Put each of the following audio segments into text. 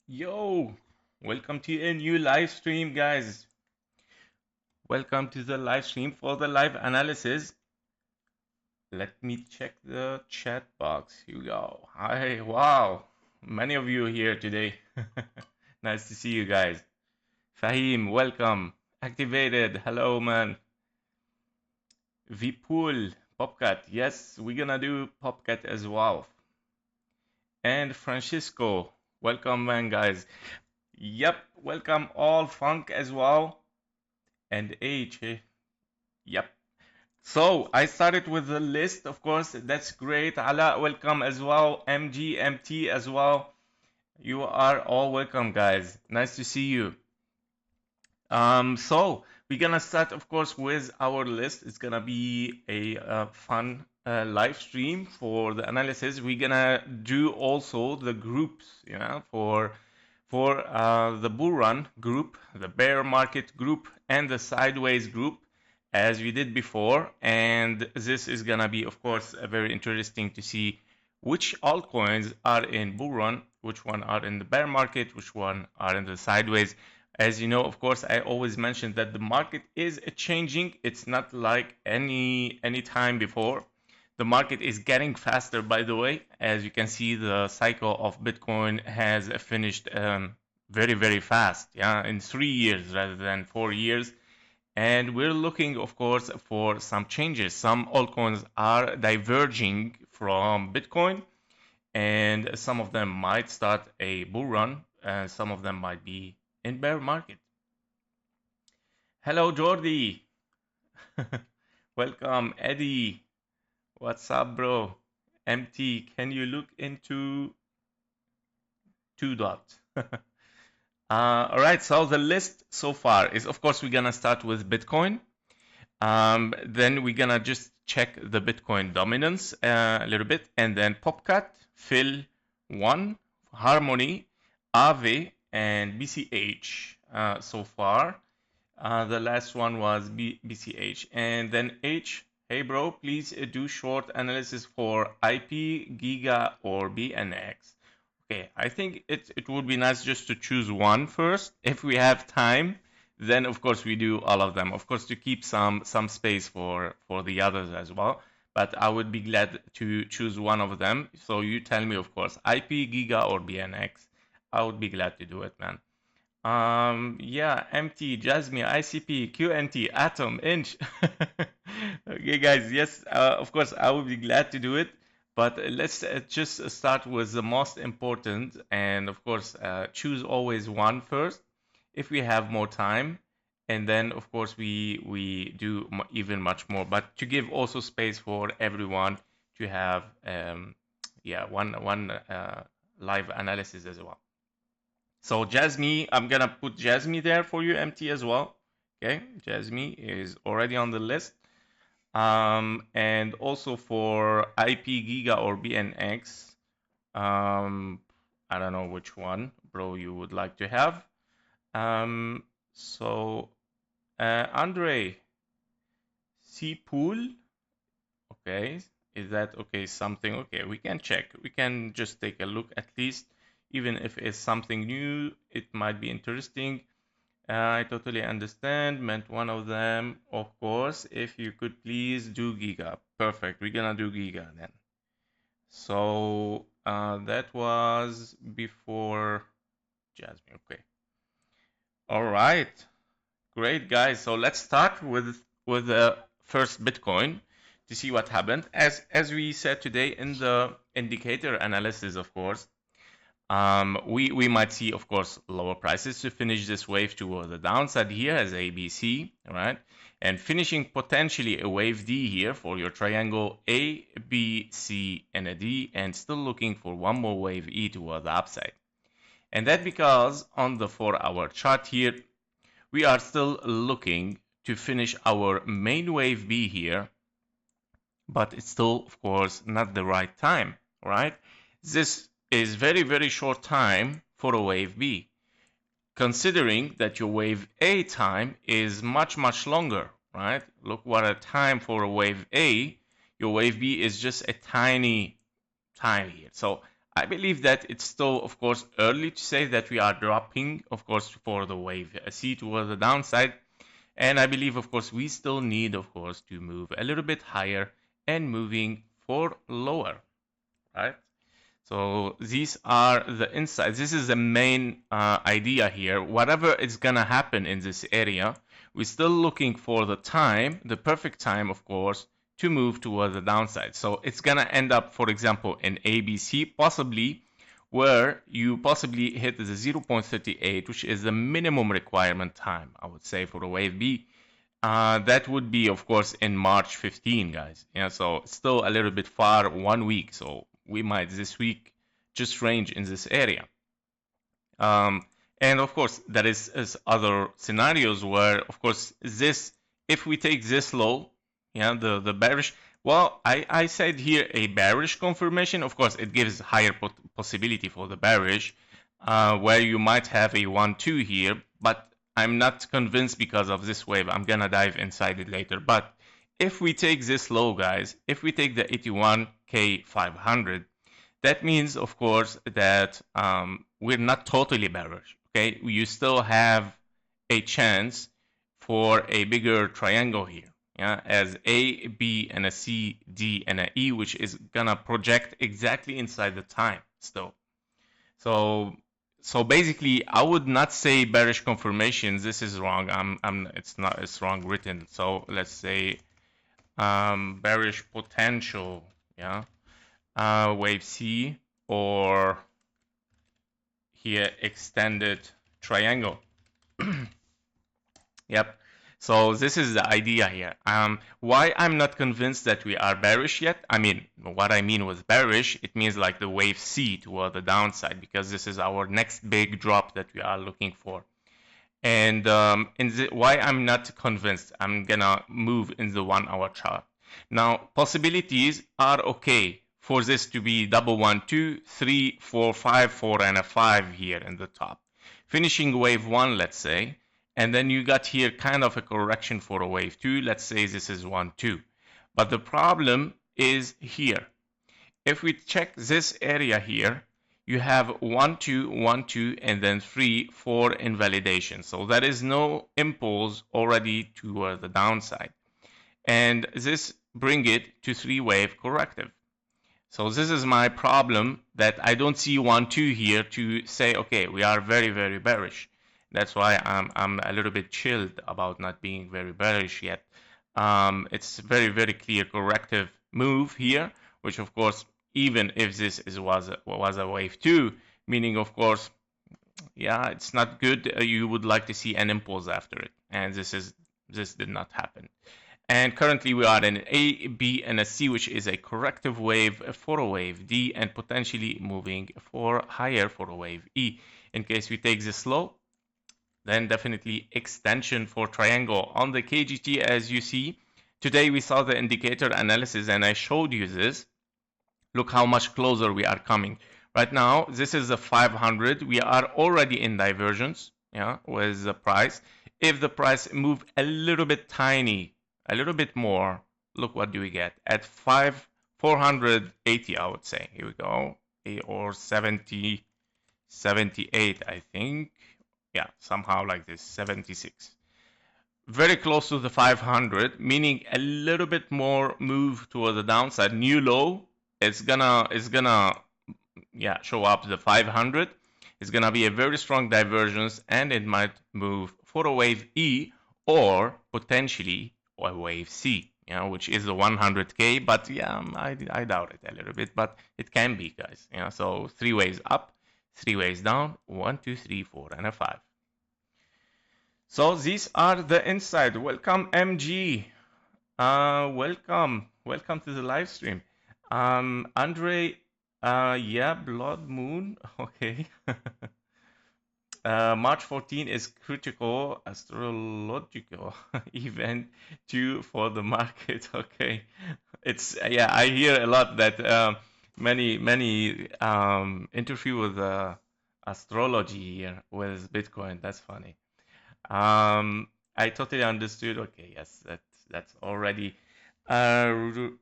Yo, welcome to a new live stream, guys. Welcome to the live stream for the live analysis. Let me check the chat box. Here we go. Hi, wow, many of you here today. Nice to see you guys. Fahim, welcome. Activated, hello, man. Vipul, POPCAT, yes, we're gonna do POPCAT as well. And Francisco, welcome, man, guys. Yep, welcome all. Funk as well. And H. Yep. So I started with the list, of course. That's great. Ala, welcome as well. MG, MT as well. You are all welcome, guys. Nice to see you. So we're gonna start, of course, with our list. It's gonna be a fun live stream for the analysis. We're gonna do also the groups, for the bull run group, the bear market group, and the sideways group, as we did before. And this is gonna be, of course, very interesting to see which altcoins are in bull run, which one are in the bear market, which one are in the sideways. As you know, of course, I always mention that the market is changing. It's not like any time before. The market is getting faster, by the way. As you can see, the cycle of Bitcoin has finished very, very fast, in 3 years rather than 4 years. And we're looking, of course, for some changes. Some altcoins are diverging from Bitcoin, and some of them might start a bull run, and some of them might be in bear market. Hello, Jordi. Welcome, Eddie. What's up, bro? MT, can you look into 2 dots? All right, so the list so far is, of course, we're gonna start with Bitcoin. Then we're gonna just check the Bitcoin dominance a little bit, and then POPCAT, Phil1, Harmony, AAVE, and BCH so far. The last one was BCH, and then H Hey bro, please do short analysis for IP, Giga, or BNX. Okay, I think it would be nice just to choose one first. If we have time, then of course we do all of them. Of course, to keep some space for the others as well. But I would be glad to choose one of them. So you tell me, of course, IP, Giga, or BNX. I would be glad to do it, man. Yeah, MT, JASMY, ICP, QNT, Atom, Inch. Okay, guys, yes, of course, I would be glad to do it, but let's just start with the most important, and of course, choose always one first if we have more time, and then of course we do even much more, but to give also space for everyone to have yeah, one live analysis as well. So JASMY, I'm gonna put JASMY there for you, MT as well. Okay, JASMY is already on the list. And also for IP, Giga, or BNX, I don't know which one, bro, you would like to have. So Andre, C pool, okay, is that okay? Something okay? We can check. We can just take a look at least, even if it's something new. It might be interesting. I totally understand. Meant one of them, of course. If you could please do Giga. Perfect. We're gonna do Giga then. So that was before Jasmine. Okay. All right. Great, guys. So let's start with the first Bitcoin to see what happened. As we said today in the indicator analysis, of course, we might see, of course, lower prices to finish this wave toward the downside here as ABC, right? And finishing potentially a wave D here for your triangle A, B, C, and a D, and still looking for one more wave E toward the upside. And that because on the 4-hour chart here, we are still looking to finish our main wave B here, but it's still, of course, not the right time, right? This is very, very short time for a wave B, considering that your wave A time is much, much longer, right? Look what a time for a wave A. Your wave B is just a tiny time here. So I believe that it's still, of course, early to say that we are dropping, of course, for the wave C toward the downside. And I believe, of course, we still need, of course, to move a little bit higher and moving for lower, right? So these are the insights. This is the main idea here. Whatever is going to happen in this area, we're still looking for the time, the perfect time, of course, to move toward the downside. So it's going to end up, for example, in ABC, possibly where you possibly hit the 0.38, which is the minimum requirement time, I would say, for a wave B. That would be, of course, in March 15, guys. Yeah, so still a little bit far, 1 week. So we might this week just range in this area. And of course, there is other scenarios where, of course, this, if we take this low, yeah, the bearish, well, I said here a bearish confirmation. Of course, it gives higher possibility for the bearish, where you might have a 1-2 here, but I'm not convinced because of this wave. I'm gonna dive inside it later. But if we take this low, guys, if we take the 81K500, that means, of course, that we're not totally bearish. Okay, you still have a chance for a bigger triangle here. Yeah, as A, B, and a C, D, and a E, which is gonna project exactly inside the time still. So basically, I would not say bearish confirmations. This is wrong. It's wrong written. So let's say bearish potential. Yeah, wave C, or here extended triangle. Yep. So this is the idea here. Why I'm not convinced that we are bearish yet? I mean, what I mean with bearish, it means like the wave C toward the downside, because this is our next big drop that we are looking for. And why I'm not convinced, I'm gonna move in the 1-hour chart. Now, possibilities are okay for this to be double 1, 2, 3, 4, 5, 4, and a 5 here in the top. Finishing wave 1, let's say, and then you got here kind of a correction for a wave 2. Let's say this is 1, 2. But the problem is here. If we check this area here, you have 1, 2, 1, 2, and then 3, 4 invalidation. So there is no impulse already toward the downside. And this bring it to 3-wave corrective. So this is my problem, that I don't see 1, 2 here to say, okay, we are very, very bearish. That's why I'm a little bit chilled about not being very bearish yet. It's very, very clear corrective move here, which of course, even if this was a wave 2, meaning of course, yeah, it's not good. You would like to see an impulse after it, and this did not happen. And currently we are in A, B, and a C, which is a corrective wave for a wave D, and potentially moving for higher for a wave E. In case we take this low, then definitely extension for triangle on the KGT. As you see, today we saw the indicator analysis, and I showed you this. Look how much closer we are coming. Right now, this is a 500. We are already in divergence, yeah, with the price. If the price move a little bit tiny, a little bit more, look what do we get at 480, I would say. Here we go, or 70, 78, I think. Yeah, somehow like this, 76. Very close to the 500, meaning a little bit more move toward the downside. New low is gonna yeah, show up the 500. It's gonna be a very strong divergence, and it might move for a wave E or potentially a wave C, you know, which is the 100K. But yeah, I doubt it a little bit, but it can be, guys. Yeah, so 3 waves up, 3 waves down, 1, 2, 3, 4, and a 5. So these are the inside. Welcome, MG. Welcome to the live stream. Andre, yeah, Blood Moon. Okay. March 14 is critical astrological event too for the market. Okay, it's, yeah, I hear a lot that many interfere with astrology here with Bitcoin. That's funny. I totally understood. Okay, yes, that's already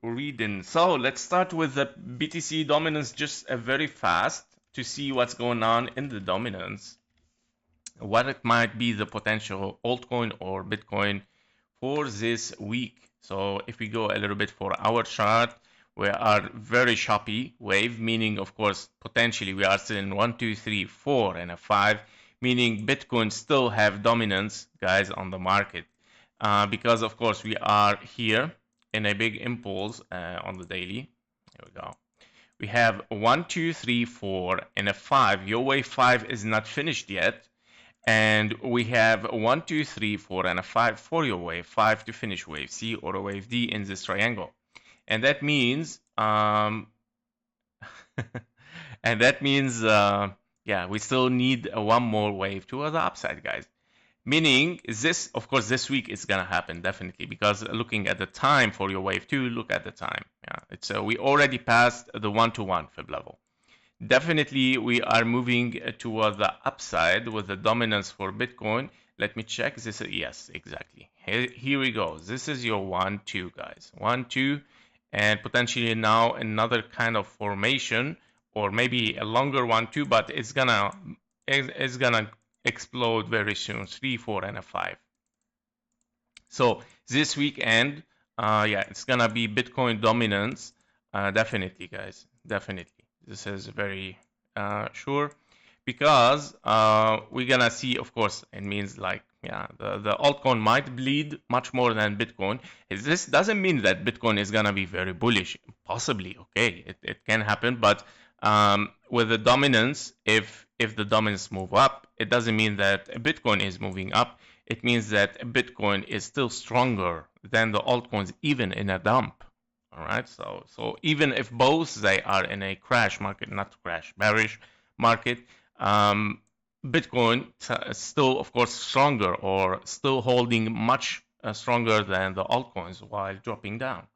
reading. So let's start with the BTC dominance just very fast to see what's going on in the dominance. What it might be the potential altcoin or Bitcoin for this week. So if we go a little bit for our chart, we are very choppy wave, meaning of course potentially we are still in 1, 2, 3, 4, and a 5, meaning Bitcoin still have dominance, guys, on the market, because of course we are here in a big impulse on the daily. Here we go. We have 1, 2, 3, 4, and a 5. Your wave 5 is not finished yet. And we have 1, 2, 3, 4, and a 5 for your wave 5 to finish wave C or a wave D in this triangle. And that means, yeah, we still need one more wave to the upside, guys. Meaning this, of course, this week is gonna happen definitely, because looking at the time for your wave 2, look at the time. Yeah, it's we already passed the 1-to-1 fib level. Definitely, we are moving toward the upside with the dominance for Bitcoin. Let me check. This is, yes, exactly. Here we go. This is your 1-2, guys. 1-2, and potentially now another kind of formation, or maybe a longer 1-2, but it's gonna explode very soon. 3, 4, and a 5. So this weekend, yeah, it's gonna be Bitcoin dominance. Definitely, guys. Definitely. This is very sure, because we're gonna see, of course, it means like, yeah, the altcoin might bleed much more than Bitcoin. This doesn't mean that Bitcoin is gonna be very bullish. Possibly, okay, it can happen, but with the dominance, if the dominance move up, it doesn't mean that Bitcoin is moving up. It means that Bitcoin is still stronger than the altcoins, even in a dump. All right, so even if both they are in a crash market, not crash, bearish market, Bitcoin is still, of course, stronger, or still holding much stronger than the altcoins while dropping down.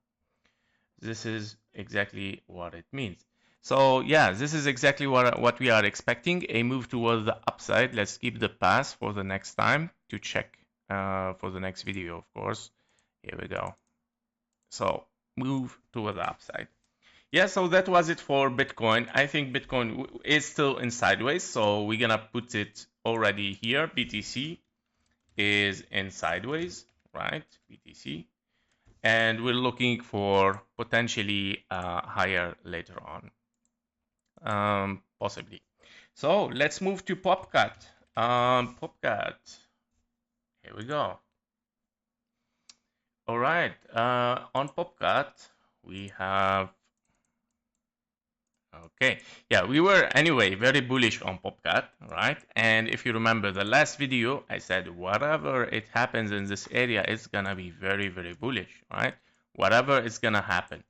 This is exactly what it means. So yeah, this is exactly what we are expecting, a move towards the upside. Let's keep the pass for the next time to check for the next video, of course. Here we go. So move to the upside. Yeah, so that was it for Bitcoin. I think Bitcoin is still in sideways, so we're gonna put it already here. BTC is in sideways, right? BTC. And we're looking for potentially higher later on, possibly. So let's move to POPCAT. POPCAT, here we go. All right, on POPCAT, we have, okay, yeah, we were anyway very bullish on POPCAT, right? And if you remember the last video, I said whatever it happens in this area, it's gonna be very, very bullish, right? Whatever is gonna happen.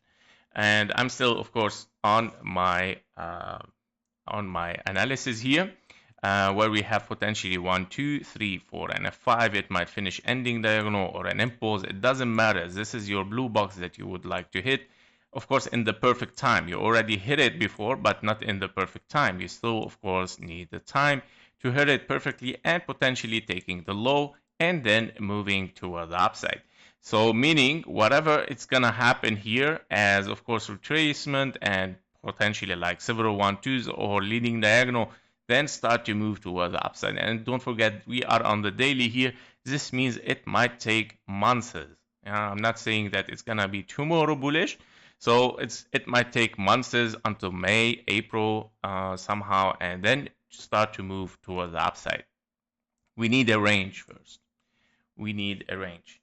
And I'm still, of course, on my analysis here, where we have potentially 1, 2, 3, 4, and a 5. It might finish ending diagonal or an impulse. It doesn't matter. This is your blue box that you would like to hit. Of course, in the perfect time. You already hit it before, but not in the perfect time. You still, of course, need the time to hit it perfectly and potentially taking the low and then moving toward the upside. So meaning whatever it's gonna happen here as, of course, retracement and potentially like several 1-2s or leading diagonal, then start to move toward the upside. And don't forget, we are on the daily here. This means it might take months. I'm not saying that it's gonna be tomorrow bullish. So it might take months until May, April somehow, and then start to move toward the upside. We need a range first. We need a range.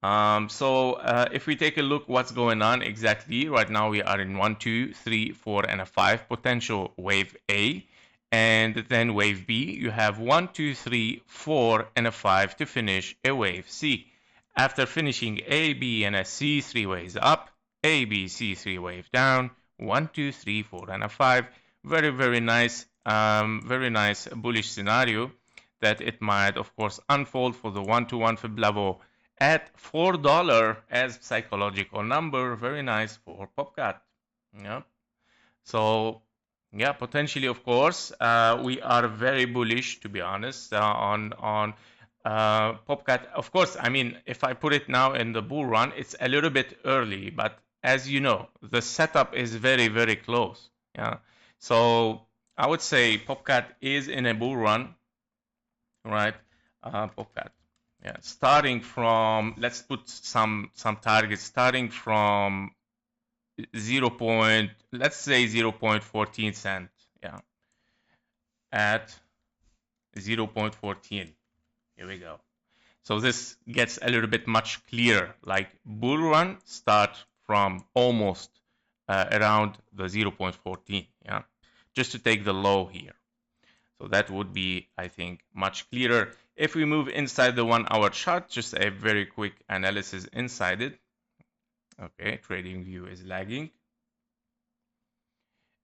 So if we take a look what's going on exactly, right now we are in 1, 2, 3, 4, and a 5 potential wave A. And then wave B, you have 1, 2, 3, 4, and a 5 to finish a wave C. After finishing A, B, and a C, 3 waves up, A, B, C, 3 wave down, 1, 2, 3, 4, and a 5. Very, very nice bullish scenario that it might, of course, unfold for the 1-to-1 fib level at $4 as psychological number. Very nice for POPCAT. Yeah. So, yeah, potentially, of course, we are very bullish, to be honest, on POPCAT. Of course, I mean, if I put it now in the bull run, it's a little bit early, but as you know, the setup is very, very close. Yeah. So I would say POPCAT is in a bull run, right? POPCAT. Yeah. Starting from, let's put some targets starting from 0. Let's say 0.14 cent. Yeah. At 0.14. Here we go. So this gets a little bit much clearer. Like bull run start from almost around the 0.14. Yeah. Just to take the low here. So that would be, I think, much clearer. If we move inside the 1 hour chart, just a very quick analysis inside it. Okay, trading view is lagging.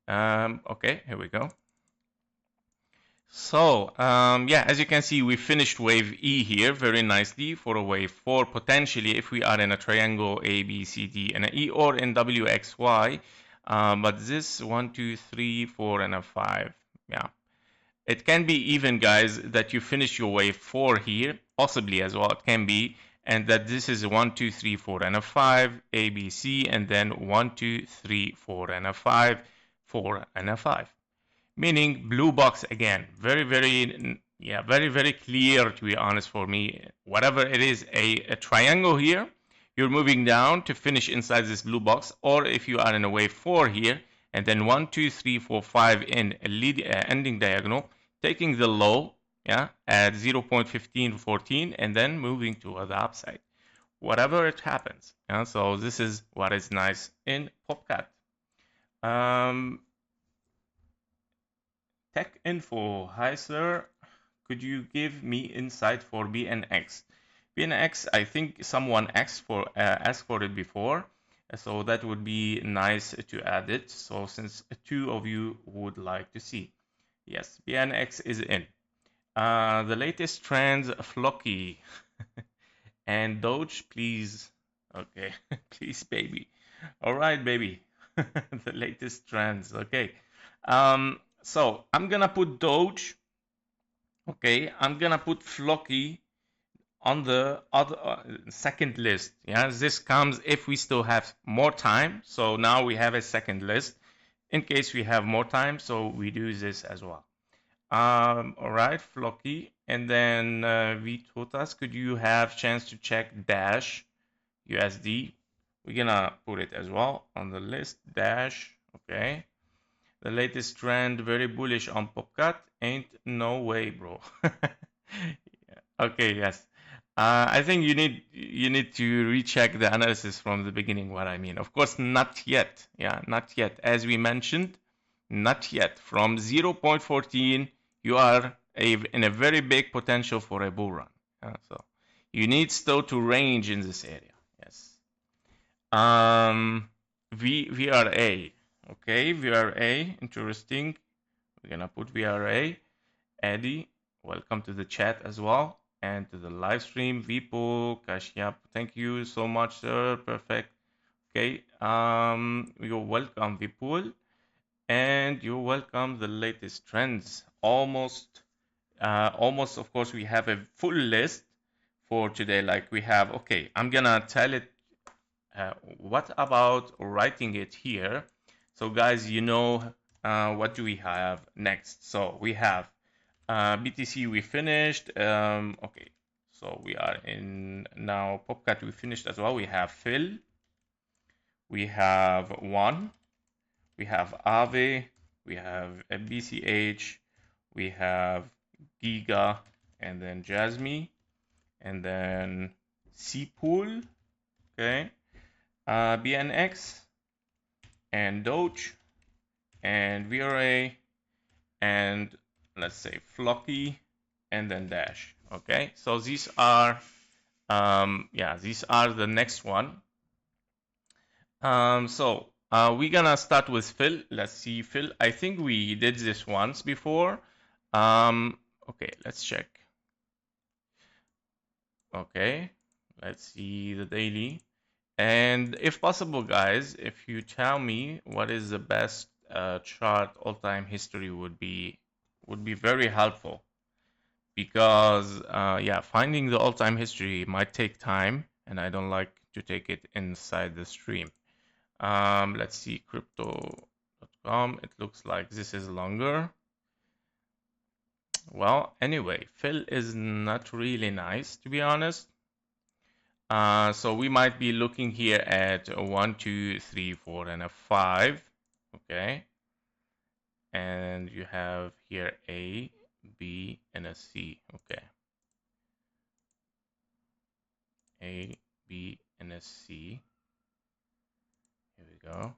Okay, here we go. So, yeah, as you can see, we finished wave E here very nicely for a wave 4, potentially if we are in a triangle A, B, C, D, and an E, or in WXY. But this 1, 2, 3, 4, and a 5, yeah. It can be even, guys, that you finish your wave 4 here, possibly as well, it can be, and that this is 1, 2, 3, 4, and a 5, A, B, C, and then 1, 2, 3, 4, and a 5, 4, and a 5. Meaning blue box again, very, very clear, to be honest, for me. Whatever it is, a triangle here, you're moving down to finish inside this blue box, or if you are in a wave 4 here, and then 1, 2, 3, 4, 5 in a lead ending diagonal, taking the low, yeah, at 0.1514, and then moving to the upside. Whatever it happens, yeah. So this is what is nice in POPCAT. Tech info. Hi, sir. Could you give me insight for BNX? BNX, I think someone asked for it before, so that would be nice to add it. So since 2 of you would like to see, yes, BNX is in. The latest trends, Flocky and Doge, please. Okay, please, baby. All right, baby. The latest trends. Okay. So I'm gonna put Doge. Okay, I'm gonna put Flocky. on the other second list. Yeah, this comes if we still have more time. So now we have a second list in case we have more time. So we do this as well. All right, Flocky, and then Vitotas, could you have chance to check Dash USD? We're gonna put it as well on the list. Dash, okay. The latest trend, very bullish on POPCAT. Ain't no way, bro. Okay, yes. I think you need to recheck the analysis from the beginning. What I mean, of course, not yet. Yeah, not yet. As we mentioned, not yet. From 0.14, you are in a very big potential for a bull run. So you need still to range in this area. Yes. VRA. Okay, VRA. Interesting. We're gonna put VRA. Eddie, welcome to the chat as well and to the live stream. Vipo, Kashyap, thank you so much, sir. Perfect. Okay. You're welcome, Vipul, and you're welcome. The latest trends. Almost. Of course, we have a full list for today. Like we have. Okay, I'm gonna tell it. What about writing it here? So, guys, what do we have next? So we have BTC we finished. Okay, so we are in now POPCAT we finished as well. We have Phil, we have One, we have AAVE, we have BCH, we have Giga, and then JASMY, and then C-Pool, okay, BNX, and DOGE, and VRA, and let's say Flocky, and then Dash. Okay, so these are these are the next one. We're gonna start with Phil. Let's see, Phil. I think we did this once before. Okay, let's check. Okay, let's see the daily. And if possible, guys, if you tell me what is the best chart all-time history would be very helpful, because finding the all-time history might take time, and I don't like to take it inside the stream. Let's see, crypto.com. It looks like this is longer. Well, anyway, Phil is not really nice, to be honest. So we might be looking here at a 1, 2, 3, 4, and a 5. Okay. And you have here A, B, and a C. Okay. A, B, and a C. Here we go.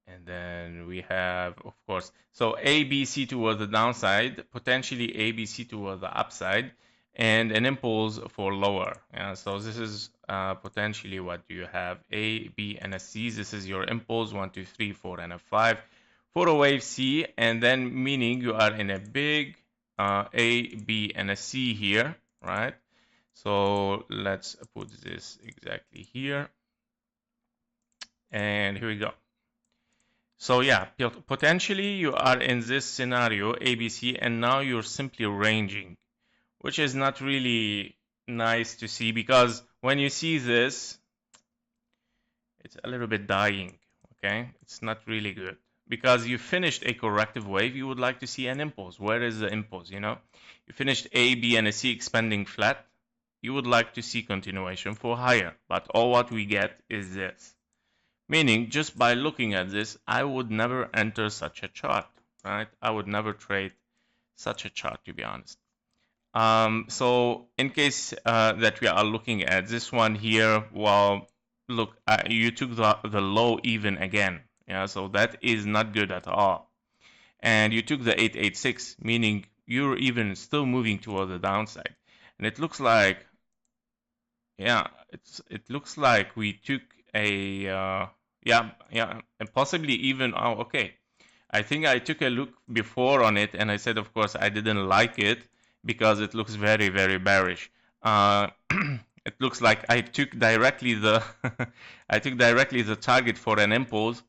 And then we have, of course, so A, B, C toward the downside, potentially A, B, C toward the upside, and an impulse for lower. So this is potentially what you have, A, B, and a C. This is your impulse, 1, 2, 3, 4, and a 5 for a wave C, and then meaning you are in a big A, B, and a C here, right? So let's put this exactly here. And here we go. So yeah, potentially you are in this scenario, ABC, and now you're simply ranging, which is not really nice to see, because when you see this, it's a little bit dying, okay? It's not really good, because you finished a corrective wave, you would like to see an impulse. Where is the impulse, You finished A, B, and a C expanding flat, you would like to see continuation for higher, but all what we get is this. Meaning, just by looking at this, I would never enter such a chart, right? I would never trade such a chart, to be honest. So in case that we are looking at this one here, well, look, you took the low even again. Yeah, so that is not good at all. And you took the 886, meaning you're even still moving toward the downside. And it looks like, it looks like we took a and possibly even, okay. I think I took a look before on it, and I said, of course, I didn't like it because it looks very, very bearish. It looks like I took directly the target for an impulse.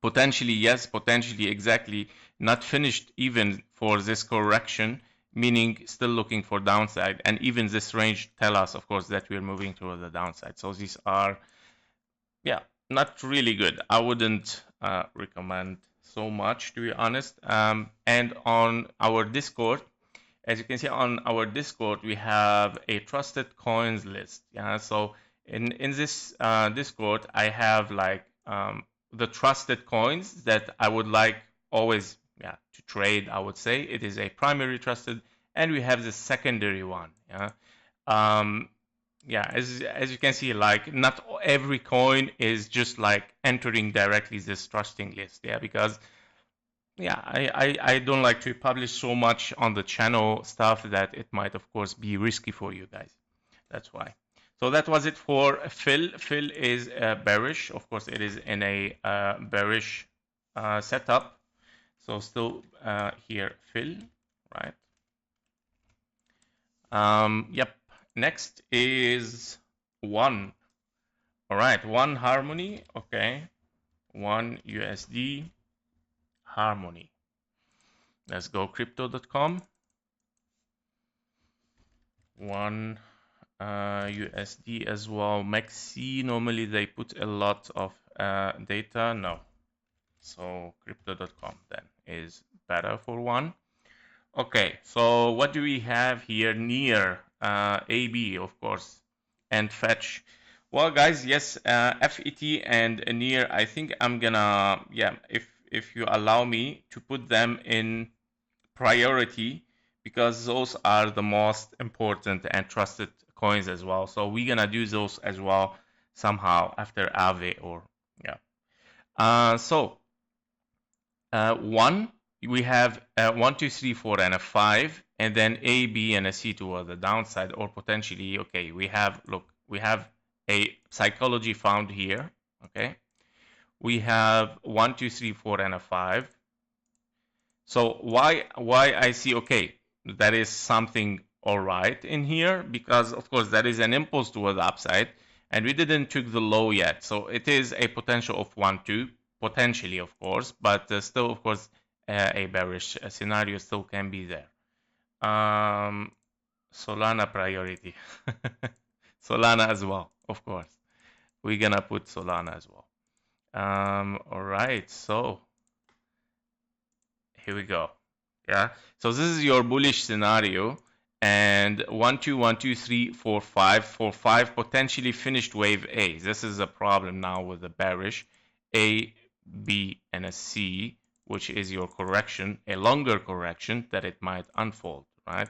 Potentially, yes, potentially exactly not finished even for this correction, meaning still looking for downside. And even this range tell us, of course, that we're moving toward the downside. So these are, yeah, not really good. I wouldn't recommend so much, to be honest. And on our Discord, as you can see on our Discord, we have a trusted coins list. Yeah, so in this Discord, I have like the trusted coins that I would like always, yeah, to trade. I would say it is a primary trusted, and we have the secondary one. Yeah, yeah. As you can see, like not every coin is just like entering directly this trusting list. Yeah, because yeah, I don't like to publish so much on the channel stuff that it might, of course, be risky for you guys. That's why. So that was it for Phil. Phil is bearish. Of course, it is in a bearish setup. So still here, Phil, right? Yep. Next is one. All right, one Harmony. Okay, one USD. Harmony. Let's go crypto.com. One USD as well. Maxi, normally they put a lot of data. No. So crypto.com then is better for one. Okay, so what do we have here? Near AB, of course, and fetch. Well, guys, yes, FET and near. I think I'm gonna, yeah, if you allow me to put them in priority because those are the most important and trusted coins as well. So we're gonna do those as well somehow after AAVE or yeah. One, we have 1, 2, 3, 4, and a 5, and then A, B, and a C toward the downside, or potentially, okay, we have, look, we have a psychology found here, okay? We have 1, 2, 3, 4, and a 5. So why I see, okay, that is something all right in here, because of course that is an impulse toward the upside, and we didn't took the low yet. So it is a potential of 1, 2, potentially, of course, but still, of course, a bearish scenario still can be there. Solana priority. Solana as well, of course. We're gonna put Solana as well. All right, so here we go. Yeah, so this is your bullish scenario, and 1, 2, 1, 2, 3, 4, 5, 4, 5 potentially finished wave A. This is a problem now with the bearish A, B, and a C, which is your correction, a longer correction that it might unfold, right?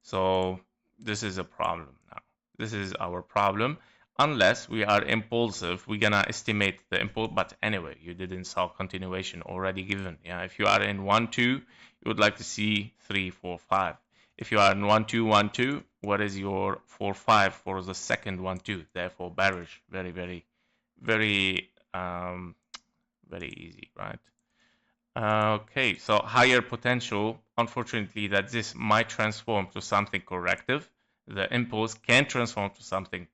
So this is a problem now. This is our problem. Unless we are impulsive, we're gonna estimate the impulse. But anyway, you didn't saw continuation already given. Yeah, if you are in 1, 2, you would like to see 3, 4, 5. If you are in 1, 2, 1, 2, what is your 4, 5 for the second 1, 2? Therefore, bearish. Very, very, very, very easy, right? Okay, so higher potential. Unfortunately, that this might transform to something corrective. The impulse can transform to something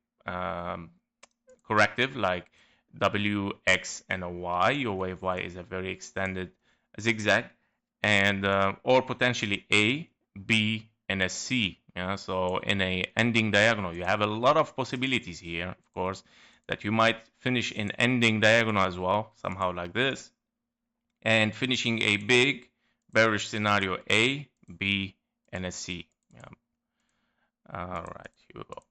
corrective, like W, X, and a Y. Your wave Y is a very extended zigzag, and or potentially A, B, and a C. Yeah, so in a ending diagonal, you have a lot of possibilities here, of course, that you might finish in ending diagonal as well, somehow like this, and finishing a big bearish scenario A, B, and a C. Yeah. All right, here we go.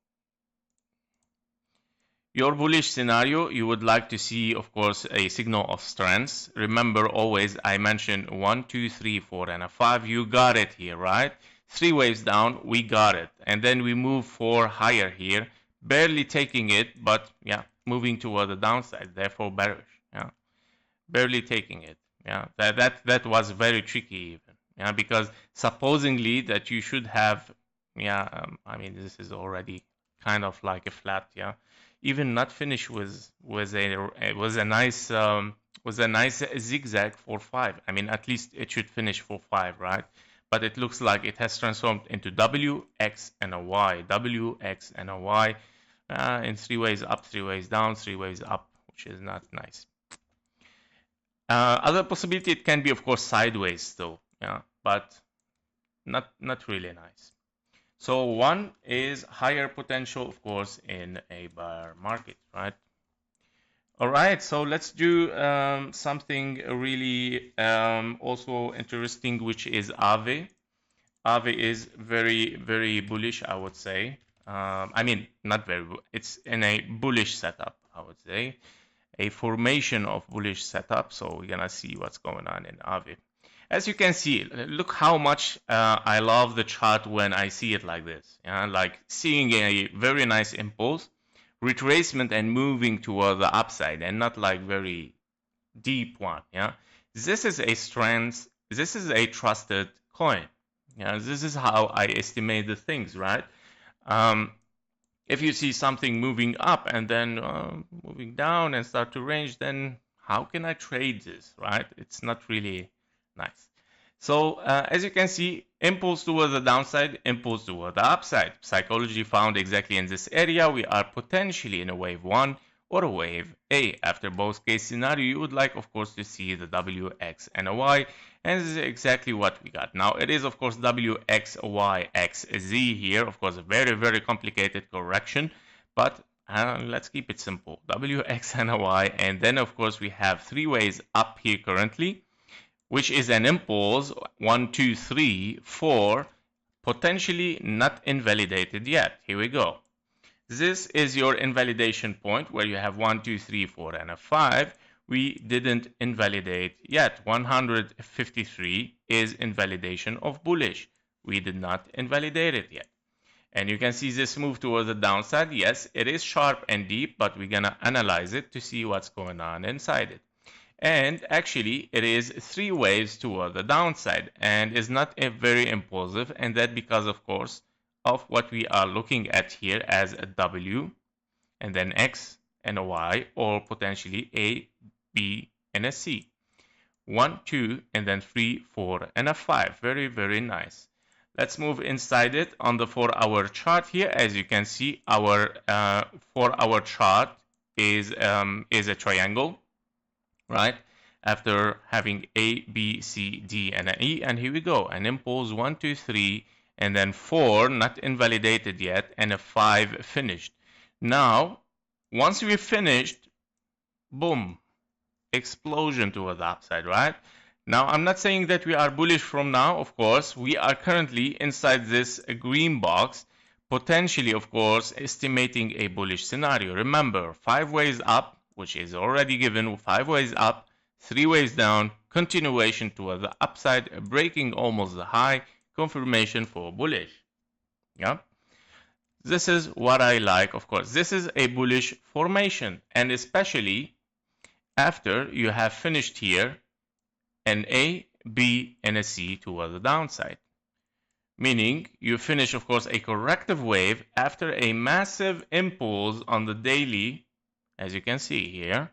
Your bullish scenario, you would like to see, of course, a signal of strength. Remember, always I mentioned 1, 2, 3, 4, and a 5. You got it here, right? 3 waves down, we got it. And then we move 4 higher here, barely taking it, but yeah, moving toward the downside, therefore bearish. Yeah, barely taking it. Yeah, that was very tricky even. Yeah, because supposedly that you should have, yeah, I mean this is already kind of like a flat. Yeah, even not finish was a nice zigzag for 5. I mean at least it should finish for 5, right? But it looks like it has transformed into W, X, and a Y. W, X, and a Y in 3 ways up, 3 ways down, 3 ways up, which is not nice. Other possibility, it can be, of course, sideways still, yeah, but not really nice. So one is higher potential, of course, in a bear market, right? All right, so let's do something really also interesting, which is AAVE. AAVE is very bullish, I would say. I mean, not very, it's in a bullish setup, I would say. A formation of bullish setup. So we're gonna see what's going on in AAVE. As you can see, look how much I love the chart when I see it like this. Yeah? Like seeing a very nice impulse, retracement, and moving toward the upside, and not like very deep one. Yeah, this is a strength. This is a trusted coin. Yeah, this is how I estimate the things, right? If you see something moving up and then moving down and start to range, then how can I trade this, right? It's not really nice. So as you can see, impulse toward the downside, impulse toward the upside. Psychology found exactly in this area we are potentially in a wave 1 or a wave A. After both case scenario, you would like, of course, to see the W, X, and a Y, and this is exactly what we got. Now, it is, of course, W, X, Y, X, Z here. Of course, a very complicated correction, but let's keep it simple. W, X, and a Y, and then, of course, we have three ways up here currently, which is an impulse, 1, 2, 3, 4, potentially not invalidated yet. Here we go. This is your invalidation point where you have 1, 2, 3, 4, and a 5. We didn't invalidate yet. 153 is invalidation of bullish. We did not invalidate it yet. And you can see this move towards the downside. Yes, it is sharp and deep, but we're going to analyze it to see what's going on inside it. And actually, it is three waves toward the downside and is not very impulsive. And that because, of course, of what we are looking at here as a W and then X and a Y, or potentially A, B, and a C. 1, 2, and then 3, 4, and a 5. Very nice. Let's move inside it on the 4-hour chart here. As you can see, our 4-hour chart is a triangle, right? After having A, B, C, D, and an E, and here we go. An impulse 1, 2, 3, and then 4 not invalidated yet, and a 5 finished. Now, once we finished, boom, explosion toward the upside, right? Now, I'm not saying that we are bullish from now, of course. We are currently inside this green box, potentially, of course, estimating a bullish scenario. Remember, 5 ways up, which is already given, 5 ways up, 3 ways down, continuation toward the upside, breaking almost the high, confirmation for bullish. Yeah, this is what I like. Of course, this is a bullish formation, and especially after you have finished here an A, B, and a C toward the downside, meaning you finish, of course, a corrective wave after a massive impulse on the daily, as you can see here.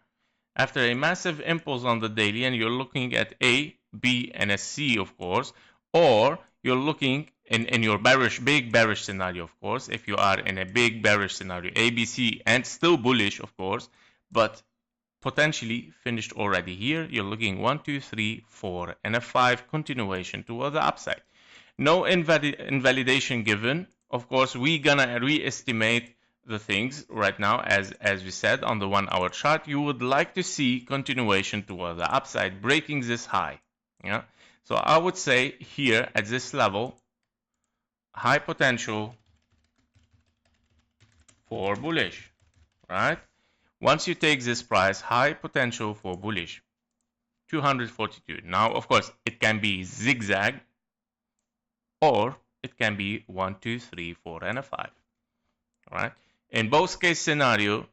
After a massive impulse on the daily, and you're looking at A, B, and a C, of course, or you're looking in your big bearish scenario, of course, if you are in a big bearish scenario, A, B, C, and still bullish, of course, but potentially finished already here, you're looking 1, 2, 3, 4, and a 5 continuation toward the upside. No invalidation given. Of course, we're gonna re-estimate the things right now, as we said on the 1-hour chart. You would like to see continuation toward the upside, breaking this high. Yeah. So I would say here at this level, high potential for bullish, right? Once you take this price, high potential for bullish, 242. Now, of course, it can be zigzag, or it can be 1, 2, 3, 4, and a 5. All right. In both case scenario,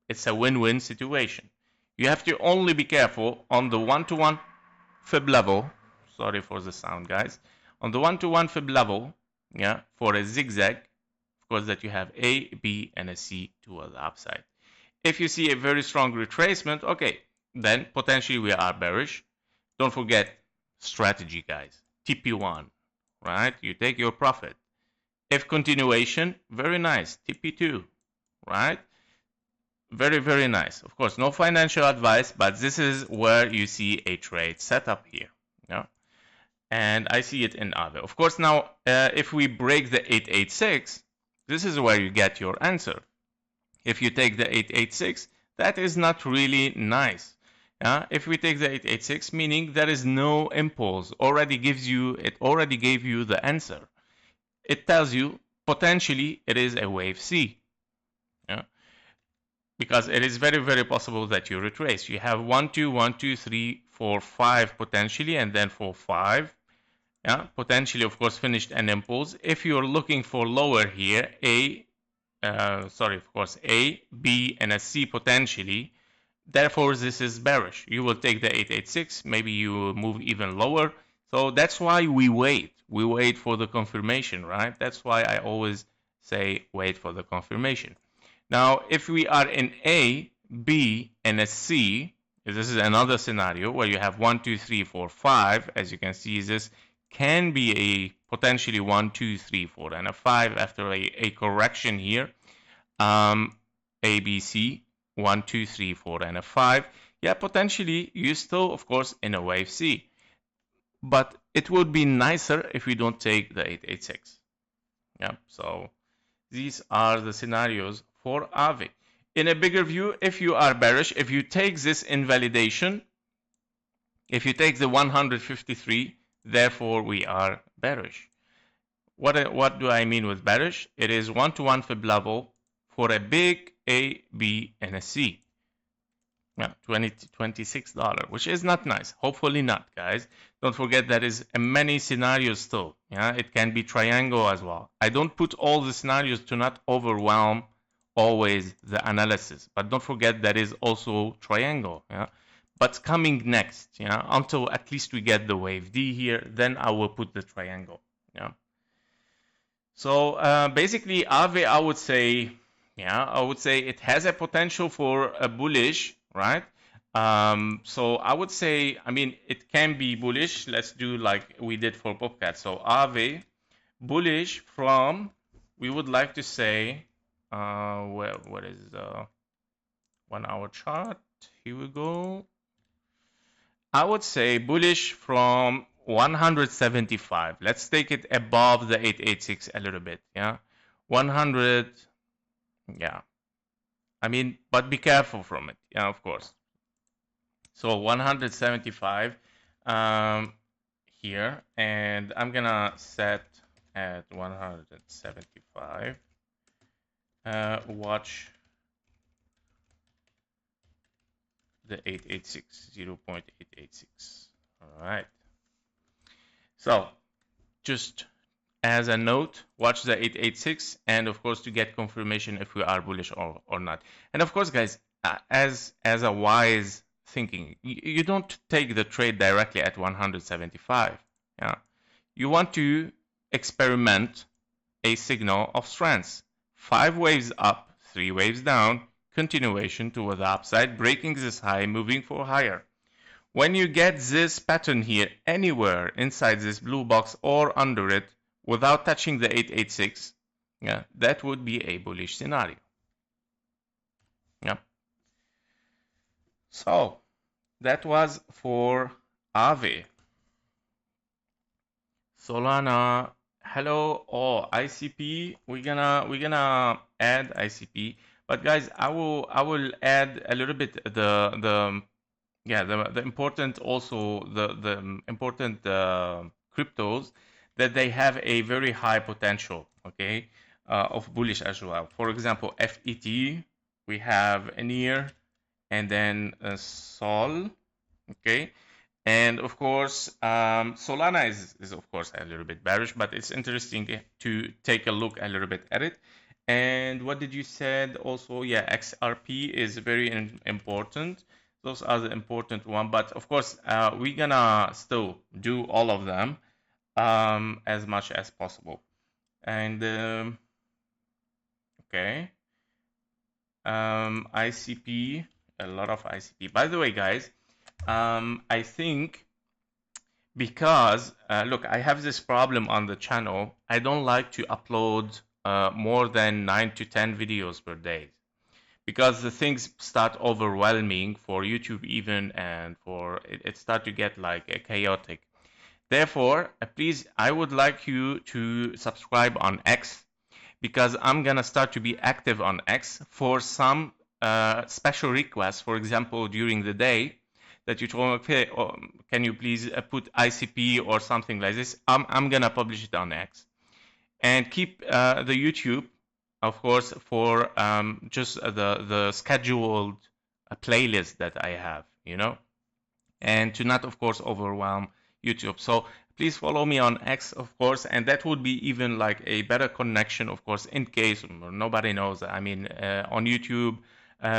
it's a win-win situation. You have to only be careful on the 1-to-1 fib level. Sorry for the sound, guys. On the 1-to-1 fib level, yeah, for a zigzag, of course, that you have A, B, and a C toward the upside. If you see a very strong retracement, okay, then potentially we are bearish. Don't forget strategy, guys. TP1, right? You take your profit. If continuation, very nice. TP2, right? Very nice. Of course, no financial advice, but this is where you see a trade setup here. Yeah. and I see it in AAVE. Of course, now if we break the 886, this is where you get your answer. If you take the 886, that is not really nice. If we take the 886, meaning there is no impulse, it already gave you the answer. It tells you potentially it is a wave C. Because it is very, very possible that you retrace. You have 1, 2, 1, 2, 3, 4, 5 potentially, and then 4, 5. Potentially, of course, finished an impulse. If you're looking for lower here, A, B, and a C potentially. Therefore, this is bearish. You will take the 886. Maybe you will move even lower. So that's why we wait. We wait for the confirmation, right? That's why I always say wait for the confirmation. Now, if we are in A, B, and a C, this is another scenario where you have 1, 2, 3, 4, 5. As you can see, this can be a potentially 1, 2, 3, 4, and a 5 after a correction here. A, B, C, 1, 2, 3, 4, and a 5. Yeah, potentially you still, of course, in a wave C. But it would be nicer if we don't take the 886. So these are the scenarios for AAVE. In a bigger view, if you are bearish, if you take this invalidation, if you take the 153, therefore we are bearish. What do I mean with bearish? It is 1-to-1 fib level for a big A, B, and a C. $26, which is not nice. Hopefully not, guys. Don't forget there is many scenarios still. It can be triangle as well. I don't put all the scenarios to not overwhelm always the analysis, but don't forget there is also triangle. But coming next, until at least we get the wave D here, then I will put the triangle. So basically, AAVE, I would say it has a potential for a bullish, right? So I would say, it can be bullish. Let's do like we did for POPCAT. So AAVE, bullish from, we would like to say, what is the 1 hour chart? Here we go. I would say bullish from 175. Let's take it above the 886 a little bit. 100. But be careful from it. Of course. So 175 here, and I'm gonna set at 175. Watch the 886, 0.886. All right. So just as a note, watch the 886, and of course to get confirmation if we are bullish or not. And of course, guys, as a wise thinking, you don't take the trade directly at 175. You want to experiment a signal of strength. 5 waves up, 3 waves down, continuation toward the upside, breaking this high, moving for higher. When you get this pattern here anywhere inside this blue box or under it without touching the 886, that would be a bullish scenario. So that was for AAVE. Solana, hello. Oh, ICP. We're gonna add ICP. But guys, I will add a little bit the important also the important cryptos that they have a very high potential, of bullish as well. For example, FET, we have NEAR, and then Sol, and of course Solana is of course a little bit bearish, but it's interesting to take a look a little bit at it. And what did you said also? XRP is very important. Those are the important one, but of course we're gonna still do all of them as much as possible. And ICP, a lot of ICP. By the way, guys, I think because look, I have this problem on the channel. I don't like to upload more than 9 to 10 videos per day, because the things start overwhelming for YouTube even, and for it start to get like a chaotic. Therefore, please, I would like you to subscribe on X, because I'm gonna start to be active on X for some special requests. For example, during the day, that you told me, okay, can you please put ICP or something like this? I'm gonna publish it on X, and keep the YouTube, of course, for just the scheduled playlist that I have, you know, and to not, of course, overwhelm YouTube. So please follow me on X, of course, and that would be even like a better connection, of course, in case nobody knows. I mean, on YouTube,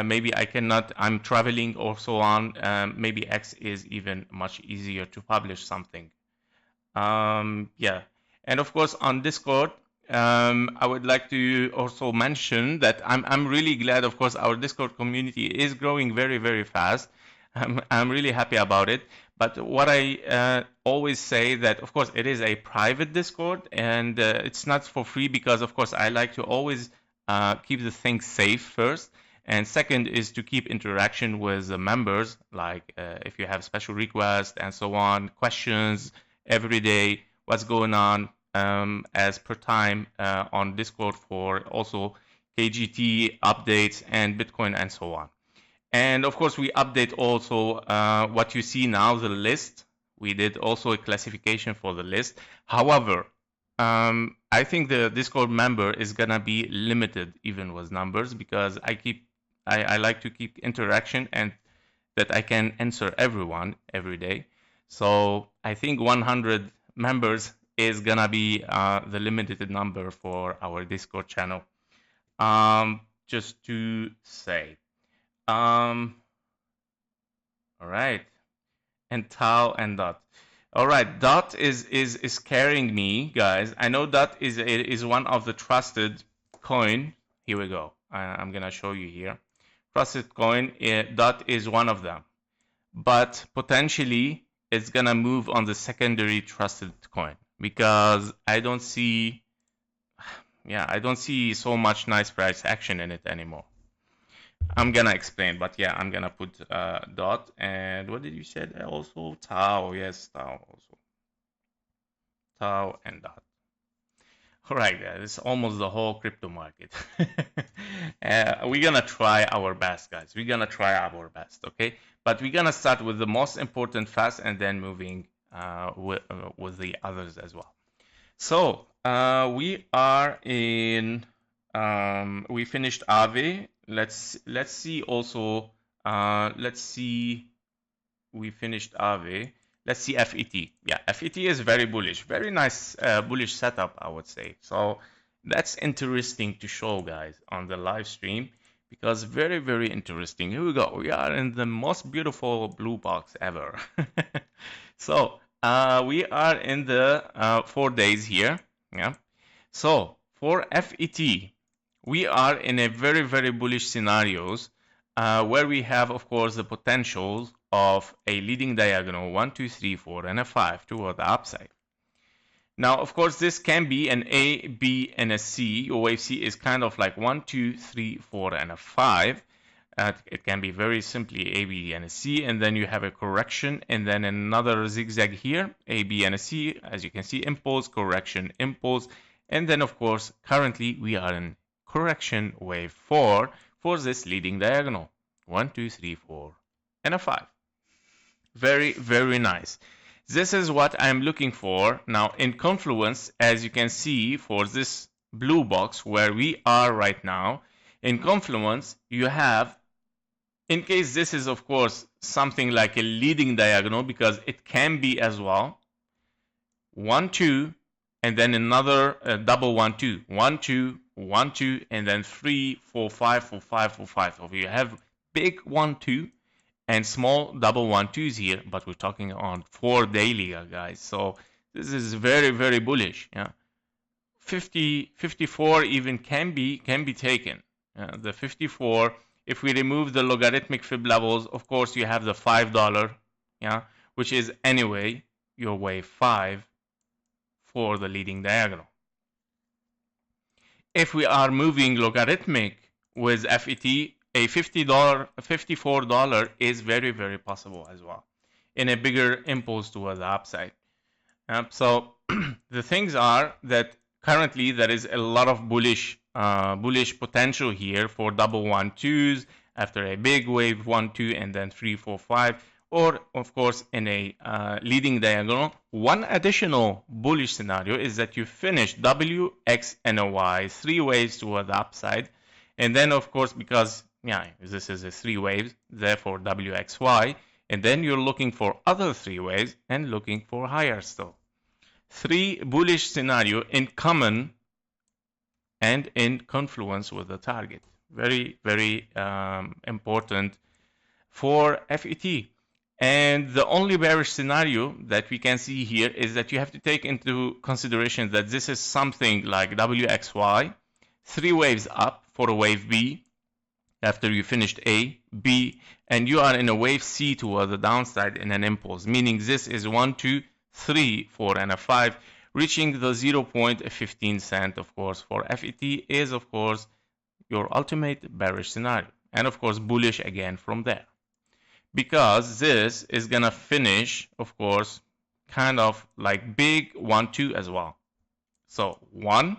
maybe I cannot, I'm traveling or so on. Maybe X is even much easier to publish something. Yeah, and of course on Discord, I would like to also mention that I'm really glad. Of course, our Discord community is growing very, very fast. I'm really happy about it. But what I always say that, of course, it is a private Discord, and it's not for free, because, of course, I like to always keep the things safe first. And second is to keep interaction with the members, like if you have special requests and so on, questions every day, what's going on as per time on Discord, for also KGT updates and Bitcoin and so on. And of course, we update also what you see now, the list. We did also a classification for the list. However, I think the Discord member is gonna be limited even with numbers, because I like to keep interaction and that I can answer everyone every day. So I think 100 members is gonna be the limited number for our Discord channel. Just to say. All right. And TAO and DOT. All right, DOT is carrying me, guys. I know DOT is one of the trusted coin. Here we go. I'm gonna show you here. Trusted coin. DOT is one of them, but potentially it's gonna move on the secondary trusted coin, because I don't see so much nice price action in it anymore. I'm gonna explain, but yeah, I'm gonna put DOT, and what did you say also? TAO, yes, TAO also. TAO and DOT. All right, guys, it's almost the whole crypto market. We're gonna try our best, guys. We're gonna try our best, okay? But we're gonna start with the most important first, and then moving with the others as well. So we are in. We finished AAVE. Let's see also. Let's see. We finished AAVE. Let's see FET. Yeah, FET is very bullish. Very nice bullish setup, I would say. So that's interesting to show, guys, on the live stream, because very, very interesting. Here we go. We are in the most beautiful blue box ever. So we are in the 4 days here. Yeah. So for FET, we are in a very, very bullish scenarios where we have, of course, the potentials of a leading diagonal 1, 2, 3, 4, and a 5 toward the upside. Now, of course, this can be an A, B, and a C. Your wave C is kind of like 1, 2, 3, 4, and a 5. It can be very simply A, B, and a C, and then you have a correction, and then another zigzag here, A, B, and a C. As you can see, impulse, correction, impulse, and then, of course, currently we are in correction wave 4 for this leading diagonal. 1, 2, 3, 4, and a 5. Very, very nice. This is what I'm looking for. Now, in confluence, as you can see, for this blue box where we are right now, in confluence, you have, in case this is, of course, something like a leading diagonal, because it can be as well, 1, 2, and then another double 1, 2. 1, 2, 1, 2, and then 3, 4, 5, 4, 5, 4, 5. So you have big 1, 2, and small double 1, 2s here, but we're talking on 4 daily, guys. So this is very, very bullish. Yeah, 50, 54 even can be taken. The 54. If we remove the logarithmic fib levels, of course you have the $5. Yeah, which is anyway your wave 5 for the leading diagonal. If we are moving logarithmic with FET, a $50, $54 is very, very possible as well, in a bigger impulse toward the upside. So the things are that currently there is a lot of bullish potential here for double 1-2s after a big wave 1-2 and then 3-4-5, or of course in a leading diagonal. One additional bullish scenario is that you finish W, X, and a Y, 3 waves toward the upside, and then of course because this is a 3 waves, therefore W, X, Y, and then you're looking for other 3 waves and looking for higher still. 3 bullish scenario in common and in confluence with the target. Very, very important for FET. And the only bearish scenario that we can see here is that you have to take into consideration that this is something like WXY, 3 waves up for a wave B, after you finished A, B, and you are in a wave C toward the downside in an impulse, meaning this is 1, 2, 3, 4, and a 5, reaching the 0.15 cent, of course, for FET is, of course, your ultimate bearish scenario. And, of course, bullish again from there. Because this is going to finish, of course, kind of like big 1, 2 as well. So 1,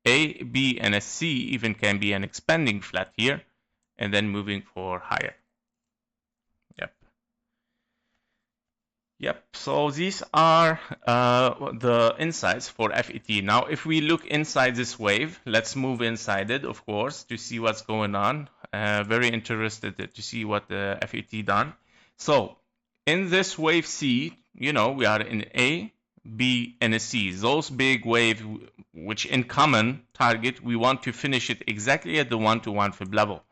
A, B, and a C even can be an expanding flat here, and then moving for higher. Yep, so these are the insights for FET. Now, if we look inside this wave, let's move inside it, of course, to see what's going on. Very interested to see what the FET done. So, in this wave C, we are in A, B, and a C. Those big waves, which in common target, we want to finish it exactly at the 1-to-1 fib level.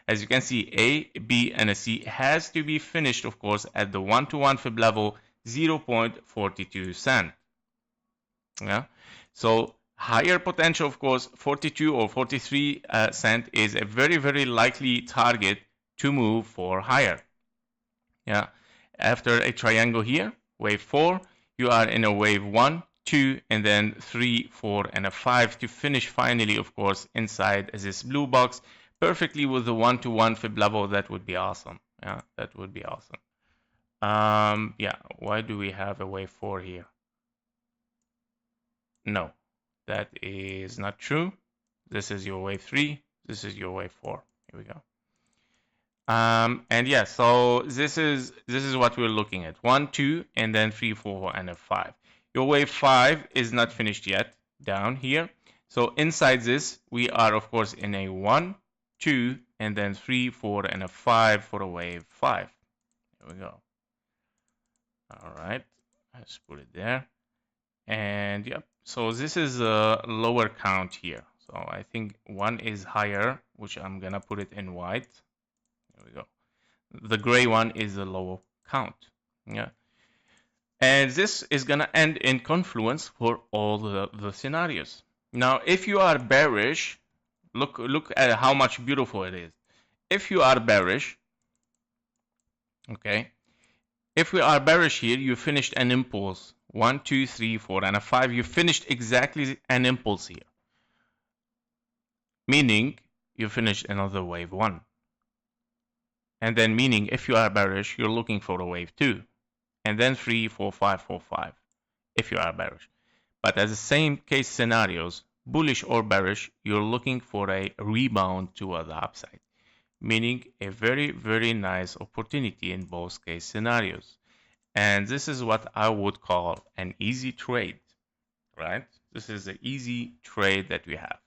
As you can see, A, B, and a C has to be finished, of course, at the 1-to-1 fib level, 0.42 cent. Yeah. So higher potential, of course, 42 or 43 cent is a very, very likely target to move for higher. Yeah. After a triangle here, wave 4, you are in a wave 1, 2, and then 3, 4, and a 5 to finish finally, of course, inside this blue box. Perfectly with the 1-to-1 fib level, that would be awesome. Yeah, that would be awesome. Why do we have a wave 4 here? No, that is not true. This is your wave 3. This is your wave 4. Here we go. And yeah, so this is what we're looking at. 1, 2, and then 3, 4, and a 5. Your wave 5 is not finished yet down here. So inside this, we are, of course, in a 1, 2, and then 3, 4, and a 5 for a wave 5. Here we go. All right, let's put it there. And yep, so this is a lower count here. So I think 1 is higher, which I'm gonna put it in white. There we go. The gray one is a lower count. Yeah. And this is gonna end in confluence for all the scenarios. Now, if you are bearish, look at how much beautiful it is. If you are bearish, okay, if we are bearish here, you finished an impulse. 1, 2, 3, 4, and a 5. You finished exactly an impulse here. Meaning, you finished another wave 1. And then meaning, if you are bearish, you're looking for a wave 2. And then 3, 4, 5, 4, 5. If you are bearish. But as the same case scenarios, bullish or bearish, you're looking for a rebound toward the upside. Meaning a very, very nice opportunity in both case scenarios. And this is what I would call an easy trade, right? This is an easy trade that we have.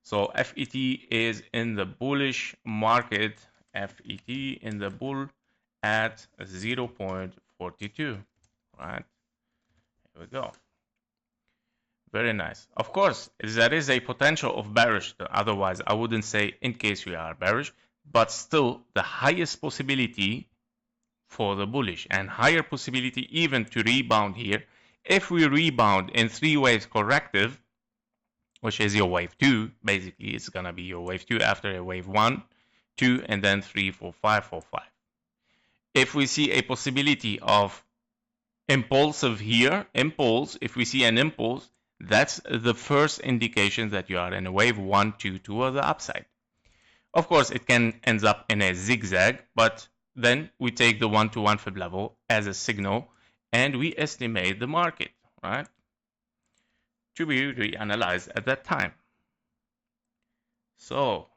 So FET is in the bullish market, FET in the bull at 0.42, right? Here we go. Very nice. Of course, there is a potential of bearish. Otherwise, I wouldn't say in case we are bearish. But still, the highest possibility for the bullish and higher possibility even to rebound here. If we rebound in 3 waves corrective, which is your wave 2, basically it's going to be your wave 2 after a wave 1, 2, and then 3, 4, 5, 4, 5. If we see a possibility of impulsive here, if we see an impulse, that's the first indication that you are in a wave 1, 2 toward the upside. Of course, it can end up in a zigzag, but then we take the 1-to-1 fib level as a signal and we estimate the market, right? to be reanalyzed at that time. So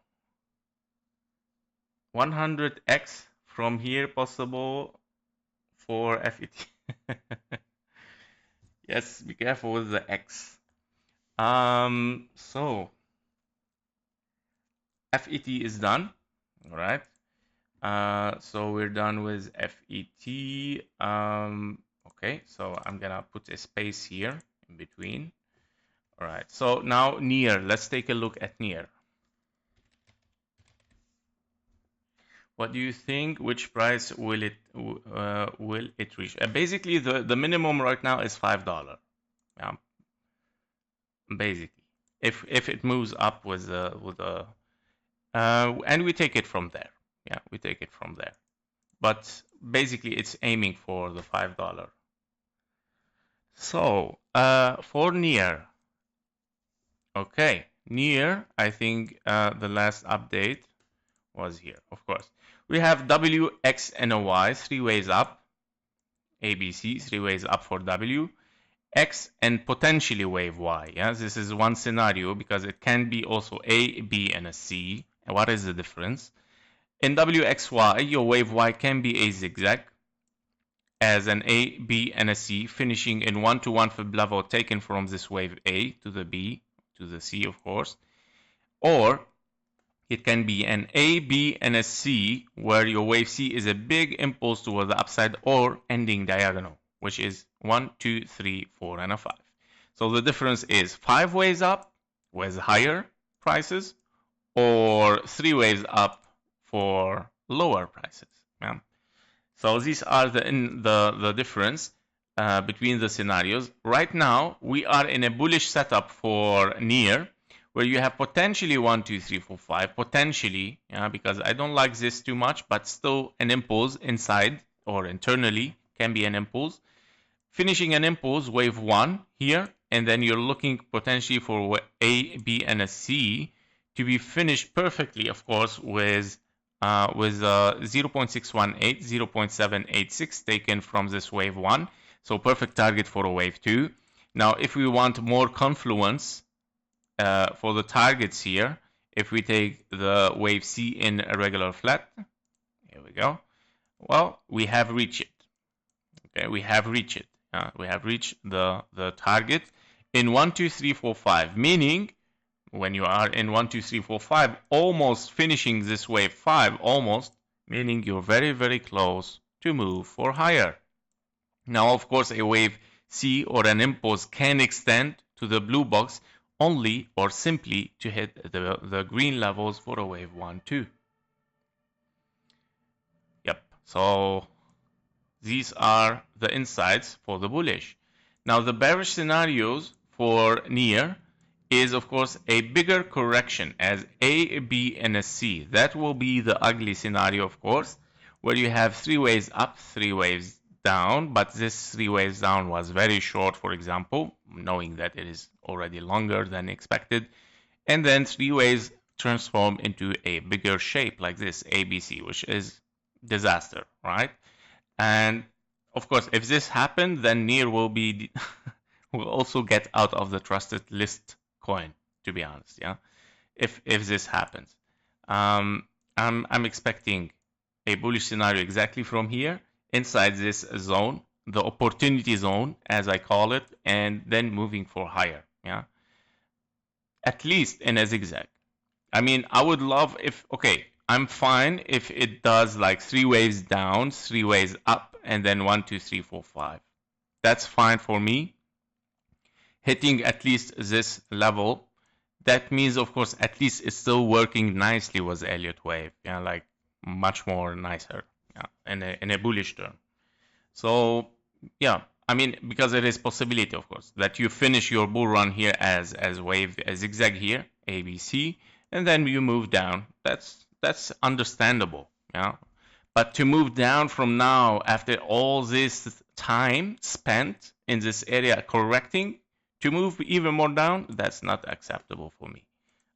100x from here possible for FET. Yes, be careful with the X. So FET is done. All right. So we're done with FET. Okay, so I'm gonna put a space here in between. All right. So now NEAR. Let's take a look at NEAR. What do you think? Which price will it reach? Basically, the minimum right now is $5. Yeah. Basically, if it moves up with and we take it from there. Yeah, we take it from there. But basically, it's aiming for the $5. So for NEAR, okay, NEAR. I think the last update was here. Of course, we have W, X, and a Y, 3 ways up. ABC, 3 ways up for W. X and potentially wave Y. Yeah, this is one scenario because it can be also A, B, and a C. And what is the difference? In WXY, your wave Y can be a zigzag as an A, B, and a C, finishing in 1-to-1 fib level taken from this wave A to the B to the C, of course. Or it can be an A, B, and a C, where your wave C is a big impulse toward the upside or ending diagonal, which is 1, 2, 3, 4, and a 5. So the difference is 5 waves up with higher prices or 3 waves up for lower prices. Yeah? So these are the difference between the scenarios. Right now, we are in a bullish setup for NEAR, where you have potentially 1, 2, 3, 4, 5, potentially, because I don't like this too much, but still an impulse inside or internally can be an impulse. Finishing an impulse, wave 1 here, and then you're looking potentially for A, B, and a C to be finished perfectly, of course, with 0.618, 0.786 taken from this wave 1. So perfect target for a wave 2. Now, if we want more confluence for the targets here, if we take the wave C in a regular flat, here we go. Well, we have reached it. Okay, we have reached it. We have reached the target in 1, 2, 3, 4, 5, meaning when you are in 1, 2, 3, 4, 5, almost finishing this wave 5, almost, meaning you're very, very close to move for higher. Now, of course, a wave C or an impulse can extend to the blue box only or simply to hit the green levels for a wave 1, 2. Yep, so these are the insights for the bullish. Now, the bearish scenarios for NEAR is, of course, a bigger correction as A, B, and a C. That will be the ugly scenario, of course, where you have 3 waves up, 3 waves down, but this 3 waves down was very short, for example, knowing that it is already longer than expected, and then 3 waves transform into a bigger shape like this, ABC, which is disaster, right? And of course, if this happened, then NEAR will be will also get out of the trusted list coin, to be honest. Yeah, if this happens, I'm expecting a bullish scenario exactly from here inside this zone, the opportunity zone, as I call it, and then moving for higher. Yeah, at least in a zigzag. I mean, I would love if, okay, I'm fine if it does like 3 waves down, 3 waves up, and then 1, 2, 3, 4, 5. That's fine for me. Hitting at least this level, that means, of course, at least it's still working nicely with Elliott wave. Yeah, like much more nicer, yeah, in a bullish term. So, yeah, I mean, because there is possibility, of course, that you finish your bull run here as wave, a zigzag here, ABC, and then you move down. That's understandable, yeah. But to move down from now after all this time spent in this area correcting, to move even more down, that's not acceptable for me.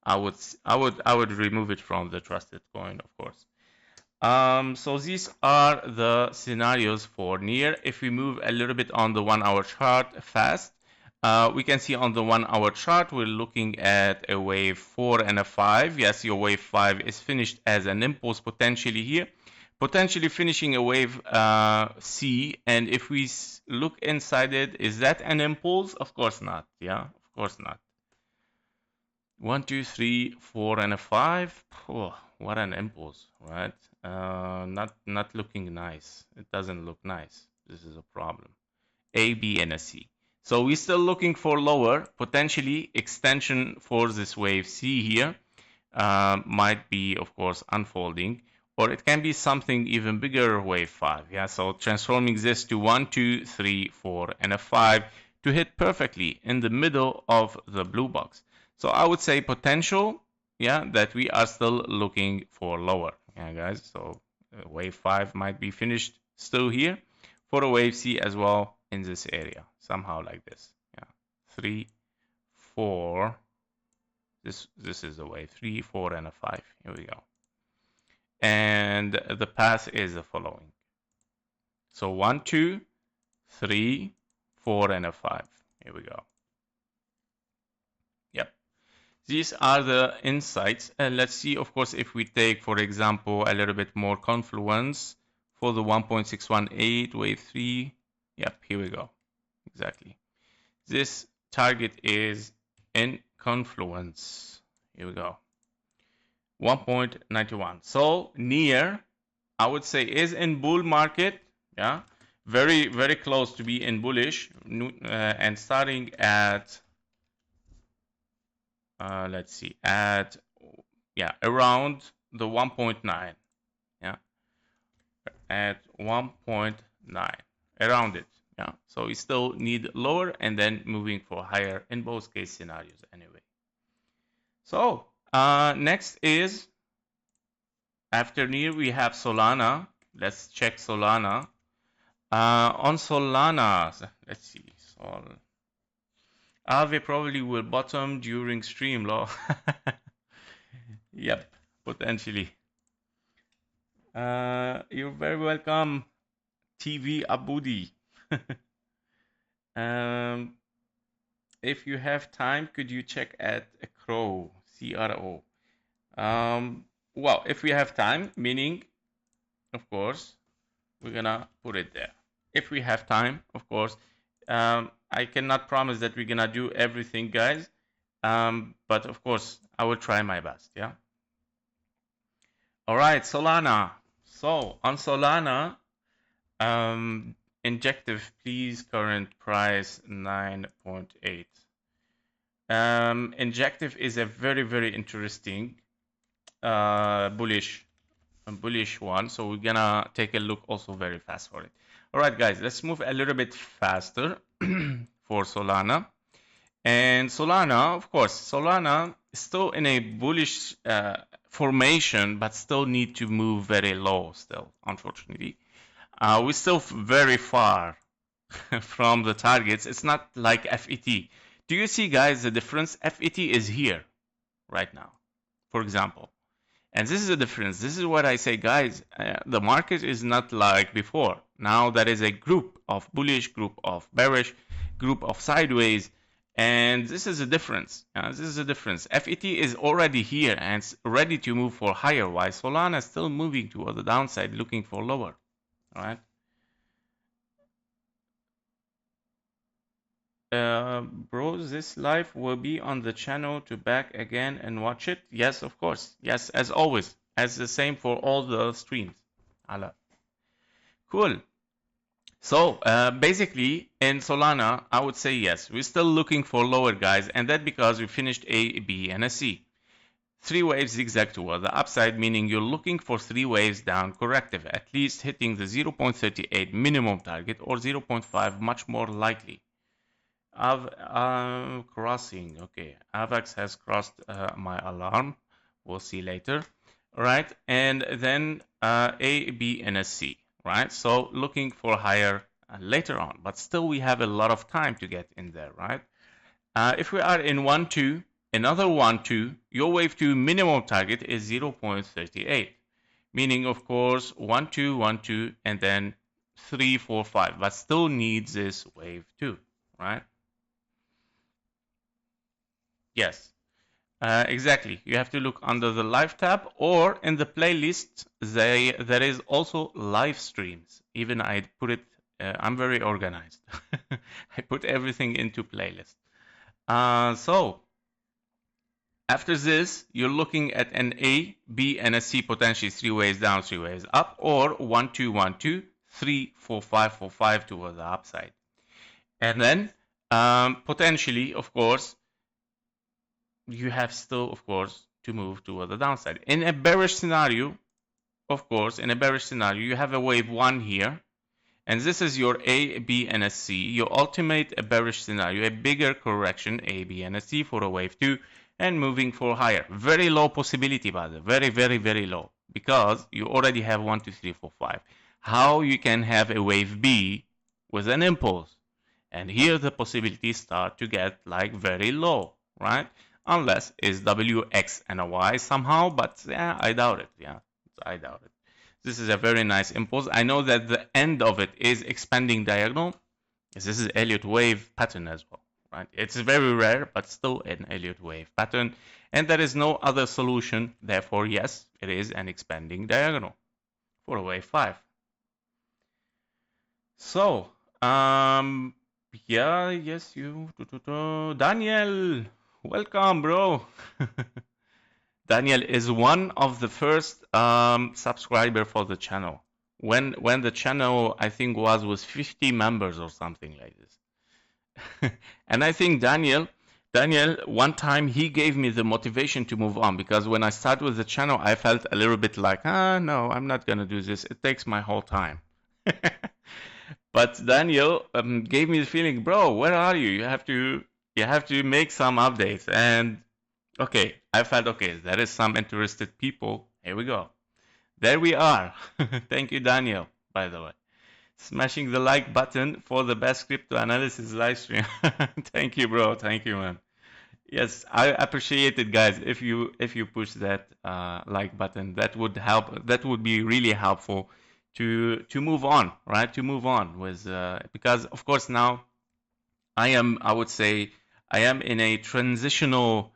I would remove it from the trusted coin, of course. So these are the scenarios for NEAR. If we move a little bit on the 1 hour chart fast, We can see on the 1 hour chart, we're looking at a wave 4 and a 5. Yes, your wave 5 is finished as an impulse potentially here, potentially finishing a wave C. And if we look inside it, is that an impulse? Of course not. Yeah, of course not. 1, 2, 3, 4, and a 5. Oh, what an impulse, right? Not looking nice. It doesn't look nice. This is a problem. A, B, and a C. So we're still looking for lower, potentially extension for this wave C here. Might be, of course, unfolding, or it can be something even bigger, wave 5. Yeah, so transforming this to 1, 2, 3, 4, and a 5 to hit perfectly in the middle of the blue box. So I would say potential, yeah, that we are still looking for lower. Yeah, guys, so wave 5 might be finished still here for a wave C as well in this area, somehow like this. Yeah, 3, 4. This is the wave 3, 4, and a 5. Here we go. And the path is the following. So 1, 2, 3, 4, and a 5. Here we go. Yep. These are the insights. And let's see, of course, if we take, for example, a little bit more confluence for the 1.618 wave 3. Yep, here we go. Exactly. This target is in confluence. Here we go. 1.91. So near, I would say, is in bull market. Yeah, very, very close to be in bullish, and starting at let's see, at around the 1.9. Yeah, at 1.9, around it. Yeah, so we still need lower and then moving for higher in both case scenarios anyway. So next is, after near, we have Solana. Let's check Solana. On Solana, let's see. AAVE probably will bottom during stream low. Yep, potentially. You're very welcome, TV Abudi. If you have time, could you check at a CRO, CRO? Well, if we have time, meaning, of course, we're gonna put it there. If we have time, of course. I cannot promise that we're gonna do everything, guys. But of course, I will try my best, yeah? All right, Solana. So on Solana, injective, please, current price 9.8. Injective is a very, very interesting bullish one, so we're gonna take a look also very fast for it. All right, guys, let's move a little bit faster for Solana. And Solana, of course, Solana is still in a bullish formation, but still need to move very low still, unfortunately. We're still very far from the targets. It's not like FET. Do you see, guys, the difference? FET is here right now, for example. And this is the difference. This is what I say, guys. The market is not like before. Now there is a group of bullish, group of bearish, group of sideways. And this is the difference. This is the difference. FET is already here and it's ready to move for higher, while Solana is still moving toward the downside, looking for lower. All right. Bros, this live will be on the channel to back again and watch it? Yes, of course. Yes, as always. As the same for all the streams. Allah. Cool. So basically in Solana, I would say yes. We're still looking for lower, guys, and that because we finished A, B, and a C. 3 waves zigzag toward the upside, meaning you're looking for 3 waves down corrective, at least hitting the 0.38 minimum target or 0.5 much more likely. Crossing. Okay, AVAX has crossed my alarm. We'll see later. All right, and then A, B, and a C. Right, so looking for higher later on, but still we have a lot of time to get in there. Right, if we are in 1, 2, another 1, 2, your wave 2 minimum target is 0.38, meaning of course 1, 2, 1, 2, and then 3, 4, 5, but still needs this wave 2. Right. Yes. Exactly. You have to look under the live tab, or in the playlist, there is also live streams. Even I put it, I'm very organized. I put everything into playlist. So after this, you're looking at an A, B, and a C potentially 3 ways down, 3 ways up, or 1, 2, 1, 2, 3, 4, 5, 4, 5 toward the upside. And then potentially, of course, you have still, of course, to move toward the downside. In a bearish scenario, of course, in a bearish scenario, you have a wave 1 here, and this is your A, B, and a C. You ultimate a bearish scenario, a bigger correction, A, B, and a C for a wave 2, and moving for higher. Very low possibility, by the way. Very, very, very low, because you already have 1, 2, 3, 4, 5. How you can have a wave B with an impulse? And here the possibilities start to get like very low, right? Unless it's W, X, and a Y somehow, but yeah, I doubt it. Yeah, I doubt it. This is a very nice impulse. I know that the end of it is expanding diagonal. This is Elliott wave pattern as well, right? It's very rare, but still an Elliott wave pattern. And there is no other solution. Therefore, yes, it is an expanding diagonal for a wave 5. So, yeah, yes, you. Daniel, welcome, bro. Daniel is one of the first subscriber for the channel. When the channel, I think, was 50 members or something like this. And I think Daniel, one time he gave me the motivation to move on, because when I started with the channel, I felt a little bit like, no, I'm not gonna do this. It takes my whole time. But Daniel gave me the feeling, bro, where are you? You have to make some updates. And okay, I felt, okay, there is some interested people. Here we go. There we are. Thank you, Daniel, by the way. Smashing the like button for the best crypto analysis live stream. Thank you, bro. Thank you, man. Yes, I appreciate it, guys. If you push that like button, that would help. That would be really helpful to move on, right? To move on with because of course now I would say I am in a transitional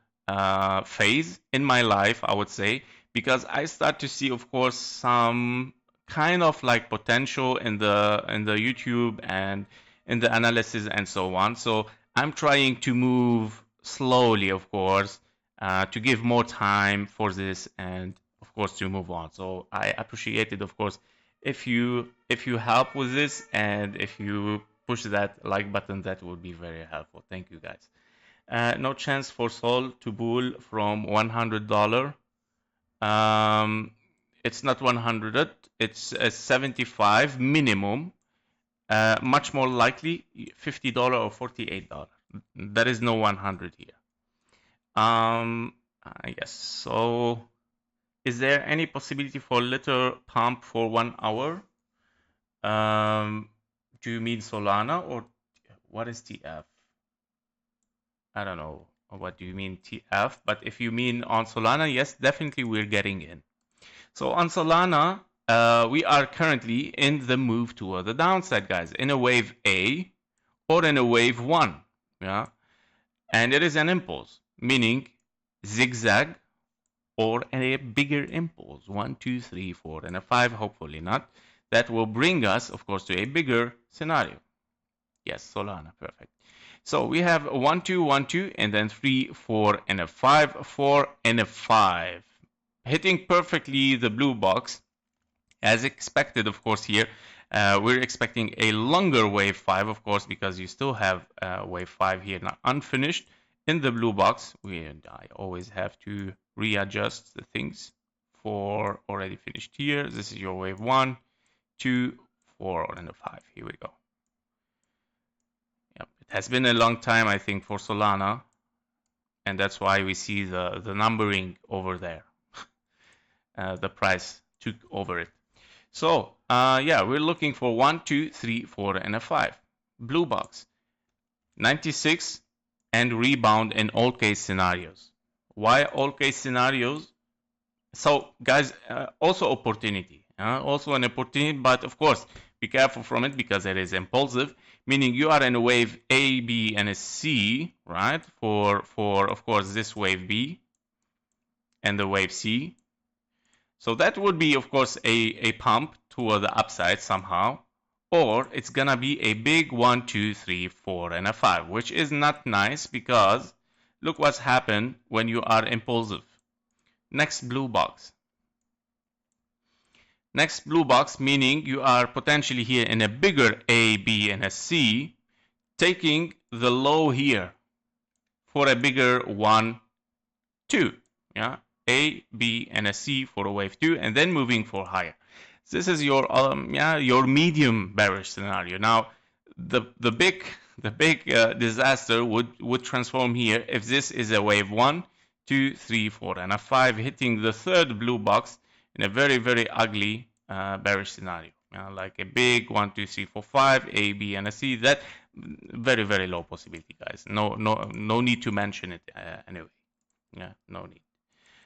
phase in my life, I would say, because I start to see, of course, some kind of like potential in the YouTube and in the analysis and so on. So I'm trying to move slowly, of course, to give more time for this and of course to move on. So I appreciate it, of course, if you help with this and if you push that like button, that would be very helpful. Thank you, guys. No chance for Sol to bull from $100. It's not 100, it's a 75 minimum. Much more likely $50 or $48. There is no 100 here. Yes. So, is there any possibility for little pump for 1 hour? Do you mean Solana or what is TF? I don't know what do you mean TF, but if you mean on Solana, yes, definitely we're getting in. So on Solana, we are currently in the move toward the downside, guys, in a wave A or in a wave 1, yeah, and it is an impulse, meaning zigzag or a bigger impulse, 1, 2, 3, 4, and a 5, hopefully not. That will bring us, of course, to a bigger scenario. Yes, Solana, perfect. So we have a 1, 2, 1, 2, and then 3, 4, and a 5, 4, and a 5. Hitting perfectly the blue box, as expected, of course, here. We're expecting a longer wave 5, of course, because you still have wave 5 here not unfinished. In the blue box, I always have to readjust the things for already finished here. This is your wave 1, 2, 4, and a 5. Here we go. Yep. It has been a long time, I think, for Solana, and that's why we see the numbering over there. The price took over it. So, yeah, we're looking for 1, 2, 3, 4, and a 5. Blue box. 96 and rebound in all case scenarios. Why all case scenarios? So, guys, also opportunity. Also an opportunity, but of course, be careful from it because it is impulsive. meaning you are in a wave A, B, and a C, right? For of course this wave B and the wave C. So that would be of course a pump toward the upside somehow, or it's gonna be a big 1, 2, 3, 4, and a 5, which is not nice because look what's happened when you are impulsive. Next blue box. Next blue box, meaning you are potentially here in a bigger A, B, and a C, taking the low here for a bigger 1, 2. Yeah, A, B, and a C for a wave 2, and then moving for higher. This is your your medium bearish scenario. Now, the big disaster would transform here if this is a wave 1, 2, 3, 4, and a 5, hitting the third blue box in a very ugly bearish scenario. Like a big 1, 2, 3, 4, 5, A, B, and a C. That very low possibility, guys. No need to mention it anyway. Yeah, no need.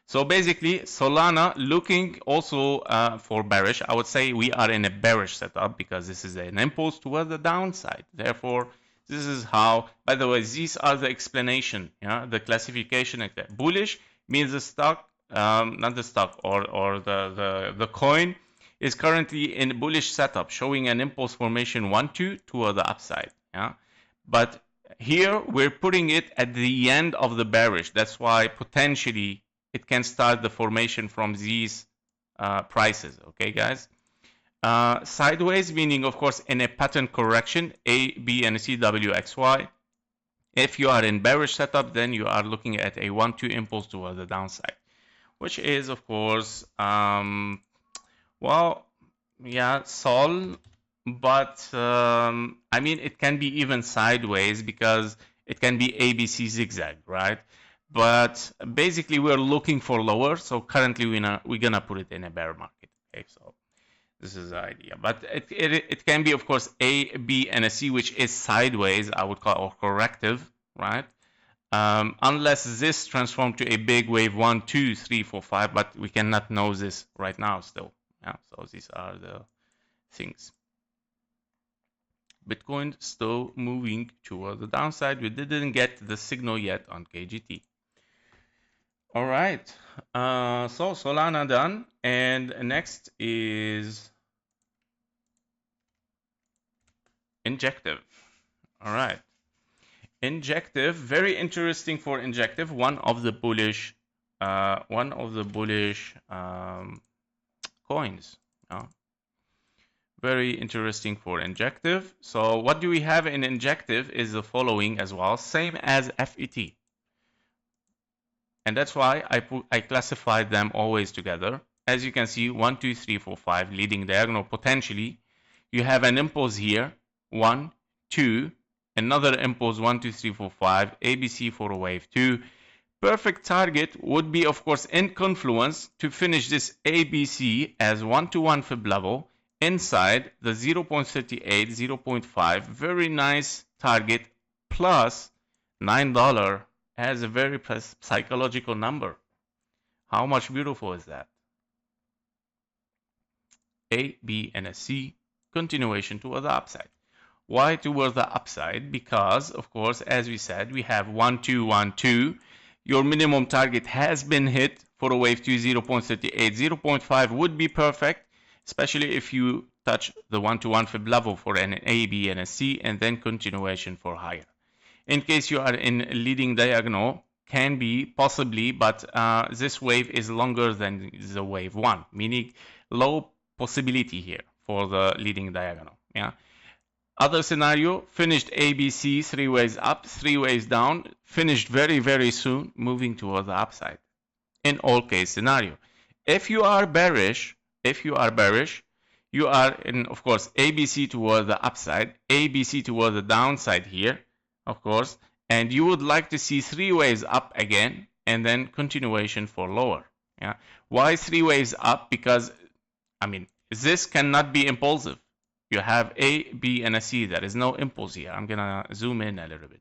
So basically, Solana looking also for bearish. I would say we are in a bearish setup because this is an impulse toward the downside. Therefore, this is how, by the way, these are the explanation, the classification. Bullish means the stock, not the stock, or the coin is currently in bullish setup, showing an impulse formation 1, 2 toward the upside. But here we're putting it at the end of the bearish. That's why potentially it can start the formation from these prices. Okay, guys? Sideways, meaning, of course, in a pattern correction, A, B, and C, W, X, Y. If you are in bearish setup, then you are looking at a 1, 2 impulse toward the downside, which is, of course, well, yeah, Sol, but I mean, it can be even sideways because it can be ABC zigzag, right? But basically, we're looking for lower. So currently, we're gonna put it in a bear market. Okay, so this is the idea. But it can be, of course, A, B, and a C, which is sideways. I would call, or corrective, right? Unless this transforms to a big wave 1, 2, 3, 4, 5. But we cannot know this right now still. Yeah. So these are the things. Bitcoin still moving toward the downside. We didn't get the signal yet on KGT. All right, so Solana done, and next is Injective. All right, Injective, very interesting for Injective. One of the bullish coins. Very interesting for Injective. So what do we have in Injective is the following as well, same as FET. And that's why I classified them always together. As you can see, 1, 2, 3, 4, 5 leading diagonal potentially. You have an impulse here, 1, 2, another impulse 1, 2, 3, 4, 5, ABC for a wave 2. Perfect target would be, of course, in confluence to finish this ABC as 1-to-1 fib level inside the 0.38, 0.5. Very nice target plus $9 as a very psychological number. How much beautiful is that? A, B, and a C, continuation toward the upside. Why toward the upside? Because, of course, as we said, we have 1, 2, 1, 2. Your minimum target has been hit for a wave 2, 0.38. 0.5 would be perfect, especially if you touch the 1-to-1 fib level for an A, B, and a C, and then continuation for higher. In case you are in leading diagonal, can be possibly, but this wave is longer than the wave 1, meaning low possibility here for the leading diagonal. Yeah. Other scenario, finished ABC, 3 waves up, 3 waves down, finished very soon, moving toward the upside. In all case scenario. If you are bearish, you are in, of course, ABC toward the upside, ABC toward the downside here, of course, and you would like to see 3 waves up again and then continuation for lower. Yeah. Why 3 waves up? Because, I mean, this cannot be impulsive. You have A, B, and a C. There is no impulse here. I'm gonna zoom in a little bit.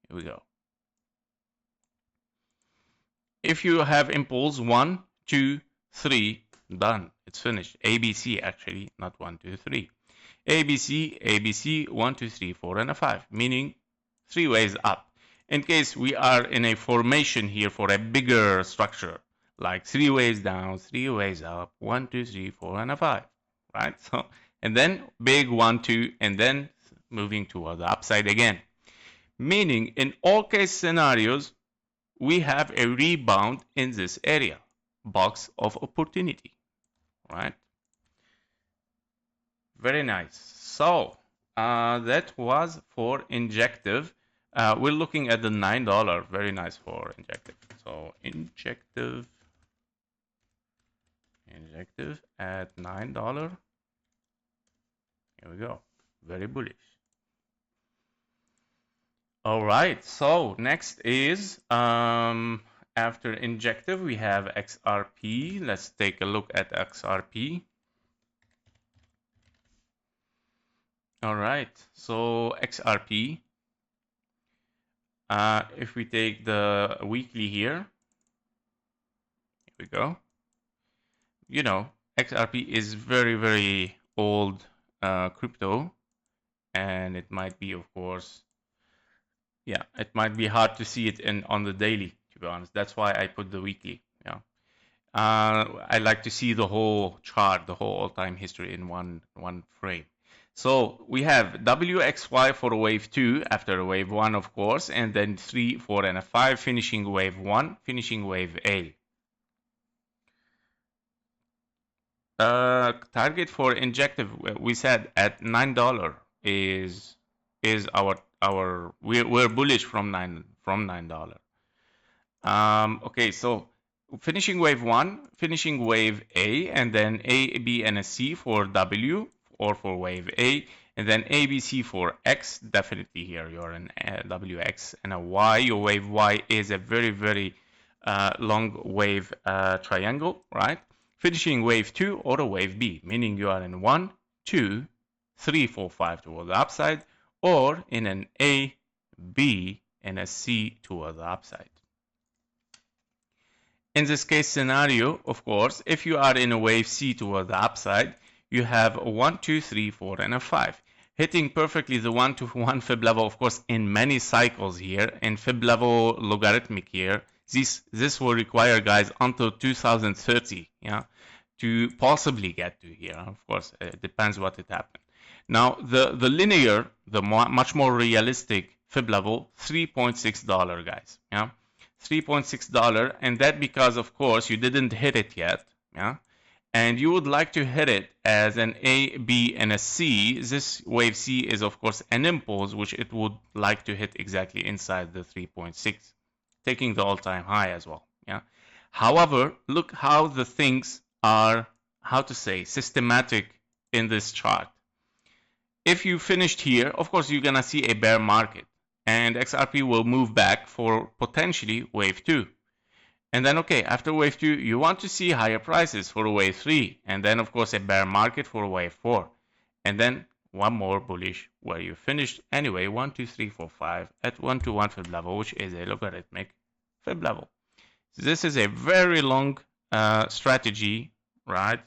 Here we go. If you have impulse 1, 2, 3, done. It's finished. ABC actually, not 1, 2, 3. ABC, ABC, 1, 2, 3, 4, and a 5, meaning 3 ways up. In case we are in a formation here for a bigger structure, like 3 ways down, 3 ways up, 1, 2, 3, 4, and a 5, right? So, and then big 1, 2, and then moving toward the upside again. Meaning, in all case scenarios, we have a rebound in this area, box of opportunity, right? Very nice. So that was for injective. We're looking at the $9. Very nice for injective. So injective at $9. Here we go. Very bullish. All right. So next is after injective we have XRP. Let's take a look at XRP. All right, so XRP, if we take the weekly here we go. You know, XRP is very, very old crypto, and it might be, of course, yeah, it might be hard to see it on the daily, to be honest. That's why I put the weekly. Yeah, I like to see the whole chart, the whole all-time history in one frame. So we have WXY for wave 2 after wave 1, of course, and then 3, 4, and a 5, finishing wave 1, finishing wave A. Target for injective, we said at $9 is our we're bullish from $9. Okay, so finishing wave 1, finishing wave A, and then A, B, and a C for W, or for wave A, and then ABC for X. Definitely here you're in WX, and a Y. Your wave Y is a very, very long wave triangle, right? Finishing wave 2 or a wave B, meaning you are in 1, 2, 3, 4, 5 toward the upside, or in an A, B, and a C toward the upside. In this case scenario, of course, if you are in a wave C toward the upside, you have a 1, 2, 3, 4, and a 5. Hitting perfectly the 1-to-1 fib level, of course, in many cycles here, in fib level logarithmic here. This will require, guys, until 2030, yeah, to possibly get to here. Of course, it depends what it happened. Now, the linear, the much more realistic fib level, $3.6, guys, yeah. $3.6, and that because, of course, you didn't hit it yet, yeah, and you would like to hit it as an A, B, and a C. This wave C is, of course, an impulse, which it would like to hit exactly inside the 3.6, taking the all-time high as well, yeah. However, look how the things are, how to say, systematic in this chart. If you finished here, of course, you're gonna see a bear market, and XRP will move back for potentially wave 2. And then, okay, after wave 2, you want to see higher prices for wave 3, and then, of course, a bear market for wave 4. And then one more bullish where you finished anyway, 1, 2, 3, 4, 5 at 1-to-1 fib level, which is a logarithmic fib level. So this is a very long strategy, right?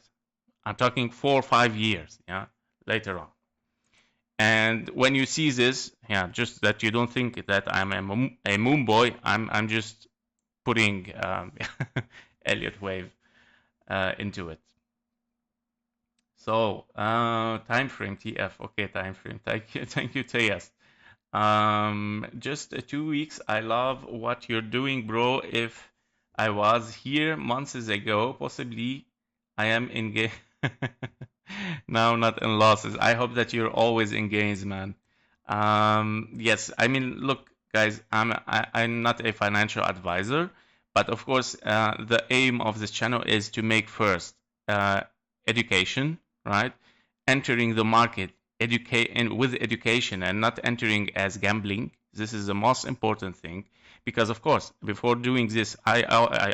I'm talking 4 or 5 years, yeah, later on. And when you see this, yeah, just that you don't think that I'm a moon boy, I'm just putting Elliott wave into it. So time frame TF, okay, time frame. Thank you, Tayas. Just 2 weeks. I love what you're doing, bro. If I was here months ago, possibly I am in game. Now, not in losses. I hope that you're always in gains, man. Yes, I mean, look, guys, I'm not a financial advisor, but of course, the aim of this channel is to make first education, right? Entering the market, with education, and not entering as gambling. This is the most important thing, because of course, before doing this, I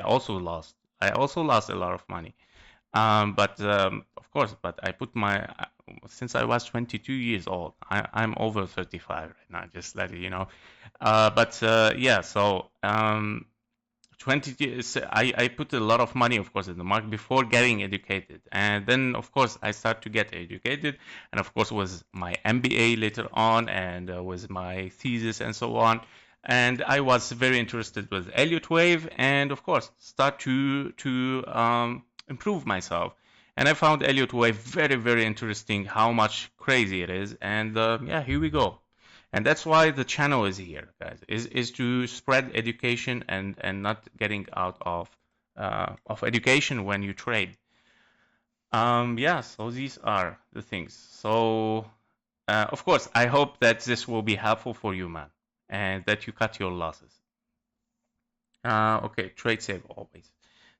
also lost. I also lost a lot of money. But of course, but I put since I was 22 years old, I'm over 35 right now, just let you know. Yeah, so 20 years, I put a lot of money, of course, in the market before getting educated. And then, of course, I start to get educated. And of course, was my MBA later on and was my thesis and so on. And I was very interested with Elliott wave and, of course, start to improve myself. And I found Elliott wave very, very interesting, how much crazy it is. And yeah, here we go. And that's why the channel is here, guys, is to spread education and not getting out of education when you trade. Yeah, so these are the things. So of course, I hope that this will be helpful for you, man, and that you cut your losses. Okay, trade safe always.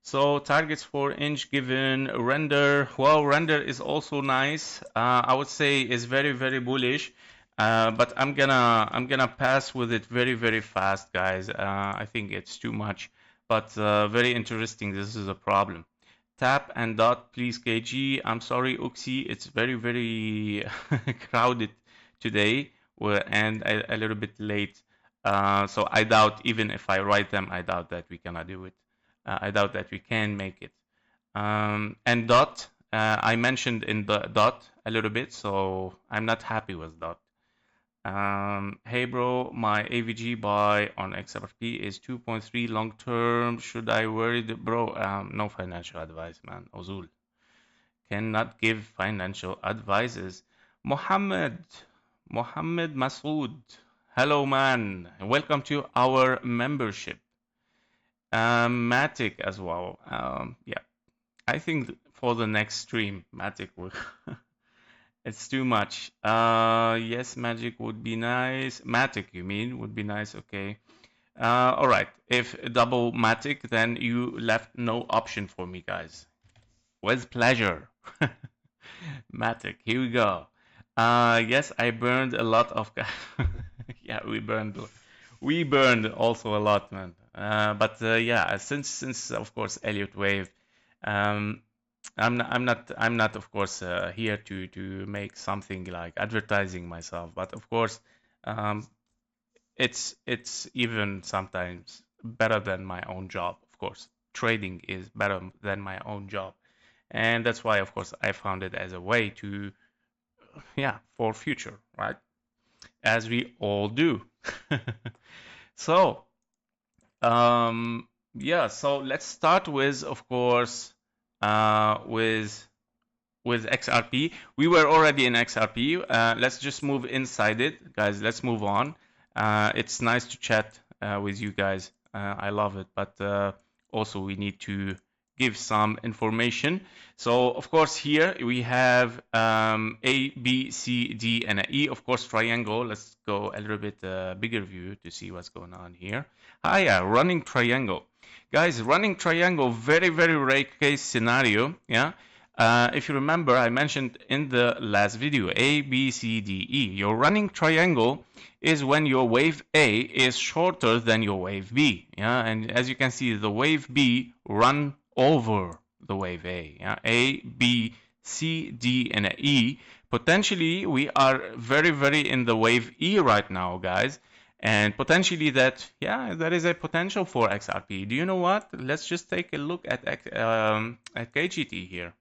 So targets for inch given render. Well, render is also nice. I would say is very, very bullish. But I'm gonna pass with it very, very fast, guys. I think it's too much, but very interesting. This is a problem. Tap and dot, please, KG. I'm sorry, Uxie. It's very, very crowded today, and a little bit late. So I doubt, even if I write them, I doubt that we cannot do it. I doubt that we can make it. And dot, I mentioned in the dot a little bit, so I'm not happy with dot. Hey bro, my AVG buy on XRP is 2.3 long term. Should I worry, bro? No financial advice, man. Ozul cannot give financial advices. Mohammed Masood, hello man, welcome to our membership. MATIC as well. Yeah, I think for the next stream, MATIC will. It's too much. Yes, magic would be nice. Matic, you mean, would be nice. Okay. All right. If double Matic, then you left no option for me, guys. With pleasure. Matic, here we go. Yes, I burned a lot of. Yeah, we burned also a lot, man. But yeah, since of course Elliott wave, I'm not of course here to make something like advertising myself, but of course it's even sometimes better than my own job. Of course, trading is better than my own job, and that's why of course I found it as a way to, yeah, for future, right? As we all do. So yeah, so let's start with, of course, with XRP. We were already in XRP. Let's just move inside it, guys. Let's move on. It's nice to chat with you guys. I love it, but also we need to give some information. So, of course, here we have A, B, C, D, and an E. Of course, triangle. Let's go a little bit bigger view to see what's going on here. Yeah, running triangle. Guys, running triangle, very, very rare case scenario. Yeah. If you remember, I mentioned in the last video, A, B, C, D, E. Your running triangle is when your wave A is shorter than your wave B. Yeah, and as you can see, the wave B run over the wave A. Yeah, A, B, C, D, and E. Potentially, we are very, very in the wave E right now, guys. And potentially that, yeah, there is a potential for XRP. Do you know what? Let's just take a look at KGT here.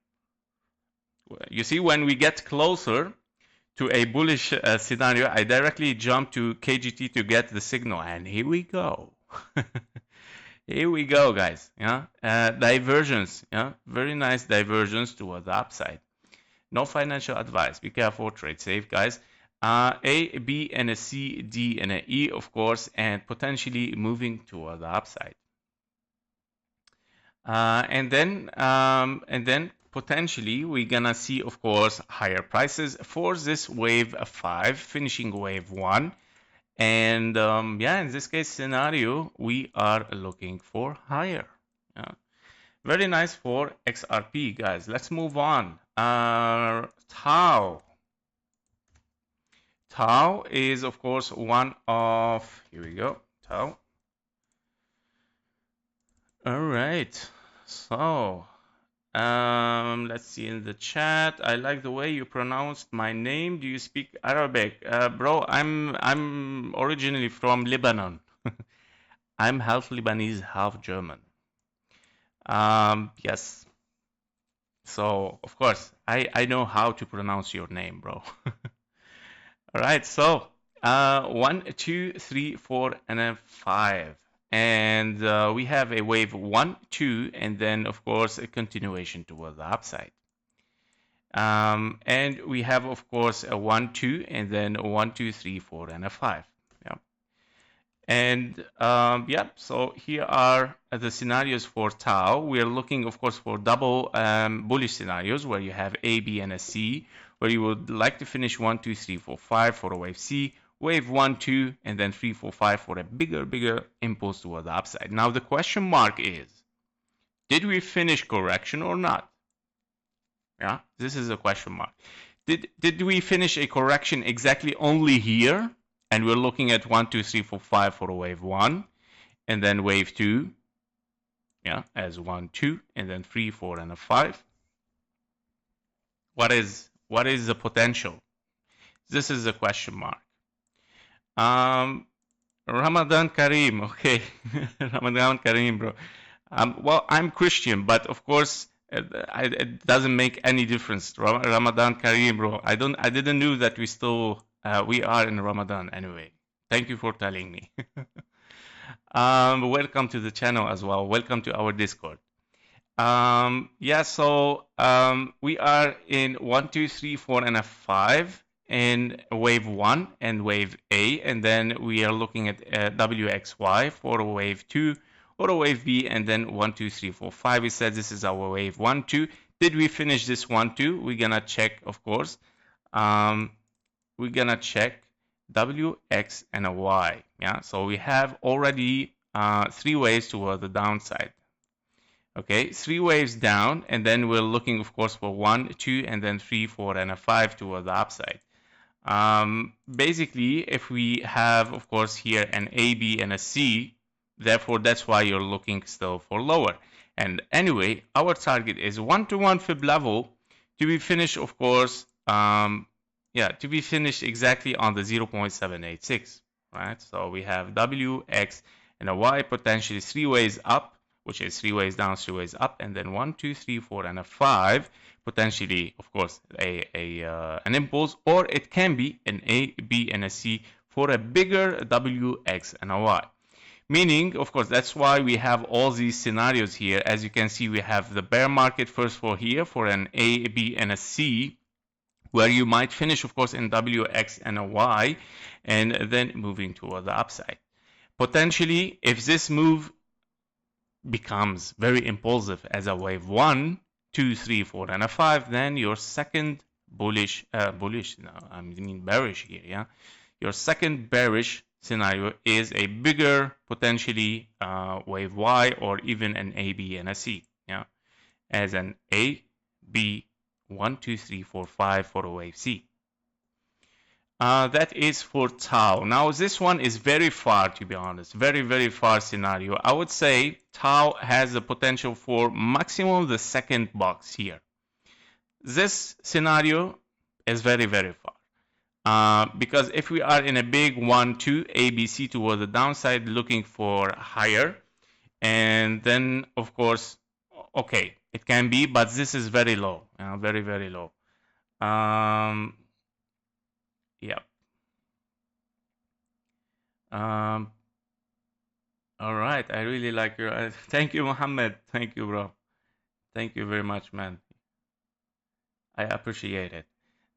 You see, when we get closer to a bullish scenario, I directly jump to KGT to get the signal, and here we go. Here we go, guys. Yeah, divergence. Yeah, very nice divergence toward the upside. No financial advice. Be careful. Trade safe, guys. A, B, and a C, D, and a E, of course, and potentially moving toward the upside. And then potentially we're gonna see, of course, higher prices for this wave 5, finishing wave 1. And yeah, in this case scenario, we are looking for higher. Yeah. Very nice for XRP, guys. Let's move on. TAO. TAO is, of course, one of, here we go, TAO. All right. So, let's see in the chat. I like the way you pronounced my name. Do you speak Arabic? Bro, I'm originally from Lebanon. I'm half Lebanese, half German. Yes. So, of course, I know how to pronounce your name, bro. All right, so 1, 2, 3, 4, and a 5. And we have a wave 1, 2, and then, of course, a continuation towards the upside. And we have, of course, a 1, 2, and then a 1, 2, 3, 4, and a 5. Yeah. And yeah, so here are the scenarios for TAO. We are looking, of course, for double bullish scenarios where you have A, B, and a C, where you would like to finish 1, 2, 3, 4, 5 for a wave C, wave 1, 2, and then 3, 4, 5 for a bigger impulse toward the upside. Now, the question mark is, did we finish correction or not? Yeah, this is a question mark. Did we finish a correction exactly only here? And we're looking at 1, 2, 3, 4, 5 for a wave 1, and then wave 2, yeah, as 1, 2, and then 3, 4, and a 5. What is the potential? This is a question mark. Ramadan Kareem, okay, Ramadan Kareem, bro. Well, I'm Christian, but of course, it doesn't make any difference. Ramadan Kareem, bro. I didn't know that we are in Ramadan anyway. Thank you for telling me. Welcome to the channel as well. Welcome to our Discord. Yeah, so we are in 1, 2, 3, 4, and a 5 in wave 1 and wave A, and then we are looking at WXY for wave 2 or a wave B, and then 1, 2, 3, 4, 5. We said this is our wave 1, 2. Did we finish this 1, 2? We're gonna check, of course. We're gonna check W, X, and a Y. Yeah, so we have already 3 waves toward the downside. Okay, 3 waves down, and then we're looking, of course, for 1, 2, and then 3, 4, and a 5 toward the upside. Basically, if we have, of course, here an A, B, and a C, therefore, that's why you're looking still for lower. And anyway, our target is 1-to-1 fib level to be finished, of course, to be finished exactly on the 0.786, right? So we have W, X, and a Y, potentially 3 ways up, which is 3 ways down, 3 ways up, and then 1, 2, 3, 4, and a 5, potentially, of course, an impulse, or it can be an A, B, and a C for a bigger W, X, and a Y. Meaning, of course, that's why we have all these scenarios here. As you can see, we have the bear market first for here for an A, B, and a C, where you might finish, of course, in W, X, and a Y, and then moving toward the upside. Potentially, if this move becomes very impulsive as a wave 1, 2, 3, 4, and a 5, then your second bearish here, yeah? Your second bearish scenario is a bigger, potentially wave Y, or even an A, B, and a C, yeah? As an A, B, 1, 2, 3, 4, 5 for a wave C. That is for TAO. Now, this one is very far, to be honest. Very, very far scenario. I would say TAO has the potential for maximum the second box here. This scenario is very, very far. Because if we are in a big 1, 2, ABC toward the downside, looking for higher, and then, of course, okay, it can be, but this is very low, very, very low. Yeah. All right, I really like your. Thank you, Mohammed. Thank you, bro. Thank you very much, man. I appreciate it.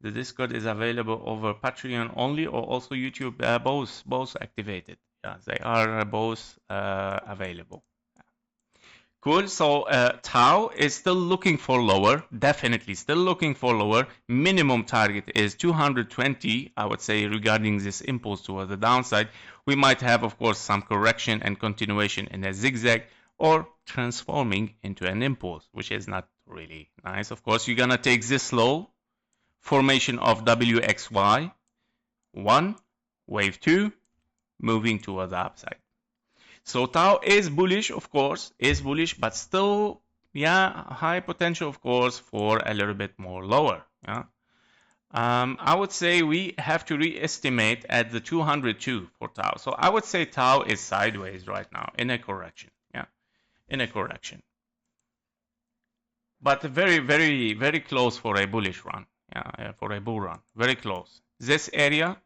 The Discord is available over Patreon only, or also YouTube. Both activated. Yeah, they are both available. Cool. So TAO is still looking for lower. Definitely still looking for lower. Minimum target is 220. I would say regarding this impulse toward the downside, we might have, of course, some correction and continuation in a zigzag, or transforming into an impulse, which is not really nice. Of course, you're gonna take this low formation of WXY 1, wave 2, moving toward the upside. So TAO is bullish, of course, but still, yeah, high potential, of course, for a little bit more lower. Yeah. I would say we have to re-estimate at the 202 for TAO. So I would say TAO is sideways right now in a correction. Yeah, in a correction. But very, very, very close for a bullish run. Yeah, for a bull run. Very close. This area,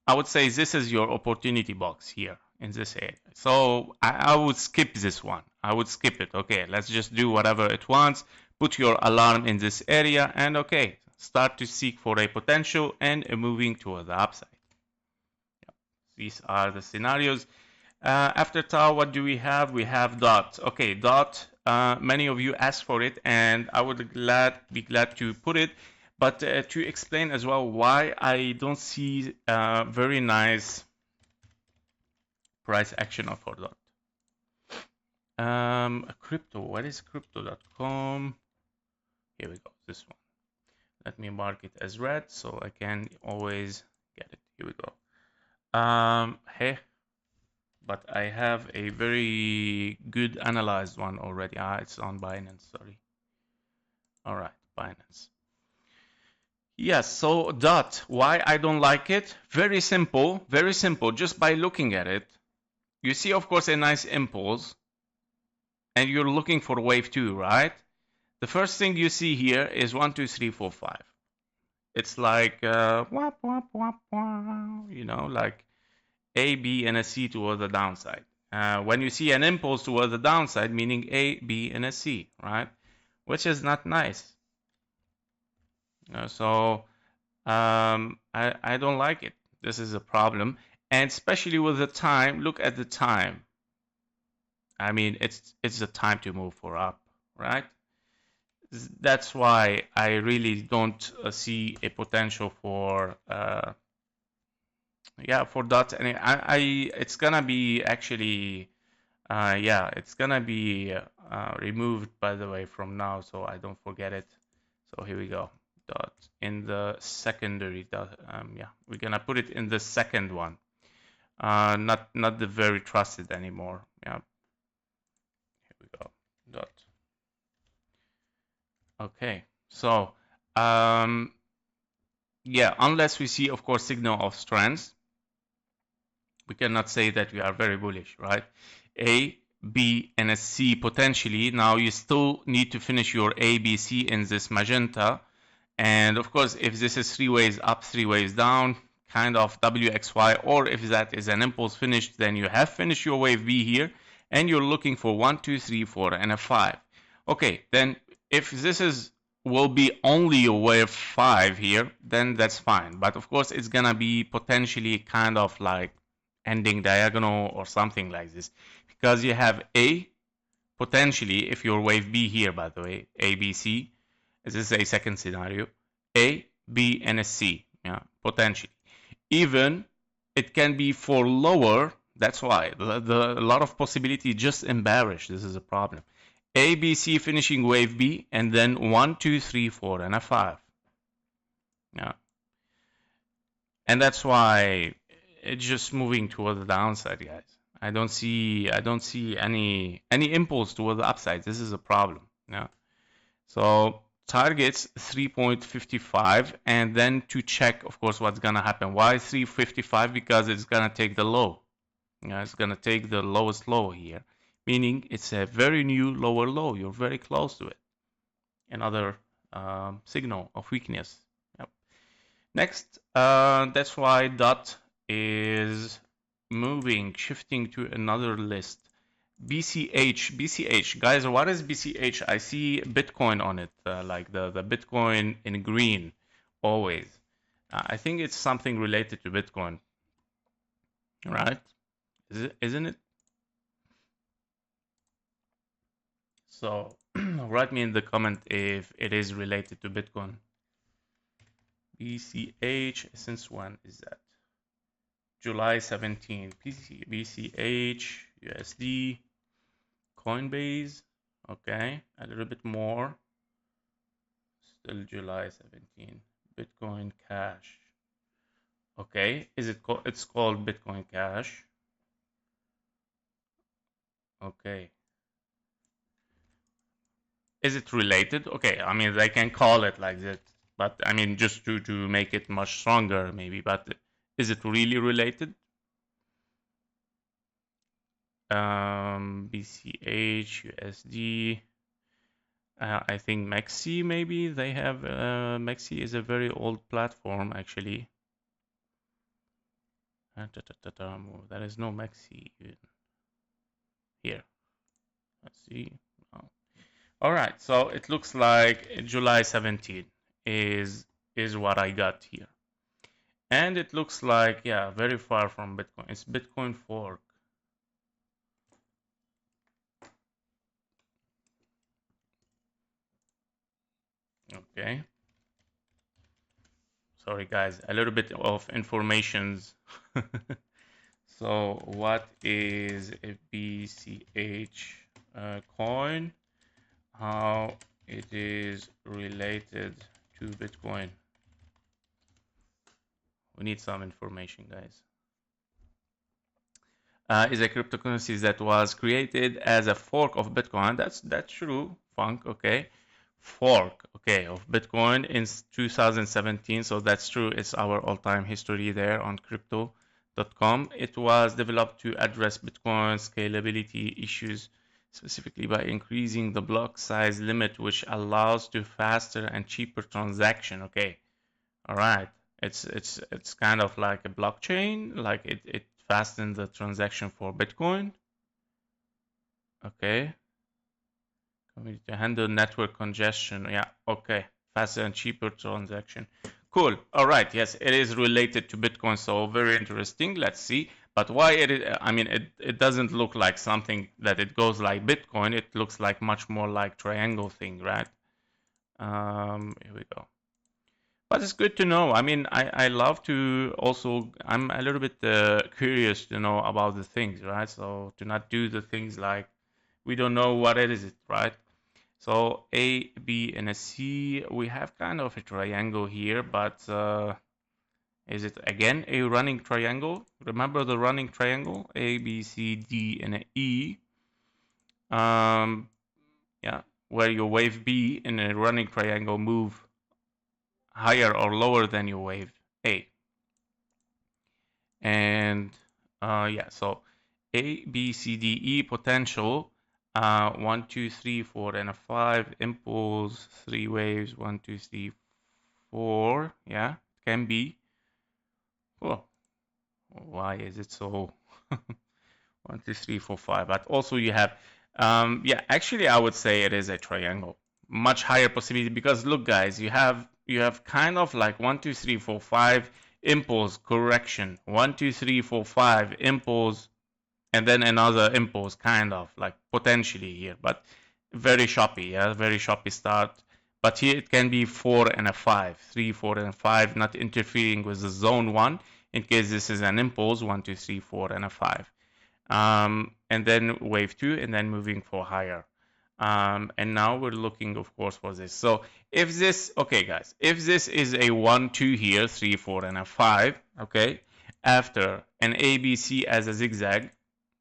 I would say this is your opportunity box here in this area. So I would skip this one. I would skip it. Okay, let's just do whatever it wants. Put your alarm in this area and okay, start to seek for a potential and moving toward the upside. Yep. These are the scenarios. After TAO, what do we have? We have DOT. Okay, DOT. Many of you asked for it, and I would be glad to put it. But to explain as well why I don't see very nice price action for DOT. Crypto. What is crypto.com? Here we go. This one. Let me mark it as red so I can always get it. Here we go. Hey. But I have a very good analyzed one already. It's on Binance, sorry. All right, Binance. Yes, so DOT, why I don't like it? Very simple, just by looking at it. You see, of course, a nice impulse, and you're looking for wave 2, right? The first thing you see here is 1, 2, 3, 4, 5. It's like, wap, wap, wap, wap, you know, like A, B, and a C toward the downside. When you see an impulse toward the downside, meaning A, B, and a C, right? Which is not nice. So I don't like it. This is a problem. And especially with the time, look at the time. I mean, it's the time to move for up, right? That's why I really don't see a potential for for DOT. And it's gonna be actually it's gonna be removed, by the way, from now, so I don't forget it. So here we go. DOT in the secondary. We're gonna put it in the second one. Not the very trusted anymore. Yeah. Here we go. DOT. Okay. So unless we see, of course, signal of strength, we cannot say that we are very bullish, right? A, B, and a C potentially. Now you still need to finish your A, B, C in this magenta. And of course, if this is 3 ways up, 3 ways down, kind of WXY, or if that is an impulse finished, then you have finished your wave B here, and you're looking for 1, 2, 3, 4, and a 5. Okay, then if this will be only a wave 5 here, then that's fine. But of course, it's gonna be potentially kind of like ending diagonal or something like this, because you have A, potentially, if your wave B here, by the way, A, B, C, this is a second scenario, A, B, and a C, potentially. Even it can be for lower, that's why a lot of possibility just embarrassed. This is a problem. A, B, C finishing wave B, and then 1, 2, 3, 4, and a 5. Yeah. And that's why it's just moving toward the downside, guys. I don't see any impulse toward the upside. This is a problem. Yeah. So targets 3.55, and then to check, of course, what's gonna happen. Why 3.55? Because it's gonna take the low. It's gonna take the lowest low here, meaning it's a very new lower low. You're very close to it. Another signal of weakness. Yep. Next, that's why DOT is moving, shifting to another list. BCH, guys, what is BCH? I see Bitcoin on it, like the Bitcoin in green, always. I think it's something related to Bitcoin, right? Isn't it? So write me in the comment if it is related to Bitcoin. BCH, since when is that? July 17. BCH, USD. Coinbase, okay, a little bit more, still July 17. Bitcoin Cash, okay, it's called Bitcoin Cash, okay. Is it related? Okay, I mean, they can call it like that. But I mean, just to make it much stronger, maybe. But is it really related? BCH, USD. I think Maxi, maybe they have. Maxi is a very old platform, actually. There is no Maxi here. Let's see. Oh. All right, so it looks like July 17 is what I got here, and it looks like, yeah, very far from Bitcoin. It's Bitcoin fork. Okay. Sorry, guys, a little bit of informations. So, what is a BCH coin? How it is related to Bitcoin? We need some information, guys. Is a cryptocurrency that was created as a fork of Bitcoin. That's true, Funk. Okay, fork. Okay, of Bitcoin in 2017. So that's true. It's our all-time history there on crypto.com. It was developed to address Bitcoin scalability issues, specifically by increasing the block size limit, which allows to faster and cheaper transaction. Okay, all right. It's kind of like a blockchain, like it fastens the transaction for Bitcoin. Okay. To handle network congestion. Yeah, okay. Faster and cheaper transaction. Cool. All right. Yes, it is related to Bitcoin, so very interesting. Let's see. But why I mean, it doesn't look like something that it goes like Bitcoin. It looks like much more like triangle thing, right? Here we go. But it's good to know. I mean, I love to also, I'm a little bit curious to know about the things, right? So to not do the things like we don't know what it is, right? So A, B, and a C, we have kind of a triangle here, but is it again a running triangle? Remember the running triangle? A, B, C, D, and a E. Yeah, where your wave B in a running triangle move higher or lower than your wave A. And yeah, so A, B, C, D, E potential. 1, 2, 3, 4, and a 5 impulse, 3 waves, 1, 2, 3, 4. Yeah, can be. Oh, why is it so? 1, 2, 3, 4, 5. But also you have, yeah, actually I would say it is a triangle. Much higher possibility because look, guys, you have kind of like 1, 2, 3, 4, 5 impulse correction. 1, 2, 3, 4, 5 impulse, and then another impulse, kind of like potentially here, but very choppy. Yeah, very choppy start. But here it can be 4 and a 5, 3, 4, and 5, not interfering with the zone 1 in case this is an impulse 1, 2, 3, 4, and a 5. And then wave 2, and then moving for higher. And now we're looking, of course, for this. So if this, okay, guys, if this is a 1, 2 here, 3, 4, and a 5, okay, after an ABC as a zigzag,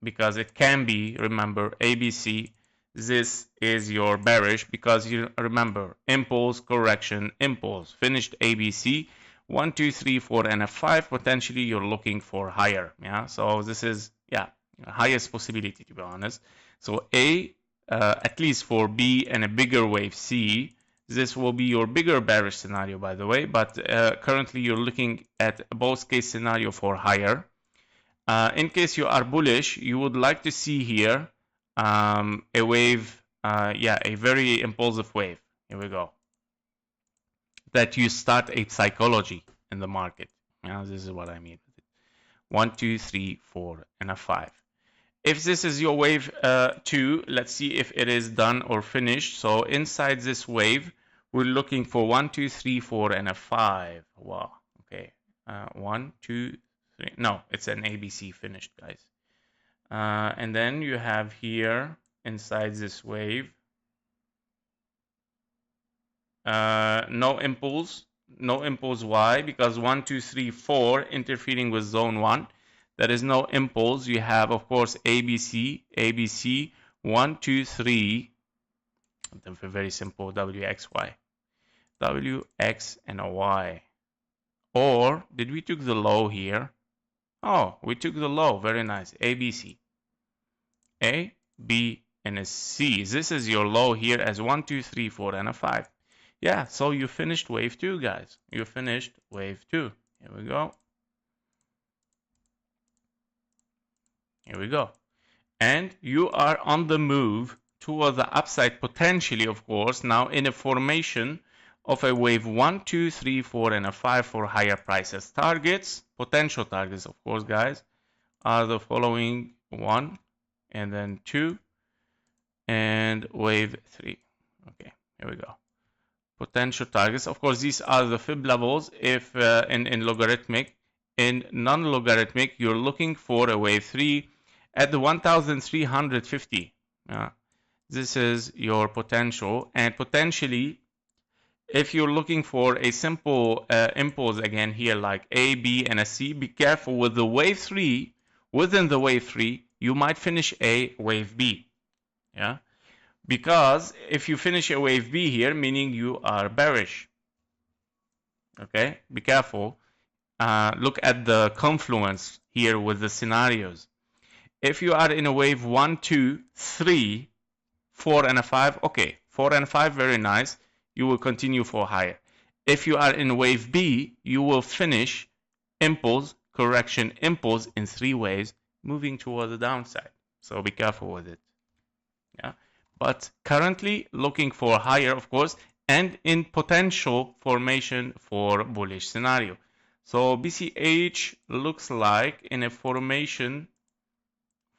because it can be, remember, ABC, this is your bearish, because you remember, impulse, correction, impulse, finished ABC, 1, 2, 3, 4, and a 5, potentially you're looking for higher. Yeah, so this is, yeah, highest possibility, to be honest. So A, at least for B and a bigger wave C, this will be your bigger bearish scenario, by the way, but currently you're looking at both case scenario for higher. In case you are bullish, you would like to see here a wave, yeah, a very impulsive wave. Here we go. That you start a psychology in the market. Yeah, this is what I mean. 1, 2, 3, 4, and a 5. If this is your wave 2, let's see if it is done or finished. So inside this wave, we're looking for 1, 2, 3, 4, and a 5. Wow. Okay. 1, 2, 3. No, it's an ABC finished, guys. And then you have here inside this wave no impulse. No impulse. Why? Because 1, 2, 3, 4 interfering with zone 1. There is no impulse. You have, of course, ABC, ABC, 1, 2, 3. Very simple, WXY. W, X, and a Y. Or did we took the low here? Oh, we took the low. Very nice. A, B, C. A, B, and a C. This is your low here as 1, 2, 3, 4, and a 5. Yeah, so you finished wave 2, guys. You finished wave 2. Here we go. Here we go. And you are on the move toward the upside, potentially, of course, now in a formation of a wave 1, 2, 3, 4, and a 5 for higher prices. Targets, potential targets, of course, guys, are the following: 1, and then 2, and wave 3. Okay, here we go. Potential targets. Of course, these are the fib levels if in logarithmic. In non-logarithmic, you're looking for a wave 3 at the 1,350. This is your potential. And potentially, if you're looking for a simple impulse again here, like A, B, and a C, be careful with the wave 3. Within the wave 3, you might finish a wave B. Yeah, because if you finish a wave B here, meaning you are bearish. Okay, be careful. Look at the confluence here with the scenarios. If you are in a wave 1, 2, 3, 4, and a 5, okay, 4 and 5, very nice. You will continue for higher. If you are in wave B, you will finish impulse, correction, impulse in 3 waves, moving toward the downside. So be careful with it. Yeah, but currently looking for higher, of course, and in potential formation for bullish scenario. So BCH looks like in a formation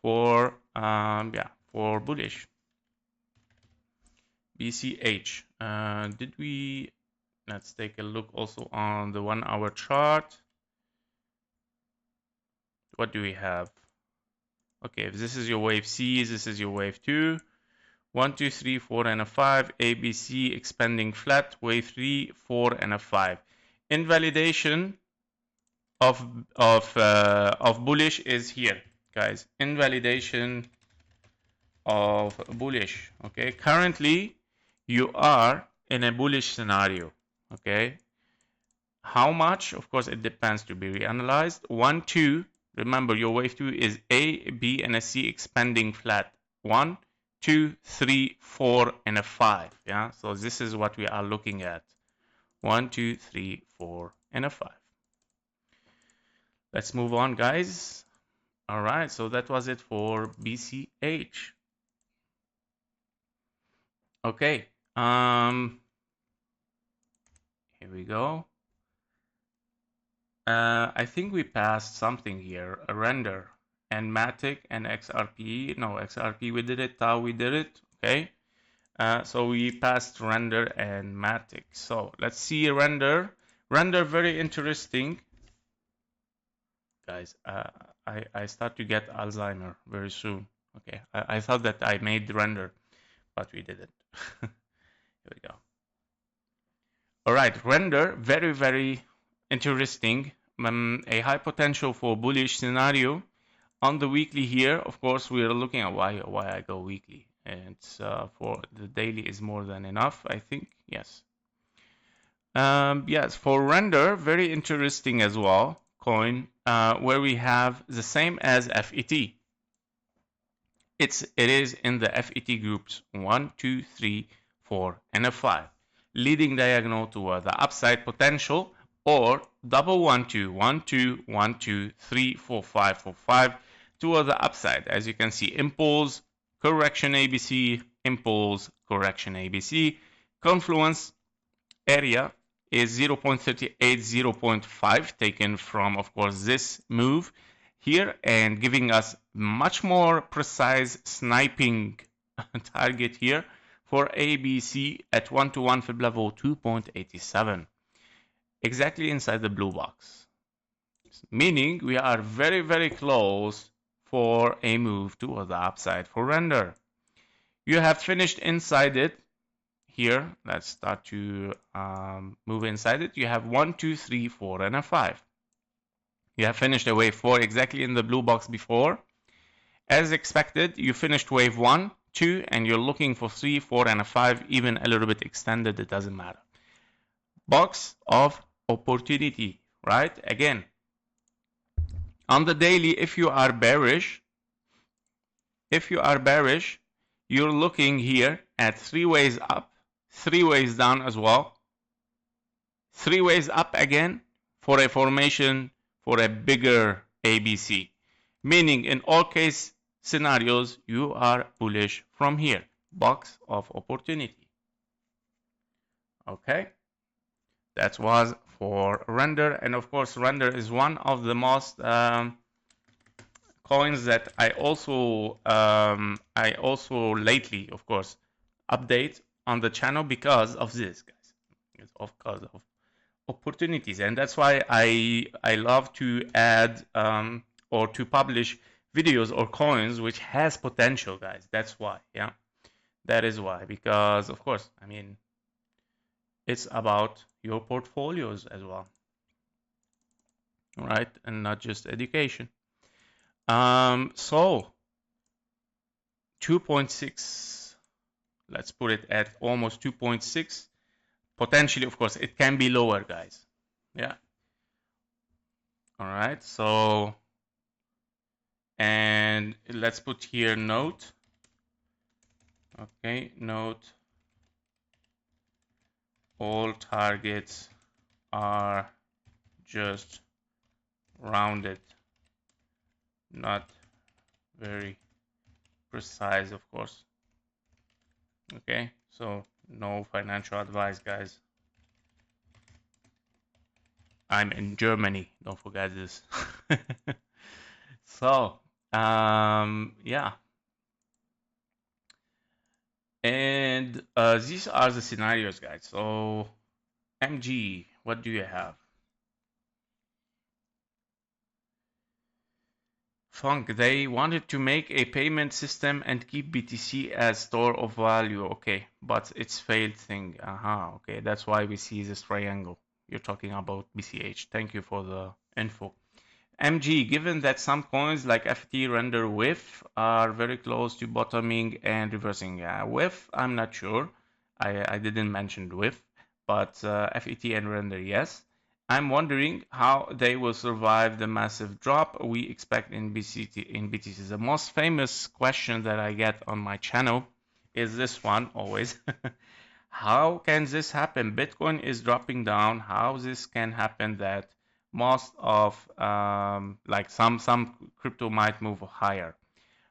for for bullish. BCH. Did we? Let's take a look also on the 1-hour chart. What do we have? Okay, if this is your wave C, this is your wave 2. 1, 2, 3, 4, and a 5. ABC expanding flat. Wave 3, 4, and a 5. Invalidation of bullish is here, guys. Invalidation of bullish. Okay, currently you are in a bullish scenario. Okay, how much? Of course, it depends, to be reanalyzed. 1, 2. Remember, your wave 2 is A, B, and a C expanding flat. 1, 2, 3, 4, and a 5. Yeah, so this is what we are looking at. 1, 2, 3, 4, and a 5. Let's move on, guys. All right, so that was it for BCH. Okay, here we go. I think we passed something here, a render, and MATIC and XRP. No, XRP we did it, TAO we did it, okay? So we passed render and MATIC. So let's see render. Render, very interesting. Guys, I start to get Alzheimer very soon. Okay, I thought that I made render, but we didn't. Here we go. All right, render, very, very interesting. A high potential for bullish scenario. On the weekly here, of course, we are looking at why I go weekly. And for the daily is more than enough, I think. Yes. Yes, for render, very interesting as well. Coin, where we have the same as FET. It is in the FET groups 1, 2, 3, 4, and a 5. Leading diagonal toward the upside potential, or double 1, 2, 1, 2, 1, 2, 3, 4, 5, 4, 5 toward the upside. As you can see, impulse, correction ABC, impulse, correction ABC. Confluence area is 0.38, 0.5, taken from, of course, this move here, and giving us much more precise sniping target here for ABC at 1-to-1 fib level 2.87. Exactly inside the blue box. Meaning we are very, very close for a move toward the upside for render. You have finished inside it. Here, let's start to move inside it. You have 1, 2, 3, 4, and a 5. You have finished a wave 4 exactly in the blue box before. As expected, you finished wave 1, 2, and you're looking for 3, 4, and a 5, even a little bit extended, it doesn't matter. box of opportunity, right? Again, on the daily, if you are bearish, you're looking here at 3 ways up, 3 ways down as well, 3 ways up again for a formation for a bigger ABC. Meaning in all case scenarios, you are bullish from here, box of opportunity. Okay, that was for render, and of course render is one of the most coins that I also lately, of course, update on the channel because of this, guys. It's because of opportunities, and that's why I love to add or to publish videos or coins which has potential, guys. That's why, yeah, that is why. Because of course, I mean, it's about your portfolios as well, right, and not just education. So 2.6, let's put it at almost 2.6. Potentially, of course, it can be lower, guys. Yeah. All right. So, and let's put here note. Okay, note. All targets are just rounded, not very precise, of course. Okay, so no financial advice, guys. I'm in Germany, don't forget this. So, yeah. And these are the scenarios, guys. So, MG, what do you have? Funk, they wanted to make a payment system and keep BTC as store of value. Okay, but it's failed thing. Okay, that's why we see this triangle. You're talking about BCH. Thank you for the info. MG, given that some coins like FET render WIF are very close to bottoming and reversing. WIF, I'm not sure. I didn't mention WIF, but FET and render, yes. I'm wondering how they will survive the massive drop we expect in BTC. The most famous question that I get on my channel is this one always. How can this happen? Bitcoin is dropping down. How this can happen that most of like some crypto might move higher?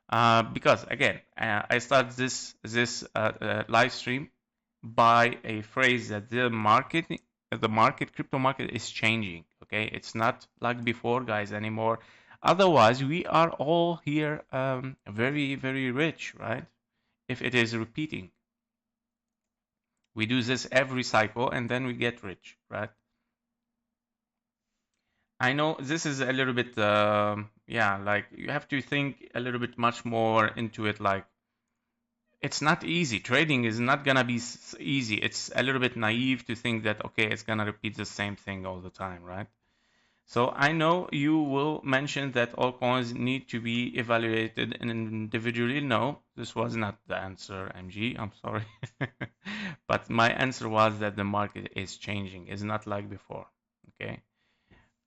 Because again, I start this live stream by a phrase that the crypto market is changing. Okay, it's not like before, guys, anymore. Otherwise, we are all here very, very rich, right? If it is repeating, we do this every cycle and then we get rich, right? I know this is a little bit, yeah, like you have to think a little bit much more into it. Like, it's not easy. Trading is not gonna be easy. It's a little bit naive to think that, okay, it's gonna repeat the same thing all the time, right? So I know you will mention that all coins need to be evaluated individually. No, this was not the answer, MG. I'm sorry. But my answer was that the market is changing. It's not like before, okay?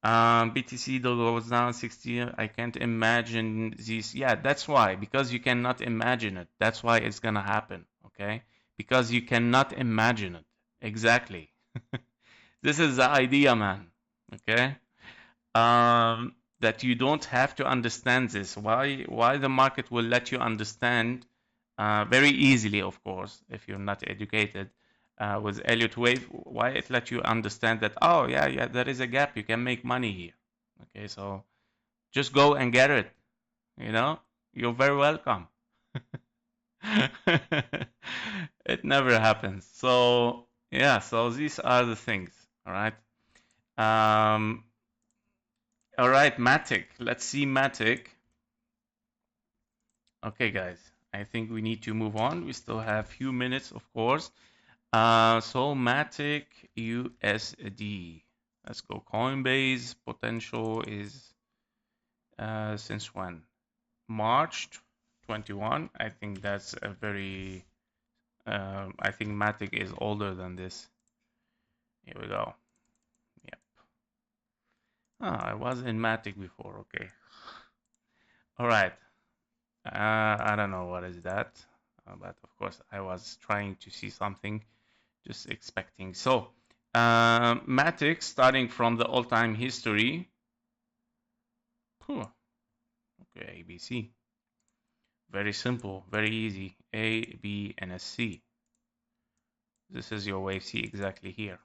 BTC goes down 60. I can't imagine these. Yeah, that's why. Because you cannot imagine it. That's why it's gonna happen. Okay? Because you cannot imagine it. Exactly. This is the idea, man. Okay? That you don't have to understand this. Why the market will let you understand very easily, of course, if you're not educated. With Elliott wave, why it let you understand that, oh yeah, there is a gap, you can make money here. Okay, so just go and get it. You know, you're very welcome. It never happens. So yeah, so these are the things. All right. All right, MATIC. Let's see MATIC. Okay, guys. I think we need to move on. We still have a few minutes, of course. So MATIC USD. Let's go. Coinbase potential is since when? March 21. I think that's a very. I think MATIC is older than this. Here we go. Yep. I was in MATIC before. Okay. All right. I don't know what is that, but of course I was trying to see something, just expecting. So MATIC, starting from the all-time history. Okay, ABC. Very simple, very easy. A, B, and a C. This is your wave C exactly here.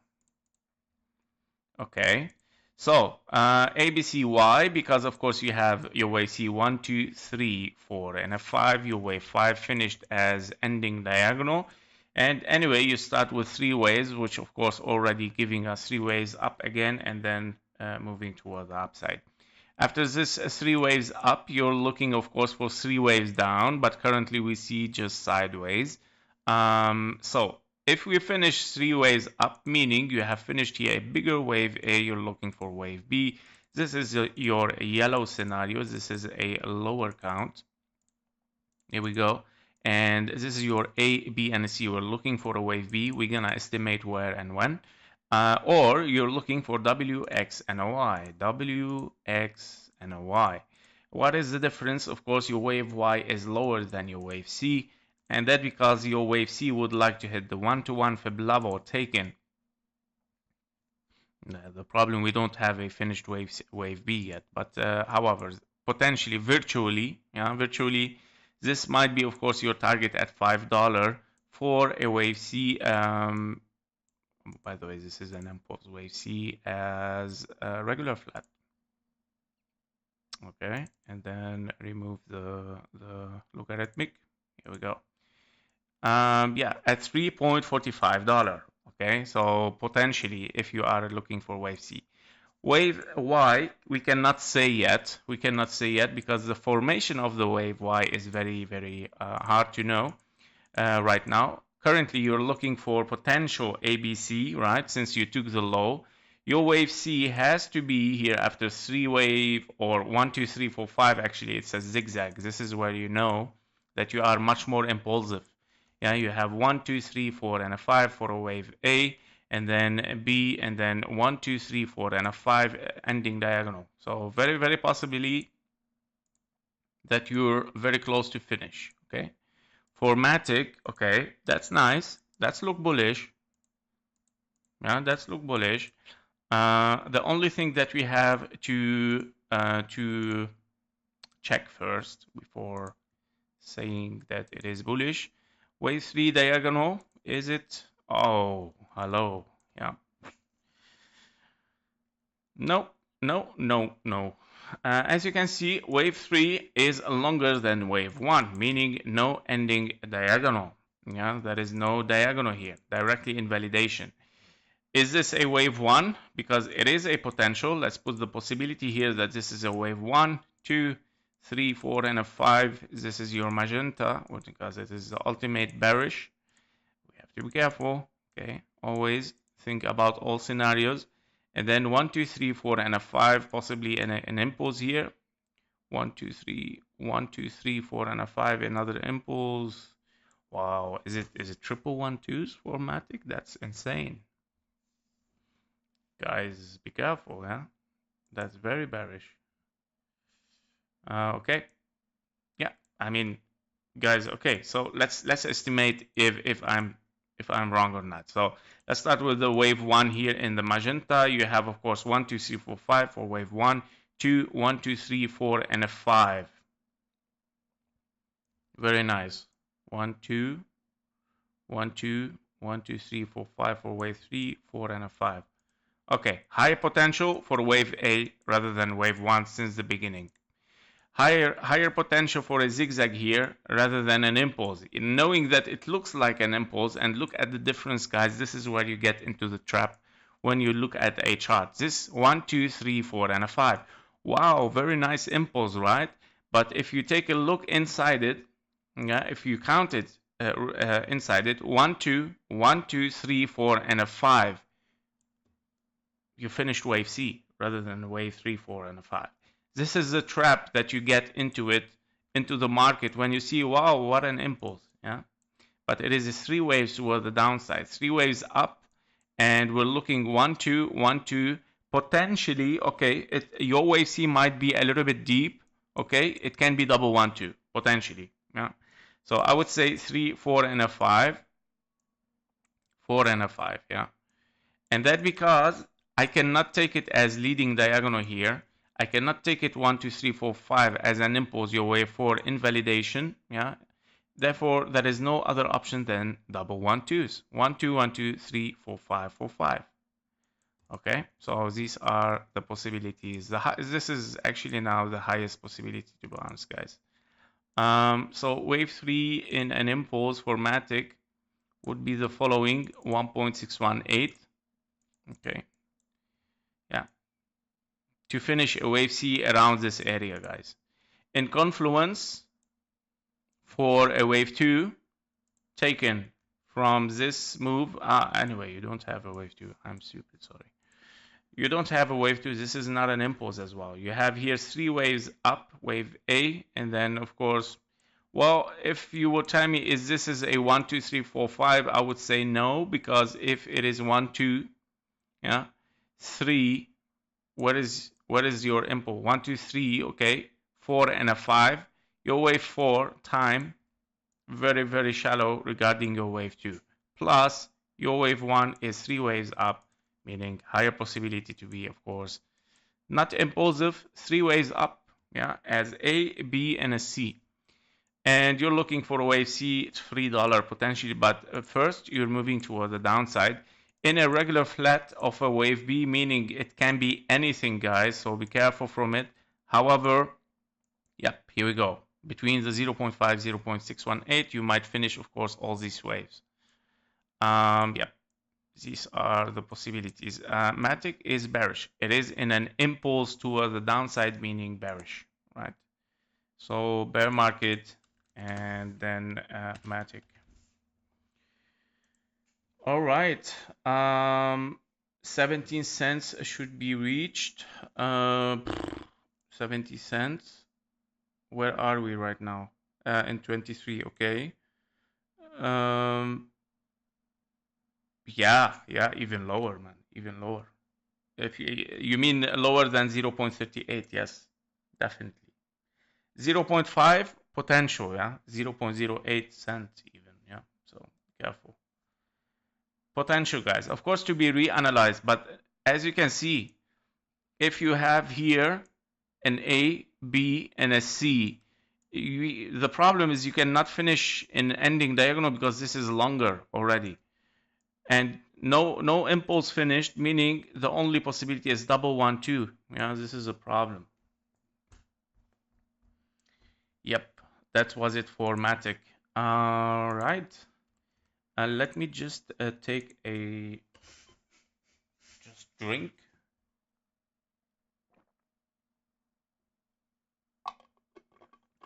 Okay. So ABCY, because of course you have your wave C 1, 2, 3, 4, and a 5. Your wave 5 finished as ending diagonal. And anyway, you start with 3 waves, which of course already giving us 3 waves up again, and then moving toward the upside. After this 3 waves up, you're looking, of course, for 3 waves down, but currently we see just sideways. So if we finish 3 waves up, meaning you have finished here a bigger wave A, you're looking for wave B. This is your yellow scenario. This is a lower count. Here we go. And this is your A, B, and C. We're looking for a wave B. We're going to estimate where and when. Or you're looking for W, X, and a Y. W, X, and a Y. What is the difference? Of course, your wave Y is lower than your wave C. And that because your wave C would like to hit the 1-to-1 fib level taken. The problem, we don't have a finished wave B yet. But however, potentially, virtually, this might be, of course, your target at $5 for a wave C. By the way, this is an impulse wave C as a regular flat. Okay, and then remove the logarithmic. Here we go. Yeah, at $3.45. Okay, so potentially, if you are looking for wave C. Wave Y, we cannot say yet. We cannot say yet because the formation of the wave Y is very, very hard to know right now. Currently, you're looking for potential ABC, right? Since you took the low, your wave C has to be here after 3 wave or 1, 2, 3, 4, 5. Actually, it's a zigzag. This is where you know that you are much more impulsive. Yeah, you have 1, 2, 3, 4, and a 5 for a wave A, and then B, and then 1, 2, 3, 4, and a 5 ending diagonal. So very, very possibly that you're very close to finish. Okay. For MATIC, okay, that's nice. That's look bullish. Yeah, that's look bullish. The only thing that we have to check first before saying that it is bullish, wave 3 diagonal, is it? Oh, hello. Yeah. No, no, no, no. As you can see, wave 3 is longer than wave 1, meaning no ending diagonal. Yeah, there is no diagonal here, directly invalidation. Is this a wave 1? Because it is a potential. Let's put the possibility here that this is a wave 1, 2, 3, 4, and a 5. This is your magenta, because it is the ultimate bearish. We have to be careful. Okay, always think about all scenarios. And then 1, 2, 3, 4, and a 5, possibly an impulse here. 1, 2, 3, 1, 2, 3, 4, and a 5, another impulse. Wow, is it triple 1-2s for MATIC? That's insane. Guys, be careful, yeah? That's very bearish. Okay. Yeah, I mean, guys, okay, so let's estimate if I'm wrong or not. So let's start with the wave 1 here in the magenta. You have, of course, 1, 2, 3, 4, 5 for wave 1, 2, 1, 2, 3, 4, and a 5. Very nice. 1, 2, 1, 2, 1, 2, 3, 4, 5 for wave 3, 4, and a 5. Okay, higher potential for wave A rather than wave 1 since the beginning. Higher potential for a zigzag here rather than an impulse. Knowing that it looks like an impulse, and look at the difference, guys. This is where you get into the trap when you look at a chart. This 1, 2, 3, 4, and a 5. Wow, very nice impulse, right? But if you take a look inside it, yeah, if you count it inside it, 1, 2, 1, 2, 3, 4, and a 5. You finished wave C rather than wave 3, 4, and a 5. This is the trap that you get into the market when you see, wow, what an impulse, yeah. But it is 3 waves toward the downside, 3 waves up, and we're looking 1 2 1 2 potentially. Okay, your wave C might be a little bit deep. Okay, it can be double 1 2 potentially. Yeah, so I would say 3 4 and a 5, 4 and a 5. Yeah, and that because I cannot take it as leading diagonal here. I cannot take it 1 2 3 4 5 as an impulse your wave for invalidation. Yeah, therefore there is no other option than double 1 2s. 1 2 1 2 3 4 5 4 5. Okay, so these are the possibilities. This is actually now the highest possibility, to be honest, guys. So wave 3 in an impulse for MATIC would be the following: 1.618. Okay, yeah, to finish a wave C around this area, guys. In confluence for a wave 2 taken from this move. Anyway, you don't have a wave 2. I'm stupid, sorry. You don't have a wave 2. This is not an impulse as well. You have here 3 waves up, wave A, and then of course, well, if you would tell me is this is a 1 2 3 4 5, I would say no, because if it is 1 2, yeah, 3, what is your impulse? 1 2 3, okay, 4 and a 5. Your wave 4 time very, very shallow regarding your wave 2. Plus, your wave 1 is 3 waves up, meaning higher possibility to be, of course, not impulsive, 3 waves up, yeah, as A, B, and a C. And you're looking for a wave C, it's $3 potentially, but first you're moving toward the downside in a regular flat of a wave B, meaning it can be anything, guys, so be careful from it. However, yep, here we go. Between the 0.5, 0.618, you might finish, of course, all these waves. Yep, these are the possibilities. MATIC is bearish. It is in an impulse toward the downside, meaning bearish, right? So bear market and then MATIC. All right. 17 cents should be reached. 70 cents. Where are we right now? In 23, okay. Yeah, even lower, man, even lower. If you mean lower than 0.38, yes, definitely. 0.5 potential, yeah, 0.08 cents even, yeah. So careful. Potential, guys, of course, to be reanalyzed, but as you can see, if you have here an A, B, and a C, the problem is you cannot finish in ending diagonal because this is longer already, and no impulse finished, meaning the only possibility is double 1 2. Yeah, this is a problem. Yep, that was it for MATIC. All right, let me just take a drink.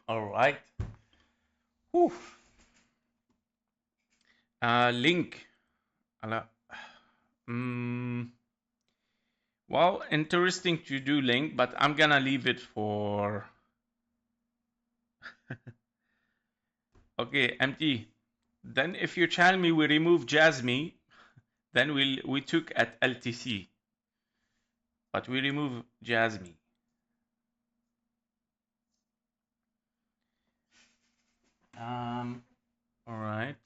All right. Whew. Link. Well, interesting to do link, but I'm gonna leave it for. Okay, empty. Then if you tell me we remove JASMY, then we took at LTC, but we remove JASMY. All right.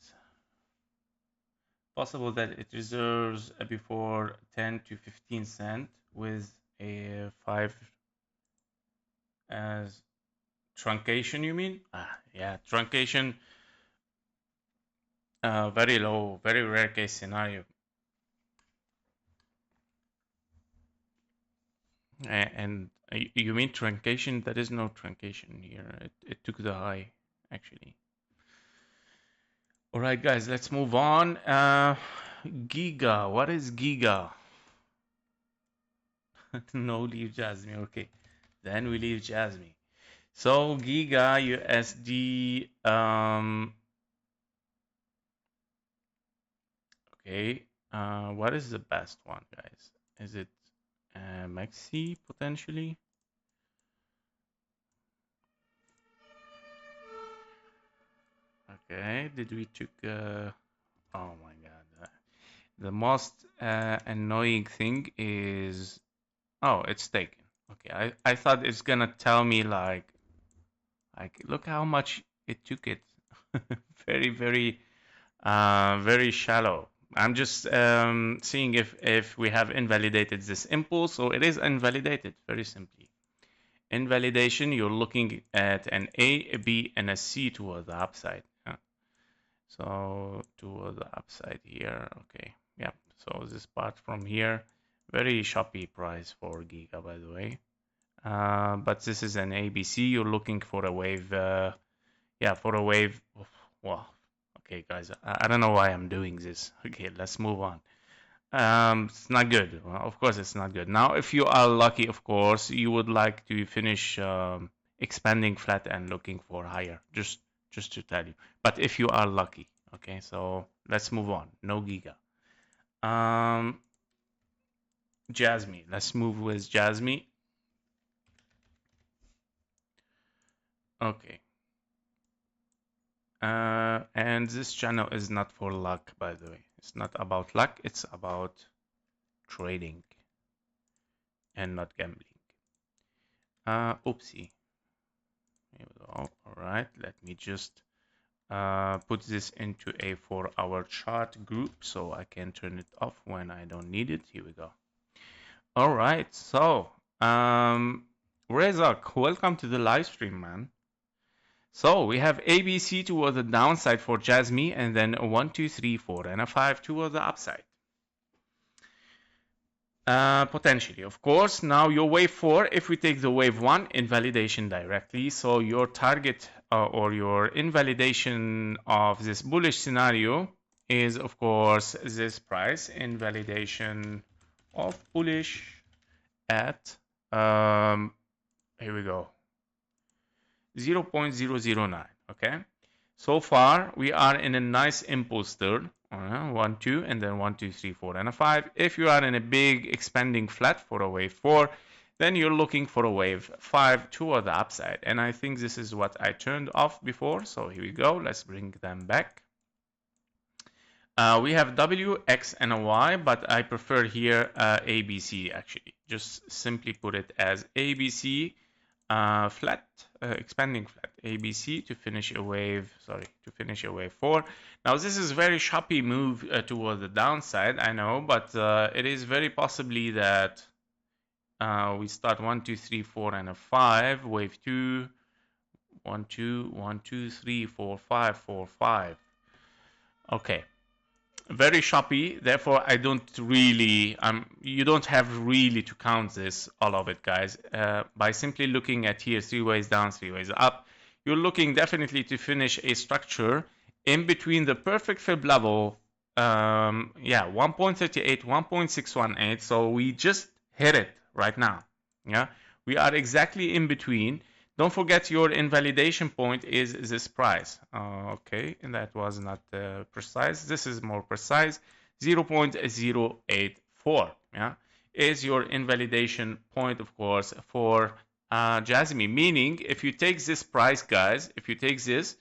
Possible that it reserves before 10 to 15 cent with a 5 as truncation, you mean? Yeah, truncation. Very low, very rare case scenario. And you mean truncation? There is no truncation here. It took the high, actually. All right, guys, let's move on. Giga, what is Giga? No, leave JASMY. Okay, then we leave JASMY. So Giga USD. Okay. What is the best one, guys? Is it Maxi potentially? Okay. Did we took? Oh my God. The most annoying thing is, oh, it's taken. Okay, I thought it's gonna tell me like look how much it took it. Very, very, very shallow. I'm just seeing if we have invalidated this impulse. So it is invalidated, very simply. Invalidation, you're looking at an A, a B, and a C toward the upside. Yeah. So toward the upside here. Okay. Yeah. So this part from here, very choppy price for Giga, by the way. But this is an ABC. You're looking for a wave. Yeah, for a wave. Wow. Okay, guys. I don't know why I'm doing this. Okay, let's move on. It's not good. Well, of course, it's not good. Now, if you are lucky, of course, you would like to finish expanding flat and looking for higher. Just to tell you. But if you are lucky, okay. So let's move on. No Giga. JASMY. Let's move with JASMY. Okay. And this channel is not for luck, by the way. It's not about luck. It's about trading and not gambling. Oopsie. Here we go. All right. Let me just put this into a 4-hour chart group so I can turn it off when I don't need it. Here we go. All right. So, Rezak, welcome to the live stream, man. So we have ABC toward the downside for JASMY, and then a 1, 2, 3, 4, and a 5 toward the upside. Potentially, of course. Now your wave 4, if we take the wave 1, invalidation directly. So your target or your invalidation of this bullish scenario is, of course, this price, invalidation of bullish at, here we go, 0.009. Okay, so far we are in a nice impulse third. 1, 2, and then 1, 2, 3, 4, and a 5. If you are in a big expanding flat for a wave 4, then you're looking for a wave 5 toward the upside. And I think this is what I turned off before. So here we go. Let's bring them back. We have W, X, and a Y, but I prefer here ABC actually. Just simply put it as ABC flat, expanding flat, ABC to finish a wave, to finish a wave 4. Now this is very choppy move toward the downside, I know, but it is very possibly that we start 1, 2, 3, 4, and a 5, wave 2, 1, 2, 1, 2, 3, 4, 5, 4, 5. Okay. Very choppy, therefore I don't really, you don't have really to count this, all of it, guys. By simply looking at here, 3 ways down, 3 ways up, you're looking definitely to finish a structure in between the perfect fib level, 1.38, 1.618, so we just hit it right now, yeah? We are exactly in between. Don't forget your invalidation point is this price. Okay, and that was not precise. This is more precise. 0.084, yeah, is your invalidation point, of course, for JASMY. Meaning, if you take this price, guys, if you take this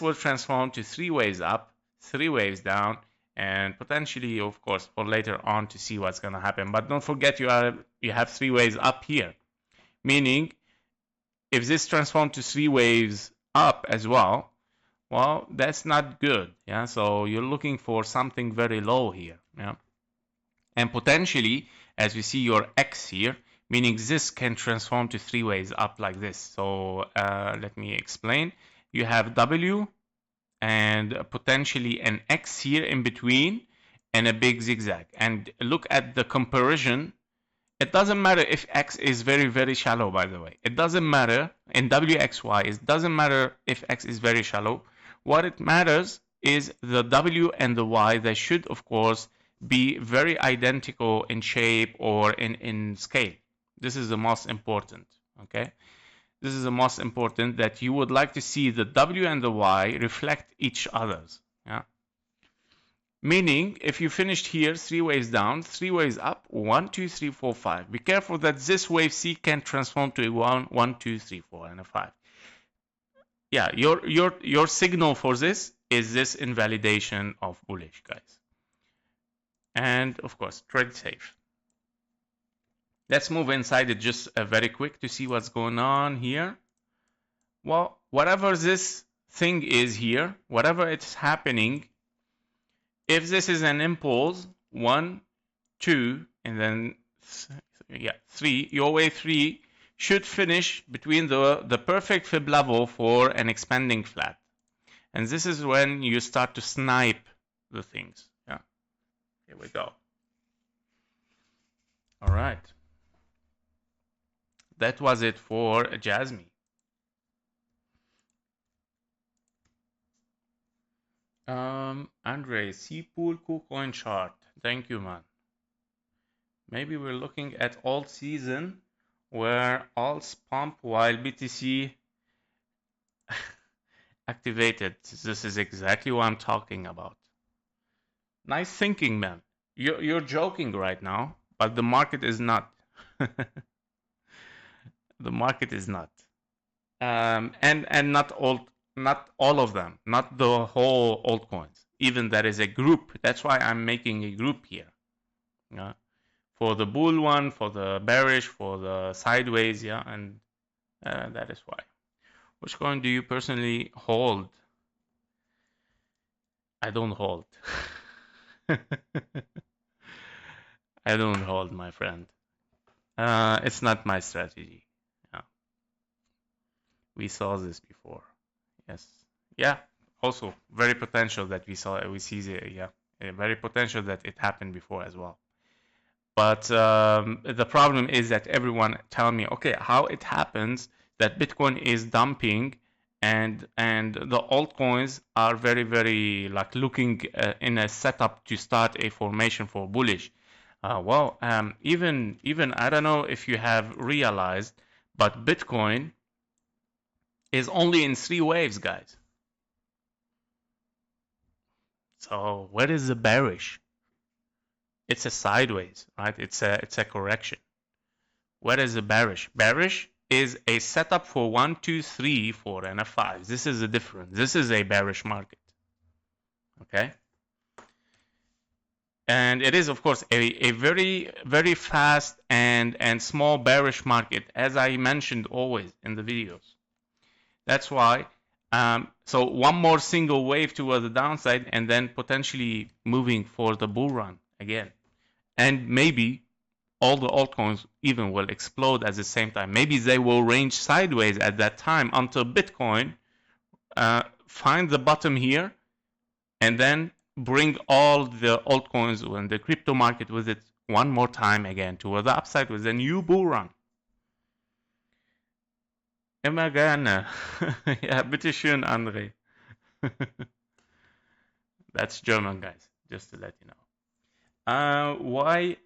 will transform to 3 waves up, 3 waves down, and potentially, of course, for later on to see what's going to happen. But don't forget you have 3 waves up here, meaning if this transforms to 3 waves up as well, that's not good. Yeah, so you're looking for something very low here. Yeah, and potentially, as we see your X here, meaning this can transform to 3 waves up like this. So let me explain. You have W and potentially an X here in between and a big zigzag. And look at the comparison. It doesn't matter if X is very, very shallow, by the way. It doesn't matter in WXY. It doesn't matter if X is very shallow. What it matters is the W and the Y. They should, of course, be very identical in shape or in scale. This is the most important, okay? This is the most important, that you would like to see the W and the Y reflect each other's, yeah? Meaning, if you finished here, 3 waves down, 3 waves up, 1, 2, 3, 4, 5. Be careful that this wave C can transform to a 1, 2, 3, 4, and a 5. Yeah, your signal for this is this invalidation of bullish, guys. And of course, trade safe. Let's move inside it just very quick to see what's going on here. Well, whatever this thing is here, whatever it's happening, if this is an impulse, 1, 2, and then 3, your wave 3 should finish between the perfect fib level for an expanding flat. And this is when you start to snipe the things. Yeah. Here we go. All right. That was it for JASMY. Andre, C-Pool KuCoin chart. Thank you, man. Maybe we're looking at alt season where alts pump while BTC activated. This is exactly what I'm talking about. Nice thinking, man. You're joking right now, but the market is not. The market is not. And not all of them, not the whole altcoins. Even there is a group. That's why I'm making a group here. Yeah. For the bull one, for the bearish, for the sideways, yeah, and that is why. Which coin do you personally hold? I don't hold. I don't hold, my friend. It's not my strategy. Yeah. We saw this before. Yes. Yeah. Also, very potential that we see the, yeah, very potential that it happened before as well. But the problem is that everyone tell me, okay, how it happens that Bitcoin is dumping and the altcoins are very, very like looking in a setup to start a formation for bullish. Well, even I don't know if you have realized, but Bitcoin is only in 3 waves, guys. So where is the bearish? It's a sideways, right? It's a correction. Where is the bearish? Bearish is a setup for 1, 2, 3, 4, and a 5. This is the difference. This is a bearish market. Okay? And it is, of course, a very, very fast and small bearish market, as I mentioned always in the videos. That's why, so one more single wave toward the downside and then potentially moving for the bull run again. And maybe all the altcoins even will explode at the same time. Maybe they will range sideways at that time until Bitcoin find the bottom here and then bring all the altcoins and the crypto market with it one more time again toward the upside with a new bull run. Immer gerne. Ja, bitteschön, André. That's German, guys, just to let you know. Why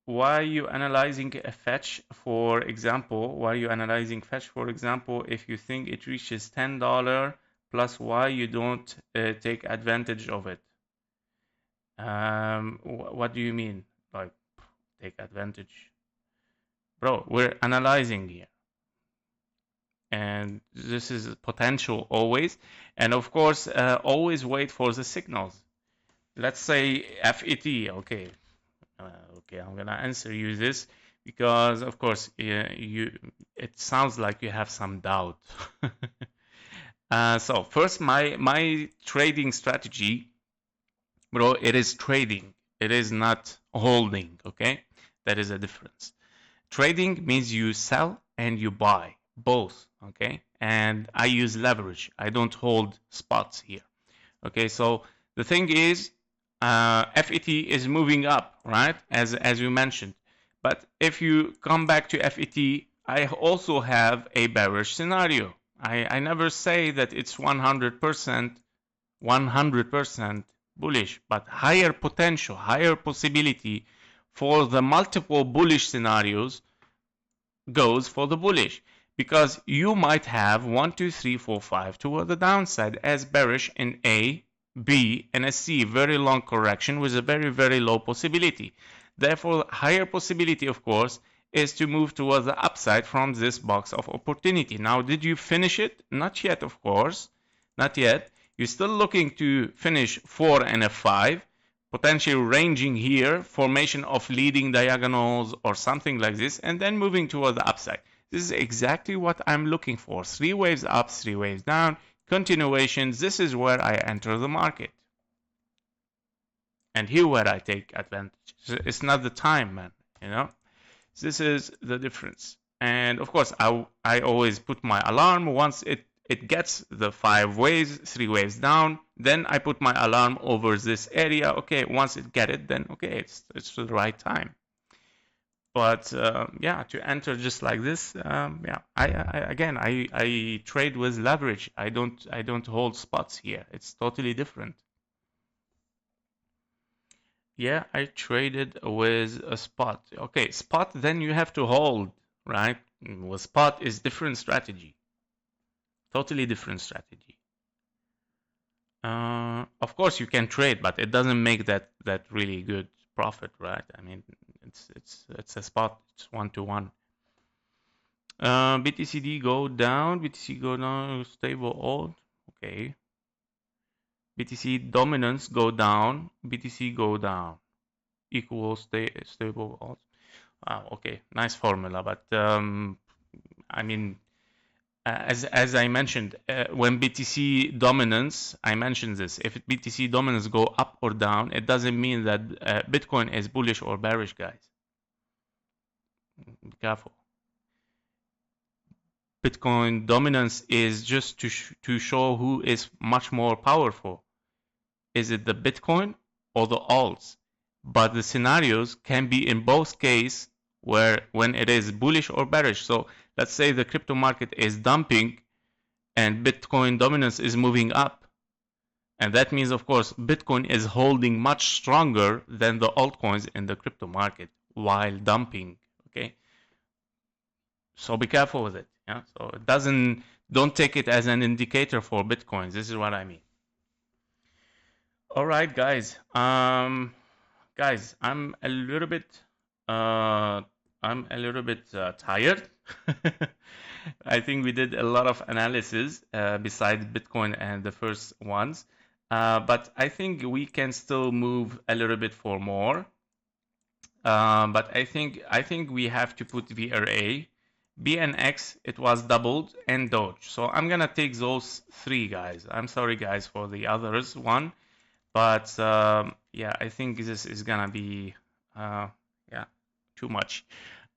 are you analyzing a fetch, for example? Why are you analyzing fetch, for example, if you think it reaches $10 plus why you don't take advantage of it? What do you mean? Like, take advantage? Bro, we're analyzing here. And this is potential always. And of course, always wait for the signals. Let's say FET, okay. Okay, I'm gonna answer you this because, of course, it sounds like you have some doubt. So first, my trading strategy, bro, it is trading. It is not holding, okay? That is a difference. Trading means you sell and you buy, both, okay? And I use leverage. I don't hold spots here, okay? So the thing is, FET is moving up, right? As you mentioned. But if you come back to FET, I also have a bearish scenario. I never say that it's 100% bullish, but higher potential, higher possibility for the multiple bullish scenarios goes for the bullish. Because you might have 1, 2, 3, 4, 5 toward the downside as bearish in A, B, and a C, very long correction with a very, very low possibility. Therefore, higher possibility, of course, is to move towards the upside from this box of opportunity. Now, did you finish it? Not yet, of course. Not yet. You're still looking to finish 4 and a 5, potentially ranging here, formation of leading diagonals or something like this, and then moving toward the upside. This is exactly what I'm looking for. 3 waves up, 3 waves down, continuations. This is where I enter the market. And here where I take advantage. It's not the time, man, you know. This is the difference. And of course, I always put my alarm once it gets the 5 waves, 3 waves down, then I put my alarm over this area. Okay, once it get it, then okay, it's the right time. But yeah, to enter just like this, yeah, I trade with leverage. I don't hold spots here. It's totally different. Yeah, I traded with a spot. Okay, spot, then you have to hold, right? With spot is different strategy. Totally different strategy. Of course you can trade, but it doesn't make that really good profit, right? I mean, it's a spot. It's 1-to-1. BTCD go down. BTC go down. Stable hold. Okay. BTC dominance go down. BTC go down. Equal stable hold. Wow. Okay. Nice formula, but I mean, as I mentioned, when BTC dominance, I mentioned this. If BTC dominance go up or down, it doesn't mean that Bitcoin is bullish or bearish, guys. Be careful. Bitcoin dominance is just to show who is much more powerful. Is it the Bitcoin or the alts? But the scenarios can be in both cases where when it is bullish or bearish. So let's say the crypto market is dumping and Bitcoin dominance is moving up. And that means, of course, Bitcoin is holding much stronger than the altcoins in the crypto market while dumping. Okay. So be careful with it. Yeah. So it don't take it as an indicator for Bitcoins. This is what I mean. All right, guys. Guys, I'm a little bit tired. I think we did a lot of analysis besides Bitcoin and the first ones. But I think we can still move a little bit for more. But I think we have to put VRA, BNX, it was doubled, and DOGE. So I'm gonna take those 3, guys. I'm sorry, guys, for the others one, but yeah, I think this is gonna be yeah, too much.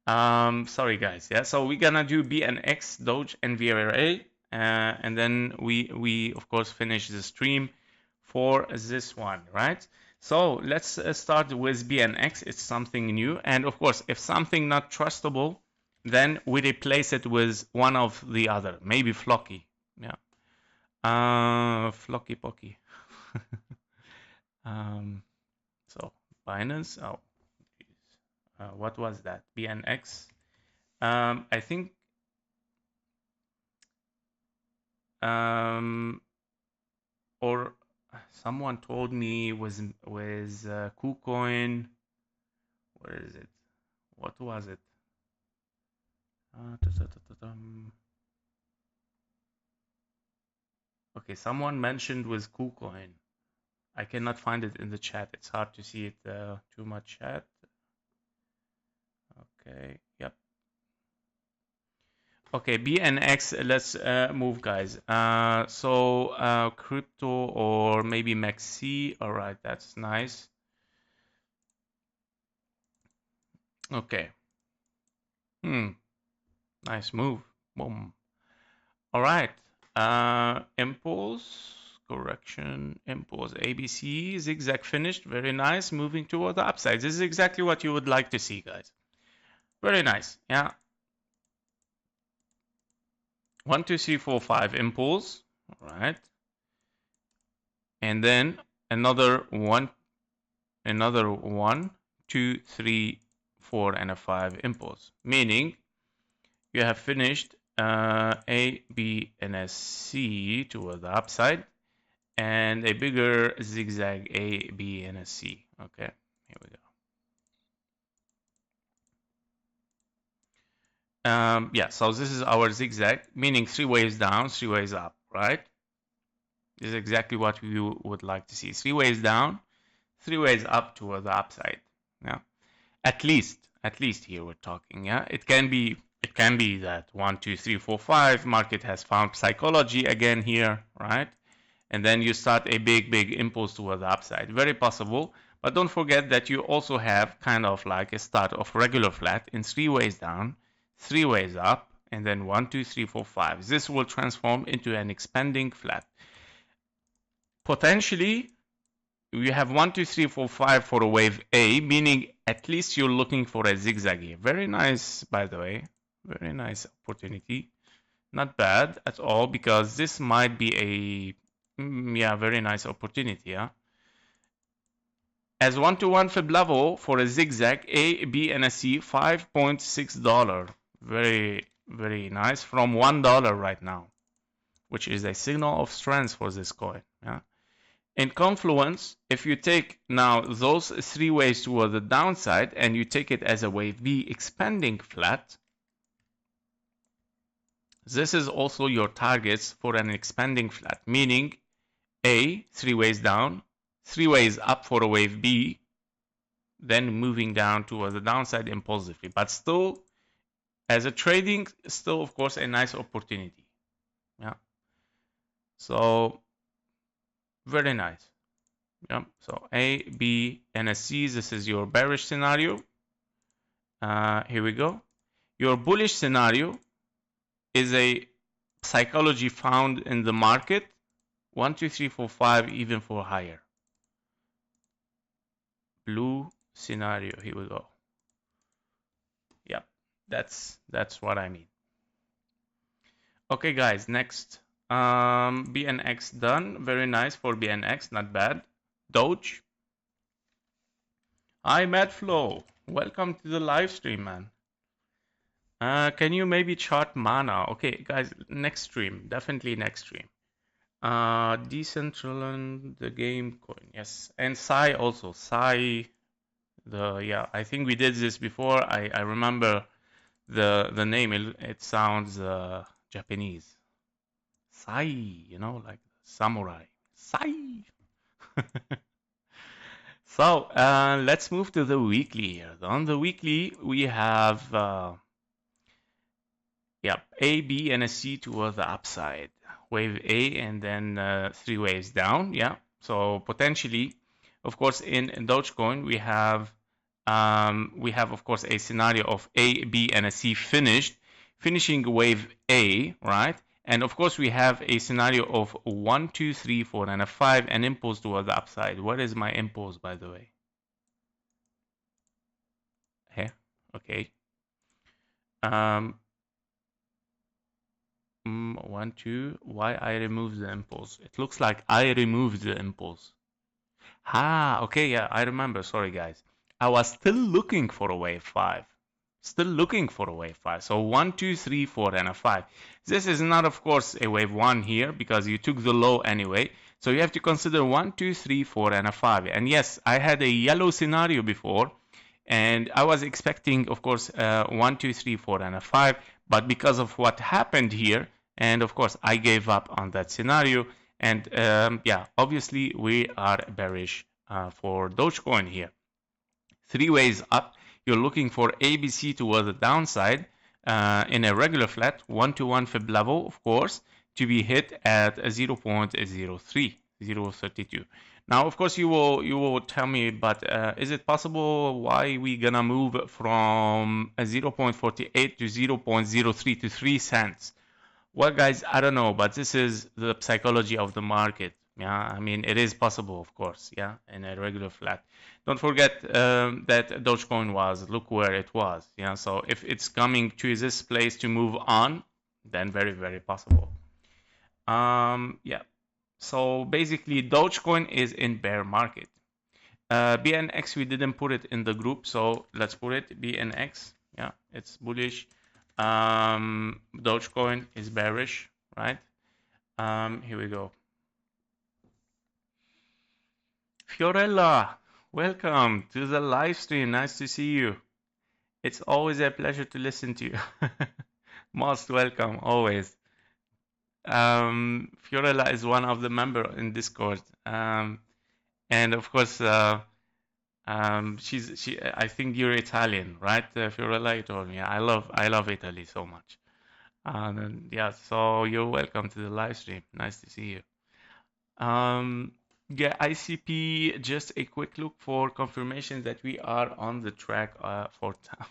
Sorry, guys. Yeah, so we're gonna do BNX, DOGE, and VRA, and then we of course finish the stream for this one, right? So let's start with BNX. It's something new, and of course, if something not trustable, then we replace it with one of the other, maybe Flocky. Yeah, Flocky Pocky. So Binance. Oh, what was that? BNX. I think. Or someone told me was KuCoin. Where is it? What was it? Okay, someone mentioned with KuCoin. I cannot find it in the chat. It's hard to see it. Too much chat. Okay. Yep. Okay, BNX. Let's move, guys. So crypto or maybe Maxi. All right, that's nice. Okay. Nice move. Boom. All right. Impulse, correction, impulse, ABC, zigzag finished. Very nice. Moving toward the upside. This is exactly what you would like to see, guys. Very nice. Yeah. 1, 2, 3, 4, 5 impulse. All right. And then another 1, 2, 3, 4, and a 5 impulse. Meaning you have finished A, B, and a C toward the upside, and a bigger zigzag A, B, and a C. Okay, here we go. Yeah, so this is our zigzag, meaning 3 waves down, 3 waves up, right? This is exactly what we would like to see. 3 waves down, three ways up to the upside. Yeah, at least here we're talking. Yeah, it can be that 1, 2, 3, 4, 5 market has found psychology again here, right? And then you start a big impulse toward the upside. Very possible. But don't forget that you also have kind of like a start of regular flat in three ways down, three ways up, and then 1, 2, 3, 4, 5. This will transform into an expanding flat. Potentially, you have 1, 2, 3, 4, 5 for a wave A, meaning at least you're looking for a zigzag here. Very nice, by the way. Very nice opportunity. Not bad at all, because this might be a very nice opportunity. Yeah. As 1-to-1 fib level for a zigzag A, B, and a C, $5.6. Very nice from $1 right now, which is a signal of strength for this coin. Yeah. In confluence, if you take now those three ways toward the downside and you take it as a wave B expanding flat, this is also your targets for an expanding flat, meaning A, three ways down, three ways up for a wave B, then moving down towards the downside impulsively. But still, as a trading, still, of course, a nice opportunity. Yeah. So, very nice. Yeah. So, A, B, and a C, this is your bearish scenario. Here we go. Your bullish scenario is a psychology found in the market. 1, 2, 3, 4, 5, even for higher. Blue scenario, here we go. Yeah, that's what I mean. Okay, guys, next. BNX done. Very nice for BNX, not bad. Doge. Hi, Madflow. Welcome to the live stream, man. Can you maybe chart mana? Okay, guys, next stream. Definitely next stream. Decentraland, the game coin. Yes, and Sai also. Sai, I think we did this before. I remember the name. It sounds Japanese. Sai, like samurai. Sai. So let's move to the weekly here. On the weekly, we have A, B, and a C toward the upside. Wave A and then three waves down. Yeah. So potentially, of course, in Dogecoin, we have of course a scenario of A, B, and a C finishing wave A, right? And of course, we have a scenario of 1, 2, 3, 4, and a 5, and impulse toward the upside. What is my impulse, by the way? Here, okay. 1, 2. Why I removed the impulse? It looks like I removed the impulse. Okay, yeah, I remember. Sorry, guys. I was still looking for a wave 5. Still looking for a wave 5. So 1, 2, 3, 4, and a 5. This is not, of course, a wave 1 here because you took the low anyway. So you have to consider 1, 2, 3, 4, and a 5. And yes, I had a yellow scenario before. And I was expecting, of course, 1, 2, 3, 4, and a 5. But because of what happened here, and of course, I gave up on that scenario. And obviously, we are bearish for Dogecoin here. Three ways up. You're looking for ABC toward the downside in a regular flat, 1-to-1 fib level, of course, to be hit at 0.03. Now, of course, you will tell me, but is it possible why we gonna move from 0.48 to 0.03 to 3 cents? Well, guys, I don't know, but this is the psychology of the market. Yeah, I mean, it is possible, of course, yeah, in a regular flat. Don't forget that Dogecoin look where it was, yeah, so if it's coming to this place to move on, then very, very possible. Yeah, so basically, Dogecoin is in bear market. BNX, we didn't put it in the group, so let's put it, BNX, yeah, it's bullish. Dogecoin is bearish, right? Here we go. Fiorella, welcome to the live stream. Nice to see you. It's always a pleasure to listen to you. Most welcome, always. Fiorella is one of the members in Discord. And of course, I think you're Italian, right? Fiorella, you told me. I love Italy so much. And then, yeah, so you're welcome to the live stream. Nice to see you. Yeah, ICP, just a quick look for confirmation that we are on the track for time.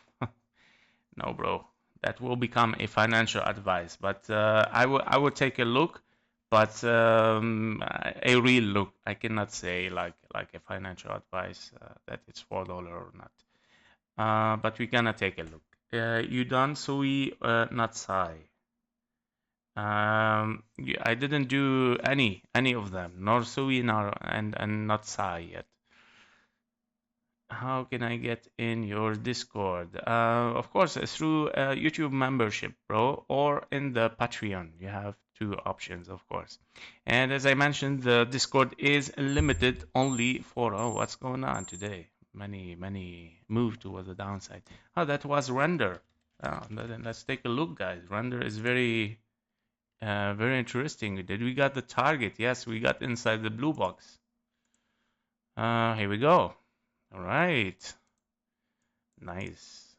No, bro, that will become a financial advice. But I will take a look, but a real look. I cannot say like a financial advice that it's $4 or not. But we're gonna take a look. You done SUI, not SAI. I didn't do any of them, nor SUI nor and not SAI yet. How can I get in your Discord? Of course, through YouTube membership, bro, or in the Patreon. You have two options, of course. And as I mentioned, the Discord is limited only for, oh, what's going on today? Many move towards the downside. Oh, that was render. Then let's take a look, guys. Render is very interesting. Did we got the target? Yes, we got inside the blue box. Here we go. All right. Nice.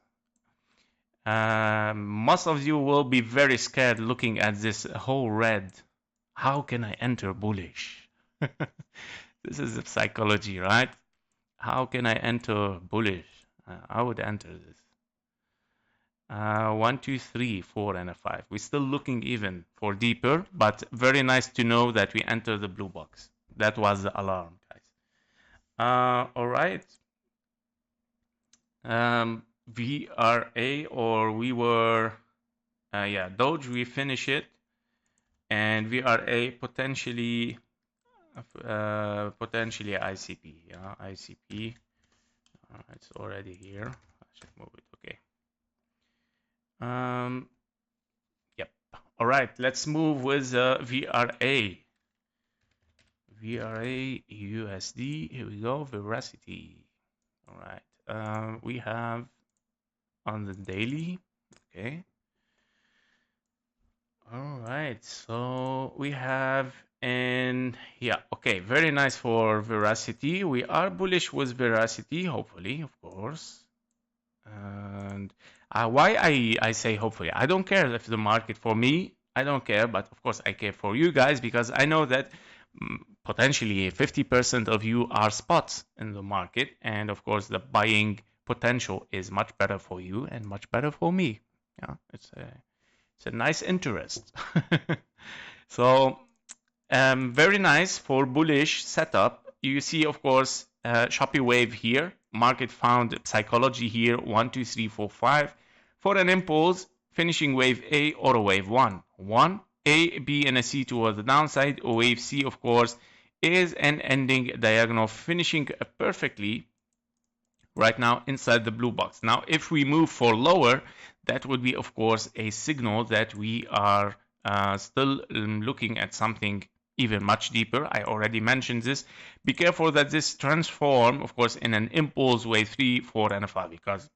Most of you will be very scared looking at this whole red. How can I enter bullish? This is the psychology, right? How can I enter bullish? I would enter this. 1, 2, 3, 4, and a 5. We're still looking even for deeper, but very nice to know that we enter the blue box. That was the alarm, guys. All right. VRA, or we were, yeah, DOGE, we finish it, and VRA potentially ICP, yeah, ICP. It's already here. I should move it. Okay. Yep. All right. Let's move with VRA. VRA USD. Here we go. Veracity. All right. We have on the daily. Okay. All right. So we have yeah. Okay. Very nice for Veracity. We are bullish with Veracity. Hopefully, of course. And why I say hopefully, I don't care if the market, for me, I don't care, but of course I care for you guys, because I know that potentially 50% of you are spots in the market, and of course the buying potential is much better for you and much better for me. Yeah, it's a nice interest. So very nice for bullish setup. You see, of course, choppy wave here, market found psychology here, 1, 2, 3, 4, 5, for an impulse, finishing wave A or a wave 1. A, B, and a C towards the downside. A wave C, of course, is an ending diagonal, finishing perfectly right now inside the blue box. Now, if we move for lower, that would be, of course, a signal that we are still looking at something even much deeper. I already mentioned this. Be careful that this transform, of course, in an impulse wave 3, 4, and a 5, because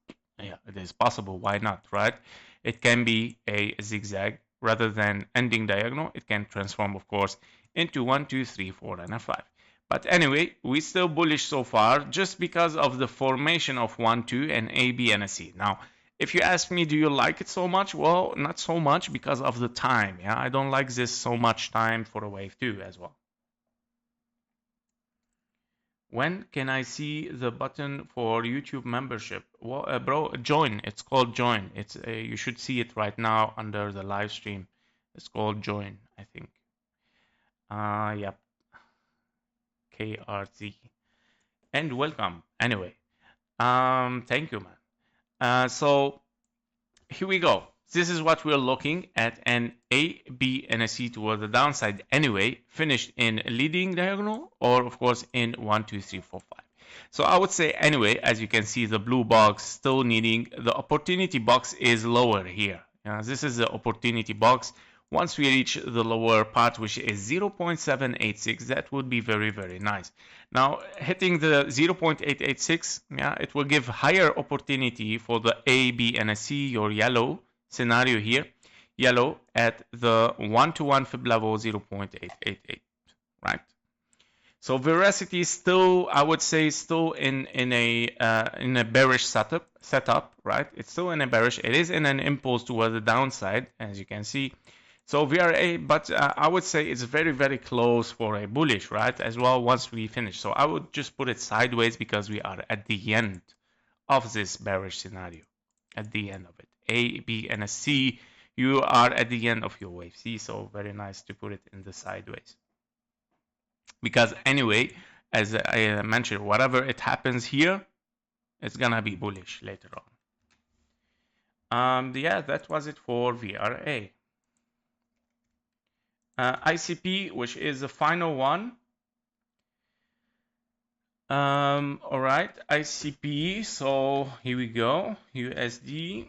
yeah, it is possible. Why not, right? It can be a zigzag rather than ending diagonal. It can transform, of course, into 1, 2, 3, 4, and a 5. But anyway, we're still bullish so far just because of the formation of 1, 2, and A, B, and a C. Now, if you ask me, do you like it so much? Well, not so much because of the time. Yeah, I don't like this so much time for a wave 2 as well. When can I see the button for YouTube membership? Well, bro, join. It's called join. It's you should see it right now under the live stream. It's called join, I think. Yep. KRZ. And welcome. Anyway, thank you, man. So here we go. This is what we're looking at, an A, B, and a C toward the downside anyway, finished in leading diagonal, or of course in 1, 2, 3, 4, 5. So I would say anyway, as you can see, the blue box still needing, the opportunity box is lower here. This is the opportunity box. Once we reach the lower part, which is 0.786, that would be very, very nice. Now, hitting the 0.886, yeah, it will give higher opportunity for the A, B, and a C, your yellow scenario here. Yellow at the 1-to-1 fib level 0.888, right? So Veracity is still, I would say, still in a bearish setup, right? It's still in a bearish. It is in an impulse toward the downside, as you can see. So VRA, but I would say it's very, very close for a bullish, right? As well, once we finish. So I would just put it sideways because we are at the end of this bearish scenario. At the end of it. A, B, and a C. You are at the end of your wave. See, so very nice to put it in the sideways. Because anyway, as I mentioned, whatever it happens here, it's gonna be bullish later on. Yeah, that was it for VRA. ICP, which is the final one. All right, ICP. So here we go. USD.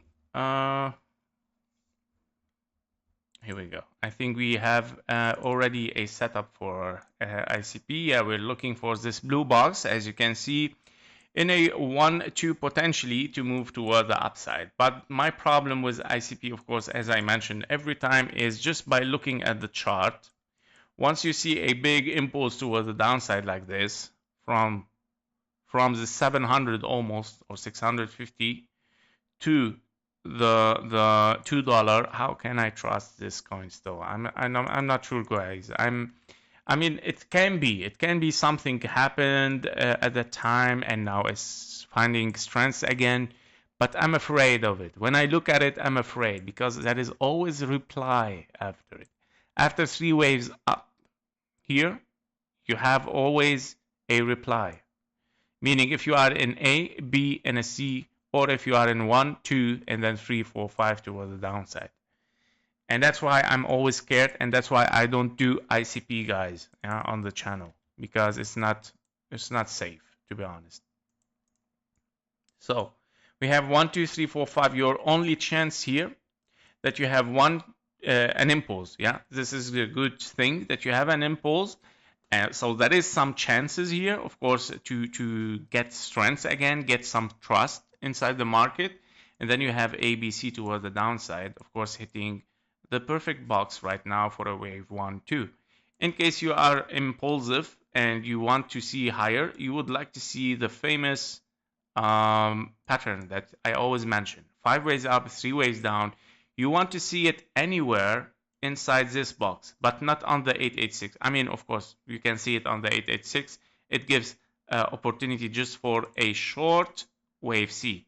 Here we go. I think we have already a setup for ICP. Yeah, we're looking for this blue box, as you can see, in a 1-2 potentially to move toward the upside. But my problem with ICP, of course, as I mentioned every time, is just by looking at the chart. Once you see a big impulse toward the downside like this, from the 700 almost, or 650 to the $2, how can I trust this coin still? I'm not sure, guys. I mean, it can be something happened at that time and now it's finding strength again, but I'm afraid of it. When I look at it, I'm afraid because there is always a reply after it. After 3 waves up here, you have always a reply. Meaning if you are in A, B, and a C, or if you are in 1, 2, and then 3, 4, 5 towards the downside. And that's why I'm always scared, and that's why I don't do ICP, guys, on the channel, because it's not safe, to be honest. So we have 1, 2, 3, 4, 5. Your only chance here that you have an impulse. Yeah, this is a good thing that you have an impulse. So there is some chances here, of course, to get strength again, get some trust inside the market. And then you have ABC toward the downside, of course, hitting the perfect box right now for a wave 1, 2. In case you are impulsive and you want to see higher, you would like to see the famous pattern that I always mention. 5 waves up, 3 waves down. You want to see it anywhere inside this box, but not on the 886. I mean, of course, you can see it on the 886. It gives opportunity just for a short wave C.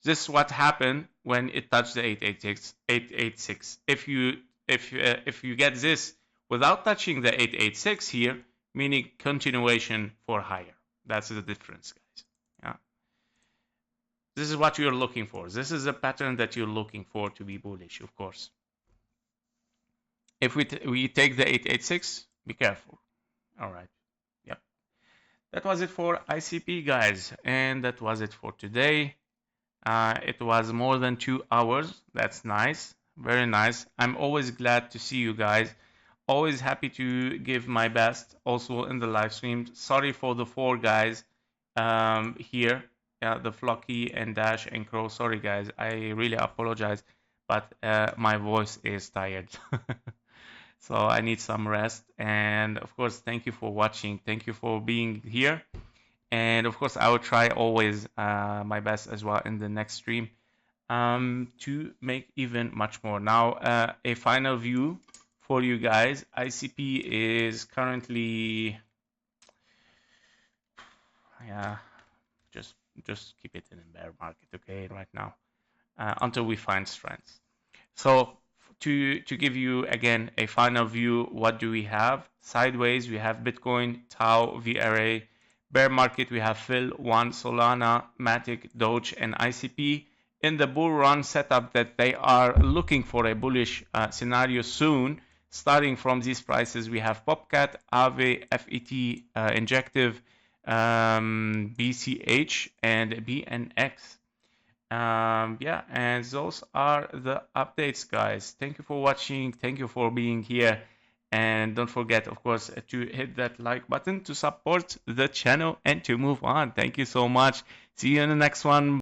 This is what happened when it touched the 886. If you get this without touching the 886 here, meaning continuation for higher. That's the difference, guys. Yeah. This is what you're looking for. This is a pattern that you're looking for to be bullish, of course. If we take the 886, be careful. All right. Yep. That was it for ICP, guys. And that was it for today. It was more than 2 hours. That's nice. Very nice. I'm always glad to see you guys. Always happy to give my best also in the live stream. Sorry for the 4 guys here. The Flocky and Dash and Crow. Sorry, guys. I really apologize. But my voice is tired. So I need some rest. And of course, thank you for watching. Thank you for being here. And of course, I will try always my best as well in the next stream to make even much more. Now, a final view for you guys. ICP is currently, yeah, just keep it in a bear market, okay, right now, until we find strength. So to give you again a final view, what do we have? Sideways, we have Bitcoin, TAO, VRA. Bear market, we have Phil, One, Solana, MATIC, DOGE, and ICP. In the bull run setup that they are looking for a bullish scenario soon, starting from these prices, we have POPCAT, AAVE, FET, Injective, BCH, and BNX. Yeah, and those are the updates, guys. Thank you for watching. Thank you for being here. And don't forget, of course, to hit that like button to support the channel and to move on. Thank you so much. See you in the next one.